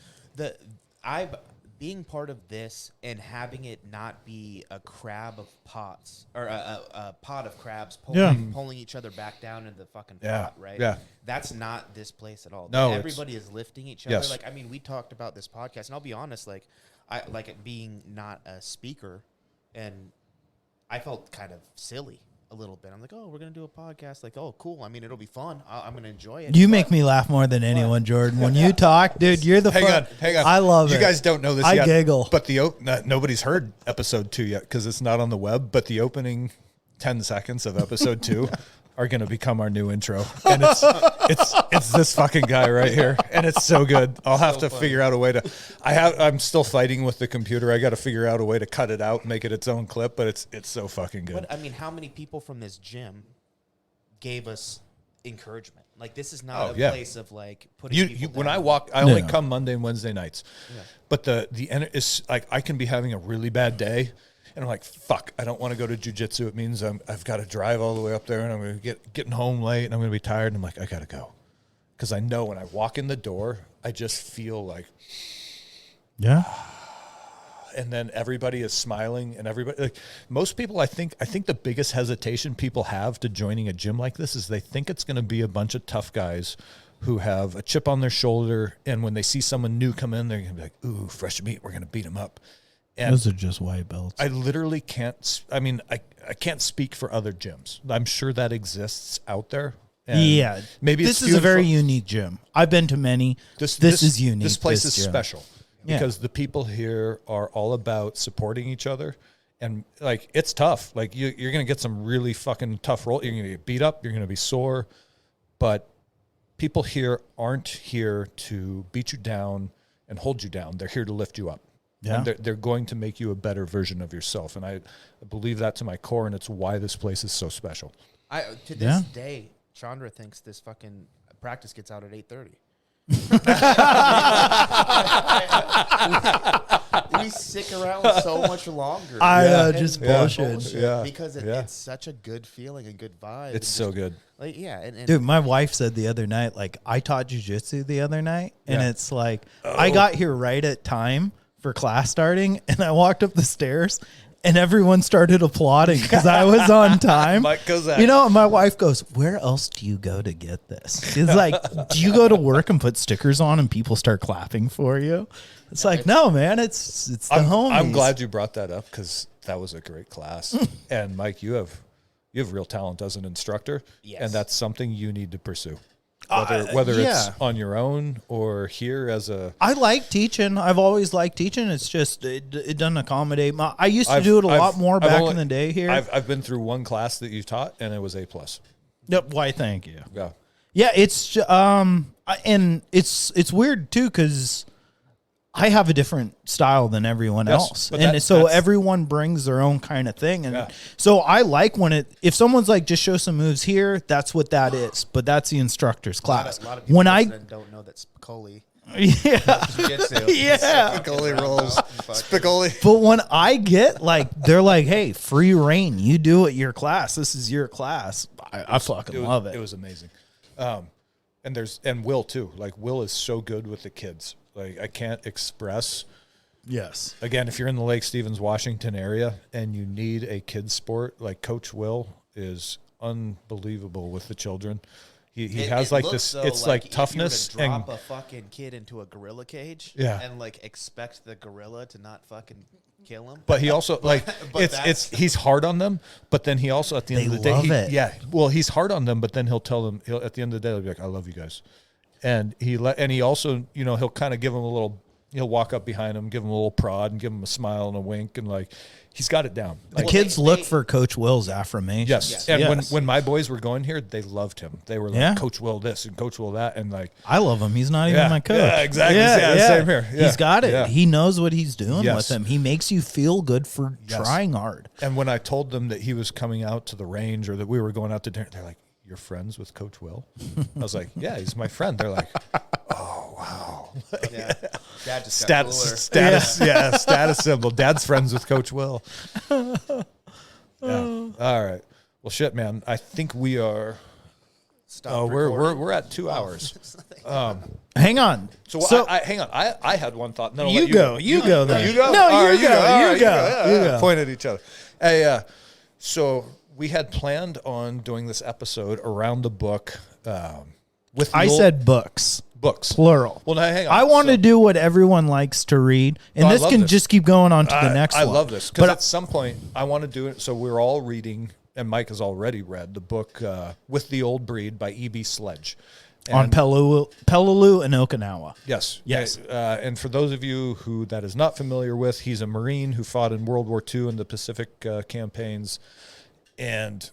Being part of this and having it not be a crab of pots or a pot of crabs pulling each other back down into the fucking pot, right? Yeah. That's not this place at all. No, everybody is lifting each other. Yes. Like, I mean, we talked about this podcast, and I'll be honest, like, I like it being not a speaker, and I felt kind of silly a little bit. I'm like, oh, we're gonna do a podcast. Like, oh, cool. I mean, it'll be fun. I'm gonna enjoy it. You make me laugh more than anyone, Jordan. When you talk, dude, you're the Hang fun. on. I love it. You guys don't know this I yet. giggle. But nobody's heard episode 2 yet because it's not on the web. But the opening 10 seconds of episode 2 are going to become our new intro, and it's this fucking guy right here, and it's so good. I'll have to figure out a way to. I'm still fighting with the computer. I got to figure out a way to cut it out, and make it its own clip. But it's so fucking good. But I mean, how many people from this gym gave us encouragement? Like, this is not a place of like putting people down. When I walk, I only come Monday and Wednesday nights. Yeah. But the is like I can be having a really bad day, and I'm like, fuck, I don't want to go to jiu-jitsu. It means I've got to drive all the way up there, and I'm going to getting home late, and I'm going to be tired. And I'm like, I got to go, because I know when I walk in the door, I just feel like, yeah. And then everybody is smiling, and everybody, like most people, I think the biggest hesitation people have to joining a gym like this is they think it's going to be a bunch of tough guys who have a chip on their shoulder, and when they see someone new come in, they're going to be like, ooh, fresh meat, we're going to beat them up. And those are just white belts. I literally can't, I can't speak for other gyms. I'm sure that exists out there. And yeah. Maybe this is a very unique gym. I've been to many. This is unique. This place is gym. special because the people here are all about supporting each other. And like, it's tough. Like you're going to get some really fucking tough roll. You're going to get beat up. You're going to be sore, but people here aren't here to beat you down and hold you down. They're here to lift you up. Yeah. And they're going to make you a better version of yourself. And I believe that to my core, and it's why this place is so special. To this day, Chandra thinks this fucking practice gets out at 8:30. We stick around so much longer. Just bullshit. Yeah. Because it's such a good feeling, a good vibe. It's so good. Like, and dude, my wife said the other night, like, I taught jiu-jitsu the other night, and it's like, I got here right at time for class starting, and I walked up the stairs, and everyone started applauding because I was on time. Mike Kozak. You know, my wife goes, where else do you go to get this? She's like, do you go to work and put stickers on and people start clapping for you? It's like, no, man, it's the homies. I'm glad you brought that up because that was a great class. And Mike, you have real talent as an instructor, and that's something you need to pursue. Whether it's on your own or here as a... I like teaching. I've always liked teaching. It's just, it doesn't accommodate my... I used to do it a lot more back in the day here. I've been through one class that you taught, and it was A+. Yep. Why, thank you. Yeah. Yeah, it's... and it's weird, too, because I have a different style than everyone else. And so everyone brings their own kind of thing. And so I like when if someone's like, just show some moves here, that's what that is. But that's the instructor's class. A lot of people don't know that Spicoli. Yeah. Yeah. Spicoli rolls. Spicoli. But when I get like, they're like, hey, free reign. You do it your class. This is your class. I fucking love it. It was amazing. And Will too. Like Will is so good with the kids. Like I can't express Yes. Again, if you're in the Lake Stevens, Washington area and you need a kids sport, like Coach Will is unbelievable with the children. He has like this, it's like toughness. If you were to drop a fucking kid into a gorilla cage and like expect the gorilla to not fucking kill him. But he also like, he's hard on them, but then he also at the end of the day, he's hard on them, but then he'll tell them, at the end of the day, he'll be like, I love you guys. And he also, he'll kind of give them a little, he'll walk up behind him, give him a little prod and give him a smile and a wink. And like, he's got it down. The kids look for Coach Will's affirmation. Yes. And when my boys were going here, they loved him. They were like, Coach Will this and Coach Will that. And like, I love him. He's not even my coach. Yeah, exactly. Yeah, same here. Yeah. He's got it. Yeah. He knows what he's doing with him. He makes you feel good for trying hard. And when I told them that he was coming out to the range or that we were going out to dinner, they're like, you're friends with Coach Will? I was like, yeah, he's my friend. They're like, oh, wow. Dad just status symbol. Dad's friends with Coach Will. Yeah. All right. Well, shit, man. I think we are. We're at 2 hours. Hang on. So hang on. I had one thought. No, you go. You go. Then. You go. No, right, you go. You go. Point at each other. Hey, so we had planned on doing this episode around the book. I said books. Books. Plural. Well, now, hang on. I want to do what everyone likes to read, and this can just keep going on to the next one. I love this, because at some point, I want to do it. So we're all reading, and Mike has already read the book With the Old Breed by E.B. Sledge. On Peleliu and Okinawa. Yes. Yes. And for those of you who that is not familiar with, he's a Marine who fought in World War II in the Pacific campaigns. And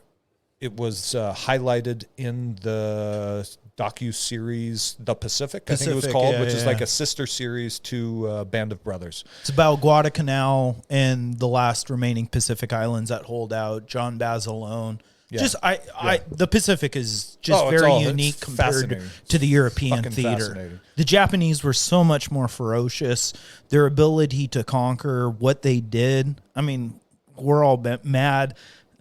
it was highlighted in the docu-series The Pacific, I think it was called, which is like a sister series to Band of Brothers. It's about Guadalcanal and the last remaining Pacific islands that hold out, John Basilone. Yeah. The Pacific is just very unique compared to the European theater. The Japanese were so much more ferocious. Their ability to conquer what they did. I mean, we're all mad.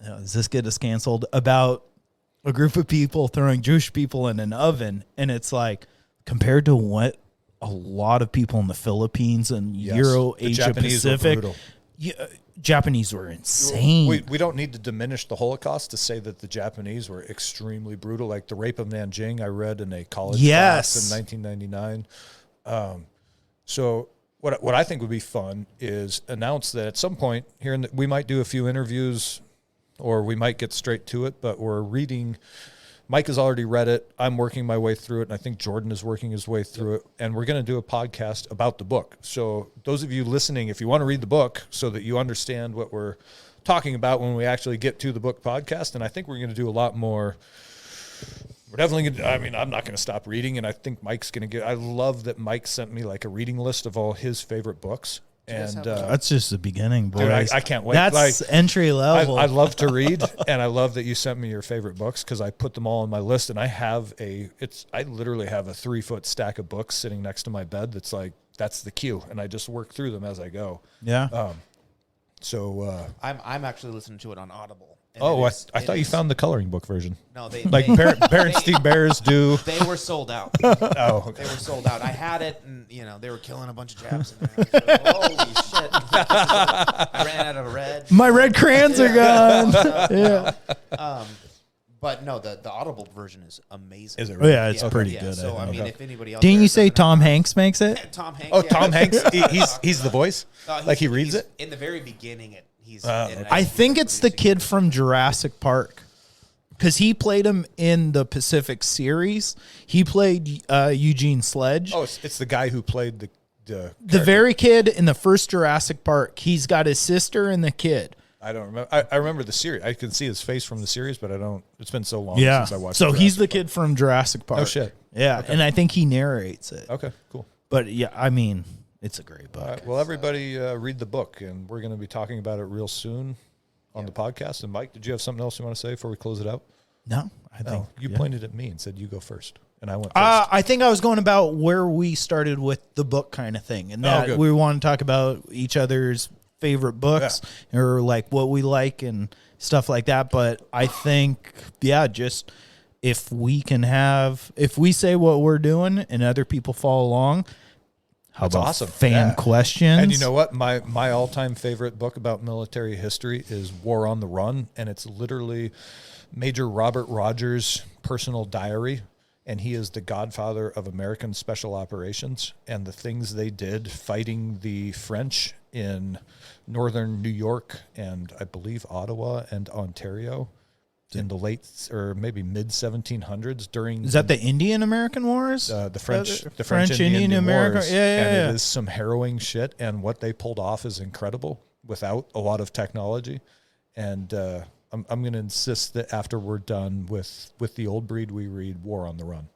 Does this get us canceled? About a group of people throwing Jewish people in an oven. And it's like, compared to what a lot of people in the Philippines and Asia Pacific, Japanese were insane. We don't need to diminish the Holocaust to say that the Japanese were extremely brutal. Like the rape of Nanjing, I read in a college class in 1999. So what I think would be fun is announce that at some point here, we might do a few interviews, or we might get straight to it, but we're reading. Mike has already read it. I'm working my way through it, and I think Jordan is working his way through it. And we're going to do a podcast about the book. So those of you listening, if you want to read the book so that you understand what we're talking about when we actually get to the book podcast, and I think we're going to do a lot more. We're definitely going to, I'm not going to stop reading, and I think Mike's going to get, I love that Mike sent me like a reading list of all his favorite books. And that's just the beginning, boys. Dude, I can't wait. That's entry level. I love to read, and I love that you sent me your favorite books, because I put them all on my list, and I literally have a 3-foot stack of books sitting next to my bed. That's the queue, and I just work through them as I go. Yeah. I'm actually listening to it on Audible. I thought you found the coloring book version. No, Parents Bears do. They were sold out. Okay. They were sold out. I had it, and they were killing a bunch of Japs in there. Like, holy shit! I ran out of red. My red crayons are gone. But no, the Audible version is amazing. Is it really? Yeah, it's pretty good. So if anybody else, didn't you say Tom Hanks makes it? Tom Hanks. Oh, Tom Hanks. He's the voice. He reads it in the very beginning. I think it's the kid from Jurassic Park, because he played him in the Pacific series. He played Eugene Sledge. Oh, it's the guy who played the very kid in the first Jurassic Park. He's got his sister and the kid. I don't remember. I remember the series. I can see his face from the series, but I don't. It's been so long since I watched. So he's the kid from Jurassic Park. Oh shit. Yeah, okay. And I think he narrates it. Okay, cool. But yeah, it's a great book. All right, well, everybody read the book, and we're going to be talking about it real soon on the podcast. And Mike, did you have something else you want to say before we close it out? No, I think you pointed at me and said you go first, and I went first. I think I was going about where we started with the book kind of thing, and that we want to talk about each other's favorite books or like what we like and stuff like that. But I think, just if we say what we're doing and other people follow along, How That's about awesome. fan Yeah. questions? And you know what? My all-time favorite book about military history is War on the Run, and it's literally Major Robert Rogers' personal diary, and he is the godfather of American special operations and the things they did fighting the French in northern New York and I believe Ottawa and Ontario in the late or maybe mid 1700s during Is that the Indian American Wars? the French Indian American. Wars. And it is some harrowing shit, and what they pulled off is incredible without a lot of technology. And I'm going to insist that after we're done with the old breed, we read War on the Run.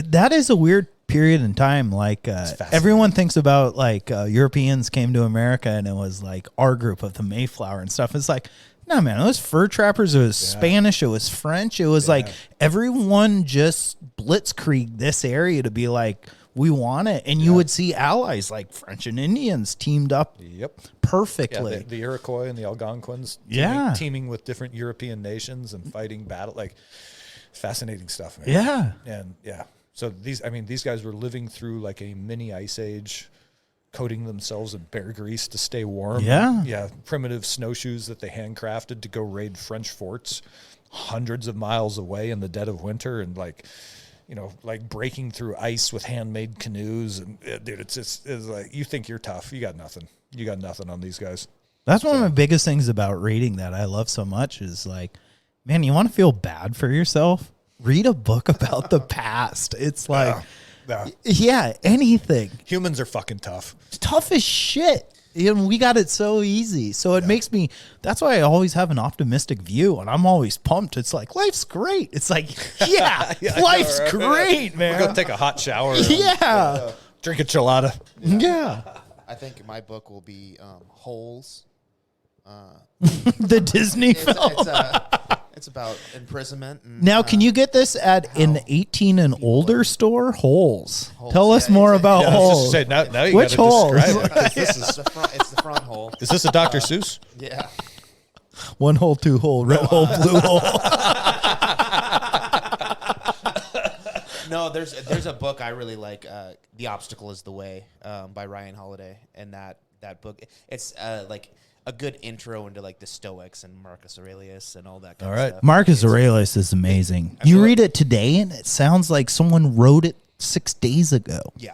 That is a weird period in time. Like everyone thinks about like Europeans came to America and it was like our group of the Mayflower and stuff. It's like, no, man, it was fur trappers. It was Spanish. It was French. It was like everyone just blitzkrieg this area to be like, we want it. And you would see allies like French and Indians teamed up perfectly. Yeah, the Iroquois and the Algonquins teaming with different European nations and fighting battle. Like, fascinating stuff, man. Yeah. And so these guys were living through like a mini ice age, coating themselves in bear grease to stay warm. Yeah. Primitive snowshoes that they handcrafted to go raid French forts hundreds of miles away in the dead of winter, and like breaking through ice with handmade canoes. And dude, it's like, you think you're tough. You got nothing. You got nothing on these guys. That's one of my biggest things about reading that I love so much is like, man, you want to feel bad for yourself? Read a book about the past. It's like, anything. Humans are fucking tough. It's tough as shit. And we got it so easy. So it makes me, that's why I always have an optimistic view, and I'm always pumped. It's like, life's great. It's like, life's great, man. We'll go take a hot shower. Drink a chilada. Yeah. I think my book will be Holes. The Disney film. It's about imprisonment. And, now, can you get this at an 18 and older store? Holes. Tell us more about Holes. Now you Which gotta holes? describe it, 'cause this it's the front hole. is this a Dr. Seuss? Yeah. 1 hole, 2 hole, red hole, blue hole. No, there's a book I really like. The Obstacle is the Way by Ryan Holiday, and that book, it's like a good intro into like the Stoics and Marcus Aurelius and all that kind of stuff. Marcus Aurelius is amazing. You read it today and it sounds like someone wrote it 6 days ago. Yeah.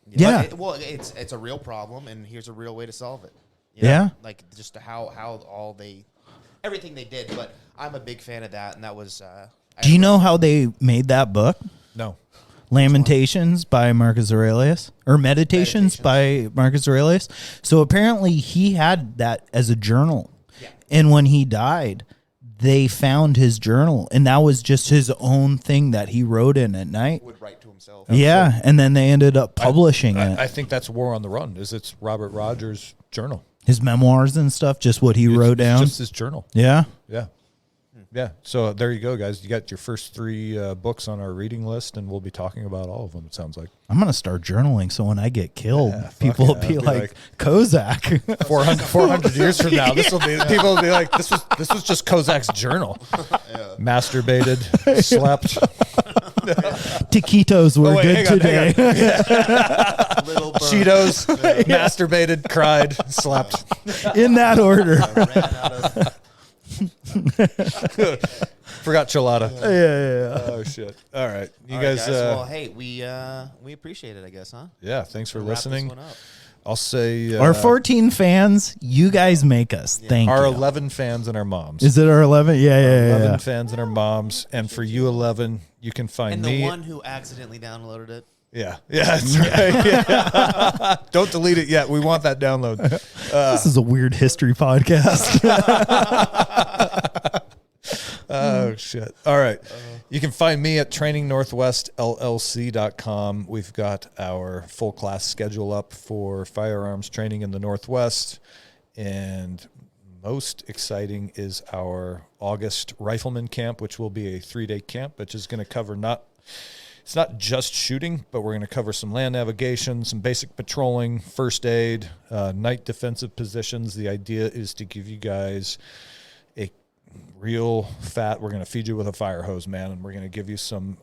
It's a real problem, and here's a real way to solve it. You know? Like just how everything they did. But I'm a big fan of that, and that was. Do you know how they made that book? No. Lamentations by Marcus Aurelius, or Meditations by Marcus Aurelius. So apparently he had that as a journal. Yeah. And when he died, they found his journal, and that was just his own thing that he wrote in at night. Would write to himself. Yeah, and then they ended up publishing it. I think that's War on the Run. It's Robert Rogers' journal. His memoirs and stuff, just what he wrote down. Just his journal. Yeah. Yeah. So there you go, guys. You got your first 3 books on our reading list, and we'll be talking about all of them, it sounds like. I'm going to start journaling, so when I get killed, people will be like, Kozak. 400 years from now, people will be like, this was just Kozak's journal. Masturbated, slept. Taquitos were good today. Little bird. Cheetos, masturbated, cried, slept. In that order. Ran out of Forgot chilada. Yeah. Oh shit! All right, you All right, guys. well, hey, we appreciate it, I guess, huh? Yeah, thanks for We'll wrap this listening. one up. I'll say Our 14 fans, you guys make us. Thank our you. 11 fans and our moms. Is it our 11? Yeah. 11 fans and our moms, and for you 11, you can find And me. the one who accidentally downloaded it. Yeah, that's right. Yeah. Don't delete it yet. We want that download. This is a weird history podcast. Oh, shit. All right. You can find me at trainingnorthwestllc.com. We've got our full class schedule up for firearms training in the Northwest. And most exciting is our August rifleman camp, which will be a 3-day camp, which is going to cover it's not just shooting, but we're going to cover some land navigation, some basic patrolling, first aid, night defensive positions. The idea is to give you guys a real fat, we're going to feed you with a fire hose, man, and we're going to give you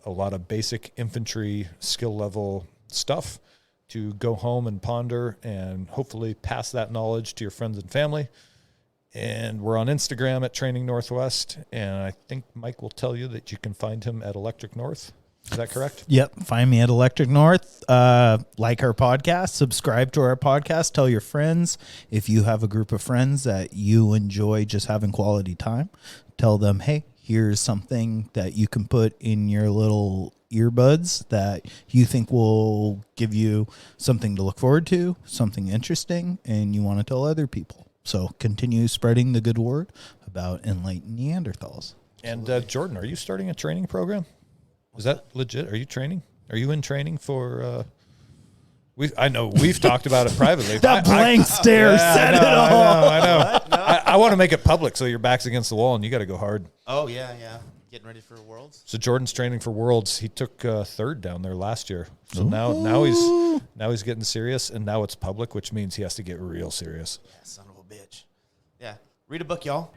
a lot of basic infantry skill level stuff to go home and ponder and hopefully pass that knowledge to your friends and family. And we're on Instagram at Training Northwest. And I think Mike will tell you that you can find him at Electric North. Is that correct? Yep. Find me at Electric North. Like our podcast, subscribe to our podcast, tell your friends. If you have a group of friends that you enjoy just having quality time, tell them, hey, here's something that you can put in your little earbuds that you think will give you something to look forward to, something interesting, and you want to tell other people. So continue spreading the good word about Enlightened Neanderthals. And Jordan, are you starting a training program? Is that legit? Are you training? Are you in training for? I know we've talked about it privately. That blank stare said it all. I know. I want to make it public so your back's against the wall and you got to go hard. Oh yeah. Getting ready for Worlds. So Jordan's training for Worlds. He took third down there last year. So now he's getting serious, and now it's public, which means he has to get real serious. Yeah, son of a bitch. Yeah. Read a book, y'all.